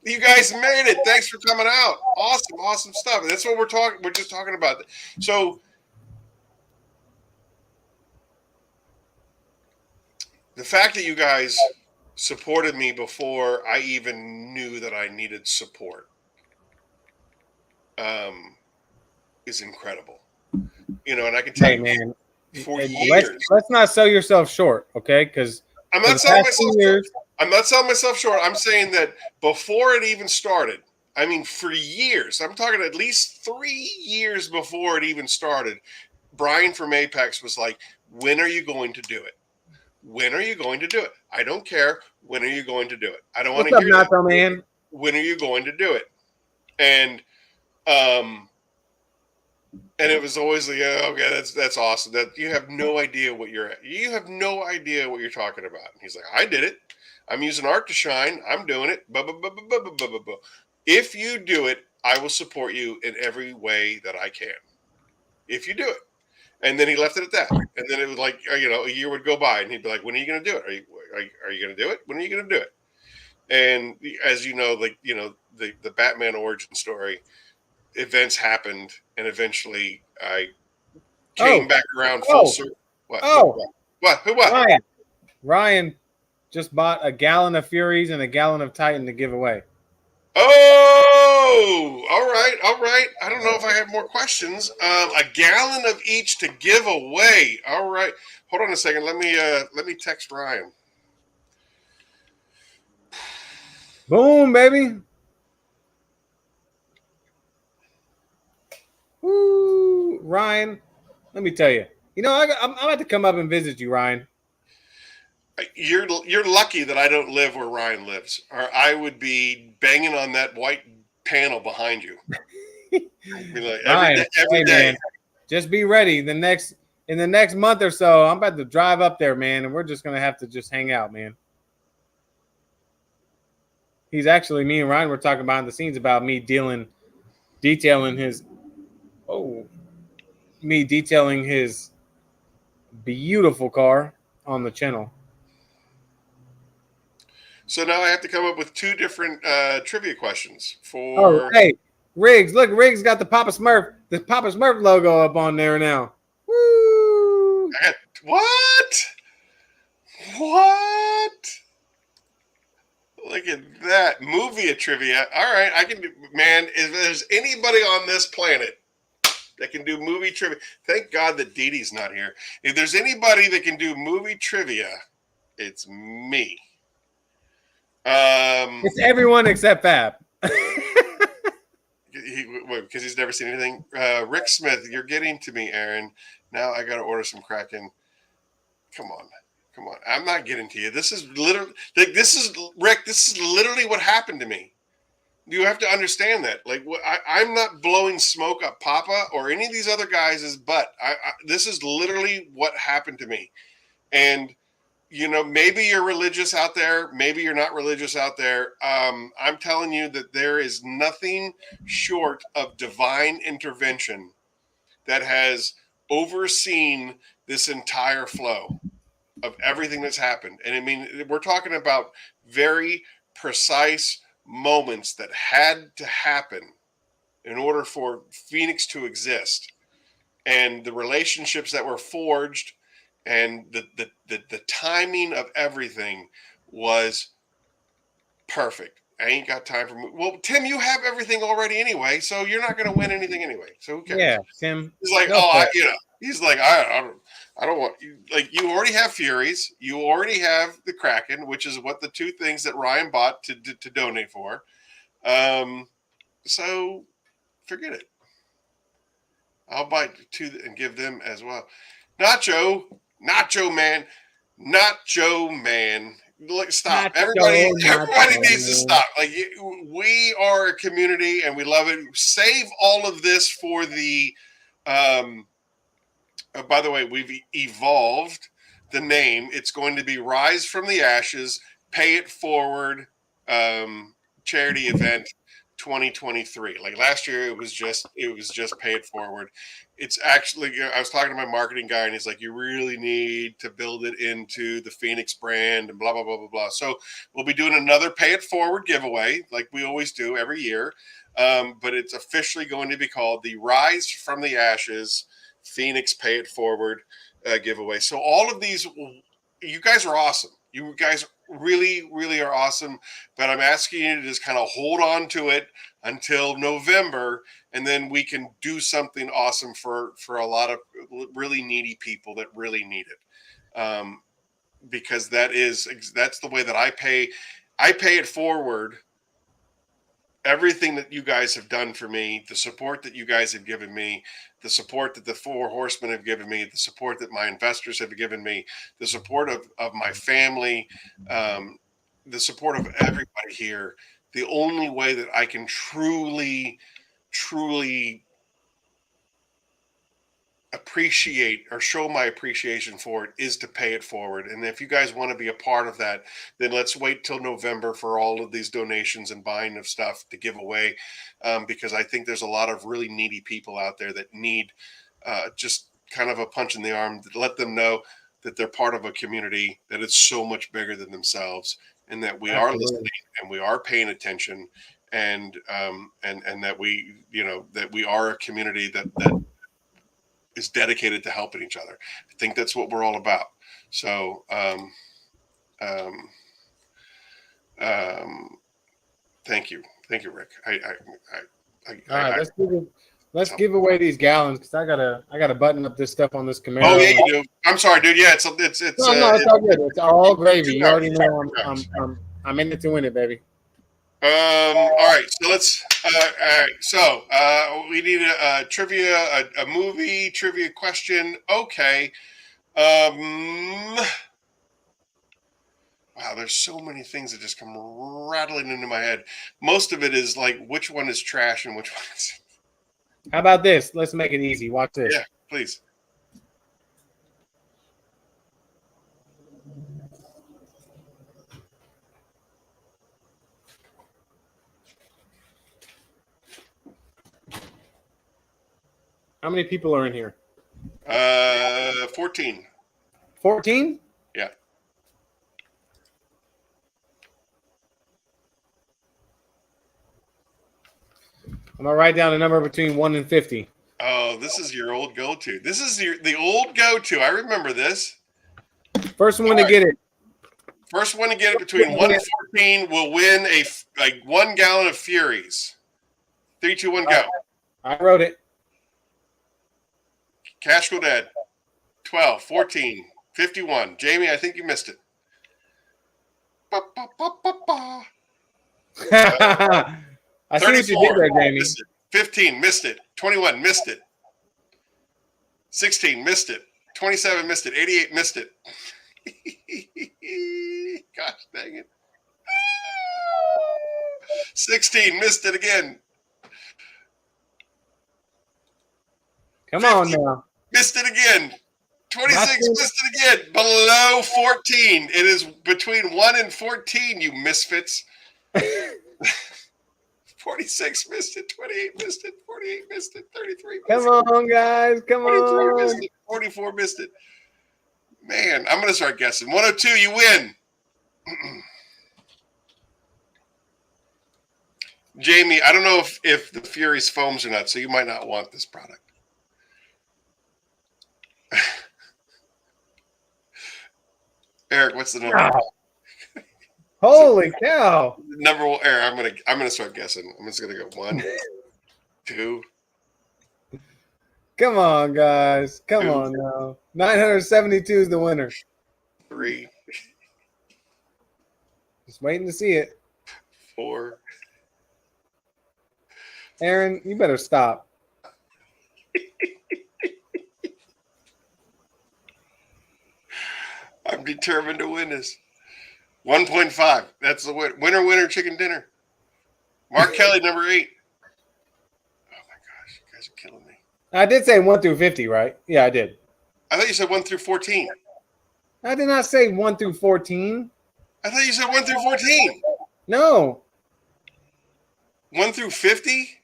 You guys made it. Thanks for coming out. Awesome stuff. That's what we're just talking about. So the fact that you guys supported me before I even knew that I needed support is incredible. And I can tell Hey, you, man, for years. Let's not sell yourself short, okay? Because I'm not selling myself short. I'm not selling myself short. I'm saying that before it even started, I mean, for years, I'm talking at least 3 years before it even started, Brian from Apex was like, when are you going to do it? When are you going to do it? I don't care. When are you going to do it? I don't want to hear that. Nacho Man? When are you going to do it? And it was always like, oh, okay, that's awesome. That you have no idea what you're talking about. And he's like, I did it. I'm using art to shine. I'm doing it. If you do it, I will support you in every way that I can. If you do it. And then he left it at that. And then it was like, a year would go by and he'd be like, when are you going to do it? Are you going to do it? When are you going to do it? And as you know, the Batman origin story, events happened, and eventually I came back around full circle. What? Who? Ryan just bought a gallon of Furies and a gallon of Titan to give away. Oh, all right. I don't know if I have more questions. A gallon of each to give away. All right. Hold on a second. Let me text Ryan. Boom, baby. Woo, Ryan. Let me tell you. I'm about to come up and visit you, Ryan. You're lucky that I don't live where Ryan lives, or I would be banging on that white panel behind you. Like Ryan, every day. Man, just be ready. In the next month or so, I'm about to drive up there, man, and we're just gonna have to just hang out, man. Me and Ryan were talking behind the scenes about me detailing his beautiful car on the channel. So now I have to come up with 2 different trivia questions for. Oh, hey, Riggs! Look, Riggs got the PapaSmurf logo up on there now. Woo! What? Look at that movie trivia. All right, I can do. Man, if there's anybody on this planet that can do movie trivia, thank God that Dee Dee's not here. If there's anybody that can do movie trivia, it's me. It's everyone except Fab. Because he's never seen anything. Rick Smith, you're getting to me, Aaron. Now I got to order some Kraken. Come on. I'm not getting to you. This is literally Rick. This is literally what happened to me. You have to understand that. I'm not blowing smoke up Papa or any of these other guys' butt. This is literally what happened to me. And maybe you're religious out there. Maybe you're not religious out there. I'm telling you that there is nothing short of divine intervention that has overseen this entire flow of everything that's happened. And I mean, we're talking about very precise moments that had to happen in order for Phoenix to exist. And the relationships that were forged and the timing of everything was perfect. I ain't got time for. Well, Tim, you have everything already anyway, so you're not going to win anything anyway. So who cares? Yeah, Tim. He's like, he's like, I don't want you. Like, you already have Furies, you already have the Kraken, which is what the 2 things that Ryan bought to donate for. So forget it. I'll buy 2 and give them as well. Nacho man. Look, stop. Everybody needs to stop. Like, we are a community and we love it. Save all of this for the. By the way, we've evolved the name. It's going to be Rise from the Ashes, Pay It Forward charity event 2023. Like last year, it was just Pay It Forward. It's actually, I was talking to my marketing guy and he's like, you really need to build it into the Phoenix brand and blah, blah, blah, blah, blah. So we'll be doing another Pay It Forward giveaway like we always do every year. But it's officially going to be called the Rise from the Ashes Phoenix Pay It Forward giveaway. So all of these, you guys are awesome. You guys really, really are awesome. But I'm asking you to just kind of hold on to it until November, and then we can do something awesome for a lot of really needy people that really need it. Because that's the way that I pay it forward. Everything that you guys have done for me, the support that you guys have given me, the support that the 4 Horsemen have given me, the support that my investors have given me, the support of my family, the support of everybody here. The only way that I can truly appreciate or show my appreciation for it is to pay it forward. And if you guys want to be a part of that, then let's wait till November for all of these donations and buying of stuff to give away, because I think there's a lot of really needy people out there that need just kind of a punch in the arm to let them know that they're part of a community that is so much bigger than themselves, and that we are listening and we are paying attention, and that we, that we are a community that is dedicated to helping each other. I think that's what we're all about. So, thank you, Rick. Let's give away these gallons, because I gotta button up this stuff on this Camaro. Oh yeah, you do. I'm sorry, dude. Yeah, it's no, it's all good. It's all gravy. You already know I'm in it to win it, baby. All right, so let's. All right, so we need a trivia, a movie trivia question. Okay. Wow, there's so many things that just come rattling into my head. Most of it is like, which one is trash and which one is. How about this? Let's make it easy. Watch this. Yeah, please. How many people are in here? 14. 14? Yeah. I'm gonna write down a number between 1 and 50. Oh, this is your old go-to. This is the old go-to. I remember this. First one to get it. First one to get it between 1 and 14 will win a 1 gallon of Furies. 3, 2, 1, go. I wrote it. Cash Go Dead. 12, 14, 51. Jamie, I think you missed it. I see what you did there, Jamie. 15, missed it. 21, missed it. 16, missed it. 27, missed it. 88, missed it. Gosh dang it. 16, missed it again. Come on now. Missed it again. 26, missed it again. Below 14. It is between 1 and 14, you misfits. 46, missed it. 28, missed it. 48, missed it. 33, missed it. Come on, guys. Come on. Missed it. 44, missed it. Man, I'm going to start guessing. 102, you win. Jamie, I don't know if the Furies foams or not, so you might not want this product. Eric, what's the number? Wow. Holy cow! Number one, Eric. I'm gonna start guessing. I'm just gonna go 1, 2. Come on, guys. Come 2, on now. 972 is the winner. 3. Just waiting to see it. 4. Aaron, you better stop. I'm determined to win this. 1.5. That's the winner chicken dinner. Mark Kelly, number 8. Oh my gosh, you guys are killing me. I did say 1 through 50, right? Yeah, I did. I thought you said 1 through 14. I did not say 1 through 14. I thought you said 1 through 14. No. 1 through 50?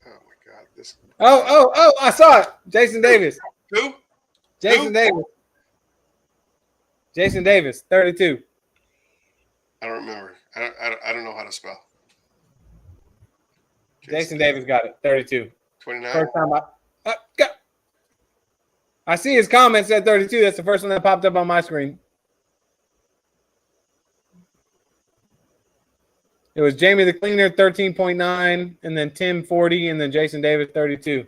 Oh my God. This. Oh, I saw it. Jason Davis. Who? Jason Davis. Jason Davis, 32. I don't remember. I don't know how to spell. Jason Davis got it, 32. 29. First time I see his comments at 32. That's the first one that popped up on my screen. It was Jamie the Cleaner, 13.9, and then Tim, 40, and then Jason Davis, 32.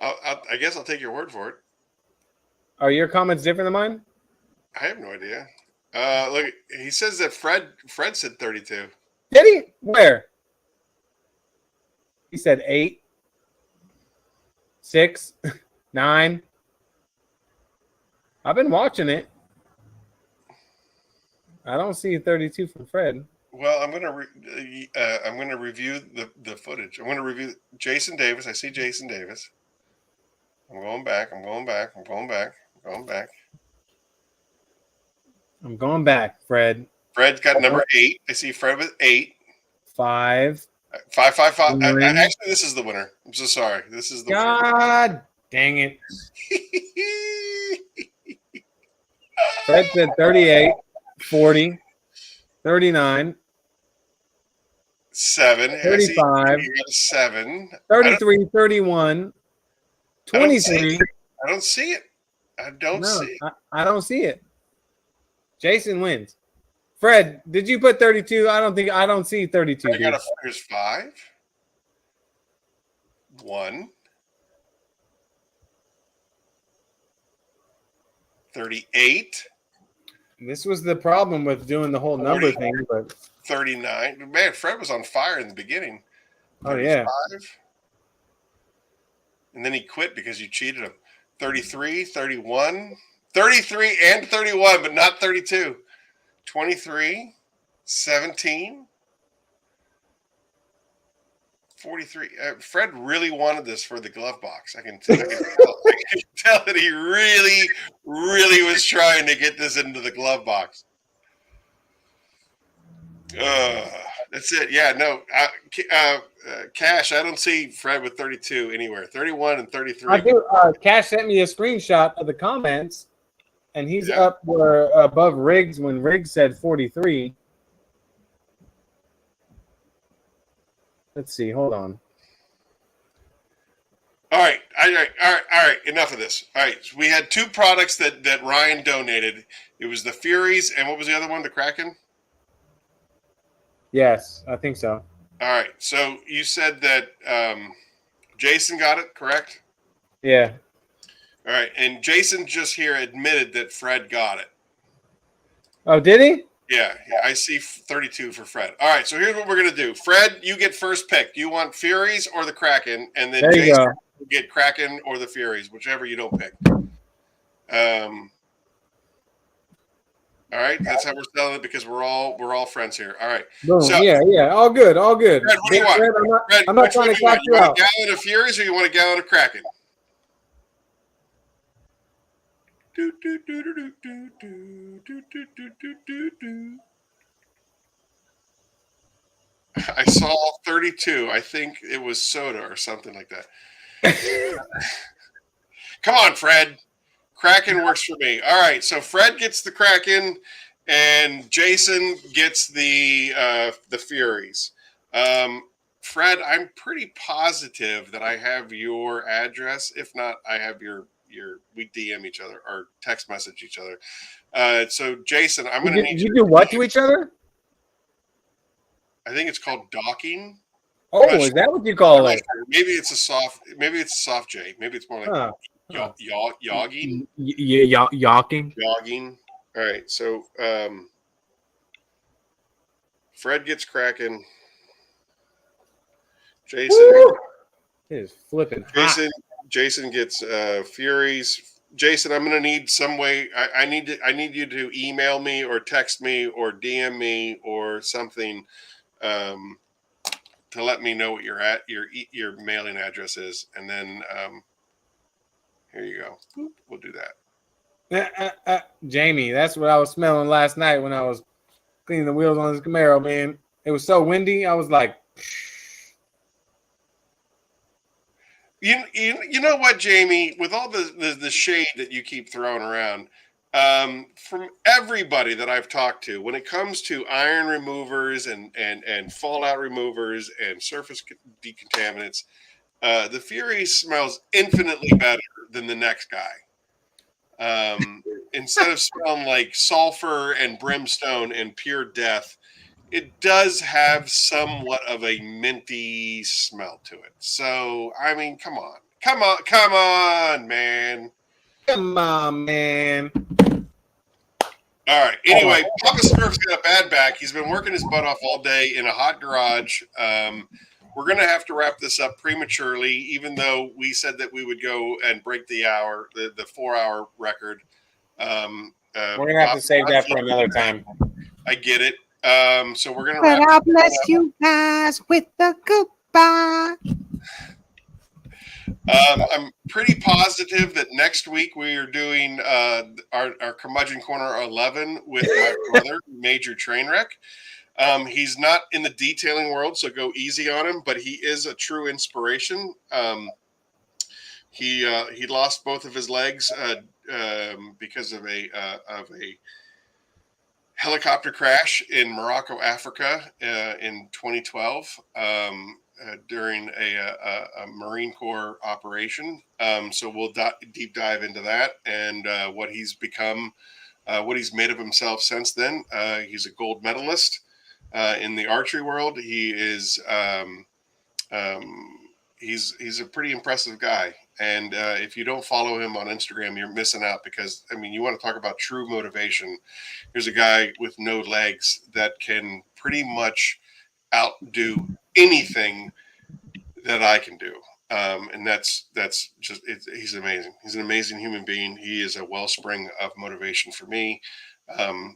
I guess I'll take your word for it. Are your comments different than mine? I have no idea. Look, he says that Fred said 32. Did he? Where? He said 8, 6, 9. I've been watching it. I don't see 32 from Fred. Well, I'm gonna review the footage. I'm gonna review Jason Davis. I see Jason Davis. I'm going back. I'm going back. I'm going back. I'm going back. I'm going back, Fred. Fred's got number 8. I see Fred with 8. 5. 5, 5, 5. Actually, this is the winner. I'm so sorry. This is the God dang it. Fred said 38, 40, 39, 7. 35, 7. 33, 31, 23. I don't see it. I don't see it. I don't see it. Jason wins. Fred, did you put 32? I don't see 32. I got here's 5. 1. 38. This was the problem with doing the whole number thing, but 39. Man, Fred was on fire in the beginning. 35. Oh yeah. And then he quit because you cheated him. 33, 31, 33 and 31, but not 32. 23, 17, 43. Fred really wanted this for the glove box. I can tell that he really, really was trying to get this into the glove box. That's it. Yeah, no. Cash, I don't see Fred with 32 anywhere. 31 and 33. I do. Cash sent me a screenshot of the comments, and he's up where above Riggs when Riggs said 43. Let's see. Hold on. All right. Enough of this. All right. So we had 2 products that Ryan donated. It was the Furies, and what was the other one? The Kraken? Yes, I think so. All right. So you said that Jason got it, correct? Yeah. All right. And Jason just here admitted that Fred got it. Oh, did he? Yeah, I see 32 for Fred. All right, so here's what we're going to do. Fred, you get first pick. Do you want Furies or the Kraken? And then Jason will get Kraken or the Furies, whichever you don't pick. All right, that's how we're selling it because we're all friends here. All right. Boom. So, yeah, all good. Fred, what do you want? Fred, I'm not trying to catch you out. You want a gallon of Furies or you want a gallon of Kraken? I saw 32. I think it was soda or something like that. Come on, Fred. Kraken works for me. All right, so Fred gets the Kraken, and Jason gets the Furies. Fred, I'm pretty positive that I have your address. If not, I have your we DM each other or text message each other. So Jason, I'm going to need you do what to each other? I think it's called docking. Oh, is that what you call it? Sure. Maybe it's a soft J. Maybe it's more like yogging. Yawking. Yogging. All right. So Fred gets Kraken. Jason is flipping. Jason gets Furies. Jason, I'm going to need some way. I need you to email me or text me or DM me or something to let me know what your mailing address is, and then here you go. We'll do that. Jamie, that's what I was smelling last night when I was cleaning the wheels on this Camaro. Man, it was so windy. I was like. You know what, Jamie? With all the shade that you keep throwing around, from everybody that I've talked to, when it comes to iron removers and fallout removers and surface decontaminants, the Fury smells infinitely better than the next guy. Instead of smelling like sulfur and brimstone and pure death, it does have somewhat of a minty smell to it. So, I mean, come on, man. Come on, man. All right. Anyway, PapaSmurf's got a bad back. He's been working his butt off all day in a hot garage. We're going to have to wrap this up prematurely, even though we said that we would go and break the 4-hour record. We're going to have to save that for another time. I get it. So we're gonna But wrap. I'll bless you guys with the goodbye. I'm pretty positive that next week we are doing our Curmudgeon Corner 11 with my brother, Major Trainwreck. He's not in the detailing world, so go easy on him, but he is a true inspiration. He lost both of his legs because of a helicopter crash in Morocco, Africa, in 2012 during a Marine Corps operation. So we'll deep dive into that and what he's become, what he's made of himself since then. He's a gold medalist in the archery world. He is he's a pretty impressive guy. And if you don't follow him on Instagram, you're missing out because, I mean, you want to talk about true motivation. Here's a guy with no legs that can pretty much outdo anything that I can do. And that's just, he's amazing. He's an amazing human being. He is a wellspring of motivation for me.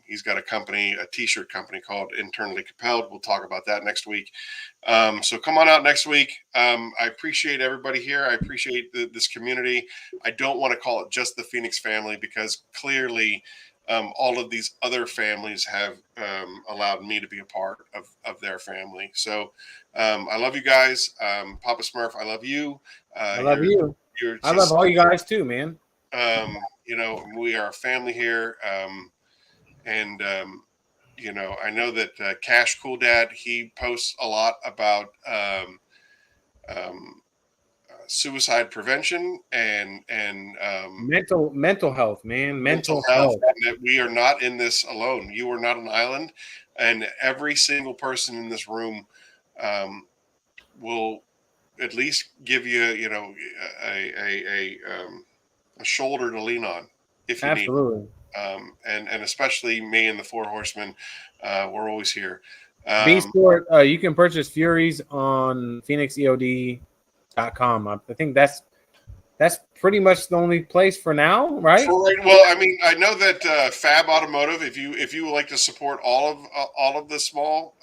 He's got a company, a t-shirt company called Internally Compelled. We'll talk about that next week. So come on out next week. I appreciate everybody here. I appreciate this community. I don't want to call it just the Phoenix family because clearly all of these other families have allowed me to be a part of their family. So I love you guys. Papa Smurf, I love you. I love you. I love all you guys too, man. You know, we are a family here. And you know, I know that Cash Cool Dad, he posts a lot about suicide prevention and mental health, man. Mental health. And that we are not in this alone. You are not an island, and every single person in this room will at least give you, you know, a shoulder to lean on if you Absolutely. need. And especially me and the Four Horsemen, we're always here. B Sport, you can purchase Furies on PhoenixEOD.com. I think that's pretty much the only place for now, right? Well, I mean, I know that Fab Automotive, if you would like to support all of the small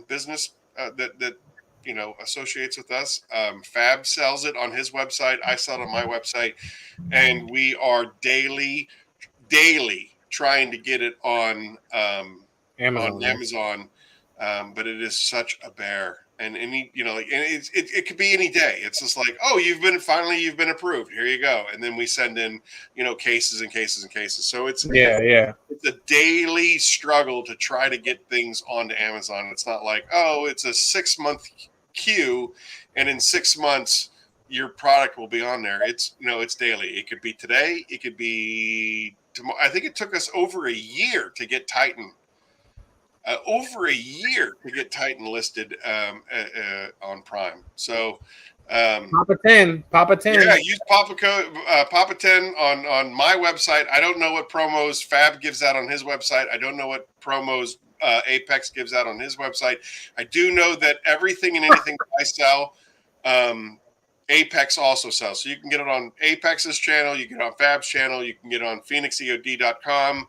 business that you know associates with us, Fab sells it on his website. I sell it on my website, and we are daily trying to get it on Amazon, but it is such a bear. And any, you know, like, and it could be any day. It's just like, oh, you've been approved. Here you go. And then we send in, you know, cases and cases and cases. So it's it's a daily struggle to try to get things onto Amazon. It's not like, oh, it's a 6-month queue, and in 6 months your product will be on there. It's, you know, it's daily. It could be today. It could be tomorrow. I think it took us over a year to get Titan. Over a year to get Titan listed on Prime. So Papa 10. Yeah, use Papa 10 on my website. I don't know what promos Fab gives out on his website. I don't know what promos Apex gives out on his website. I do know that everything and anything that I sell, Apex also sells. So you can get it on Apex's channel, you can get it on Fab's channel, you can get it on PhoenixEOD.com,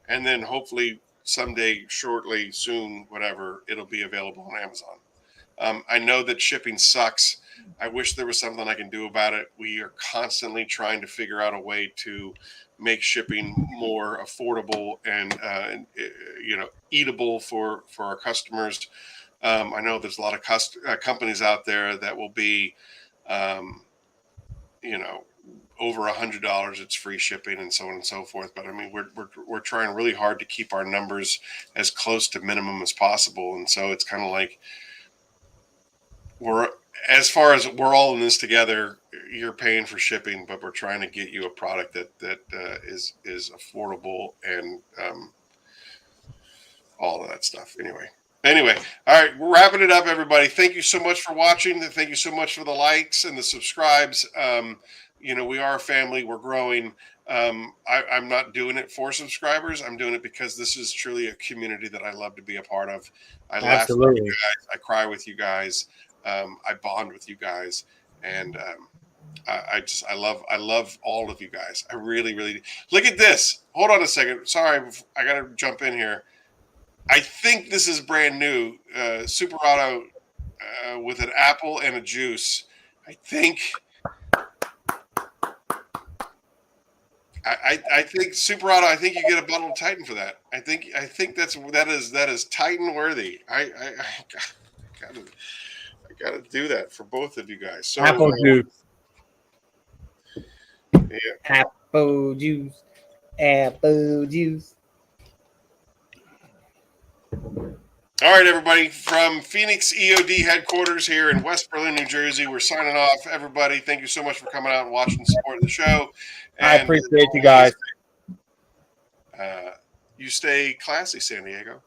and then hopefully someday, shortly, soon, whatever, it'll be available on Amazon. I know that shipping sucks. I wish there was something I can do about it. We are constantly trying to figure out a way to make shipping more affordable and you know, eatable for our customers. I know there's a lot of companies out there that will be, you know, over $100, it's free shipping and so on and so forth. But I mean, we're trying really hard to keep our numbers as close to minimum as possible. And so it's kind of like as far as we're all in this together, you're paying for shipping, but we're trying to get you a product that is affordable and all of that stuff. Anyway, all right, we're wrapping it up, everybody. Thank you so much for watching. Thank you so much for the likes and the subscribes. You know, we are a family. We're growing. I'm not doing it for subscribers. I'm doing it because this is truly a community that I love to be a part of. I laugh with you guys. I cry with you guys. I bond with you guys. And I love all of you guys. I really, really do. Look at this. Hold on a second. Sorry, I got to jump in here. I think this is brand new. Super Auto with an apple and a juice. I think Super Auto. I think you get a bottle of Titan for that. I think that is Titan worthy. I gotta do that for both of you guys. So Apple juice. Yeah. Apple juice. Apple juice. All right, everybody, from Phoenix E.O.D headquarters here in West Berlin, New Jersey, we're signing off. Everybody, thank you so much for coming out and watching and supporting the show. And I appreciate you guys. You stay classy, San Diego.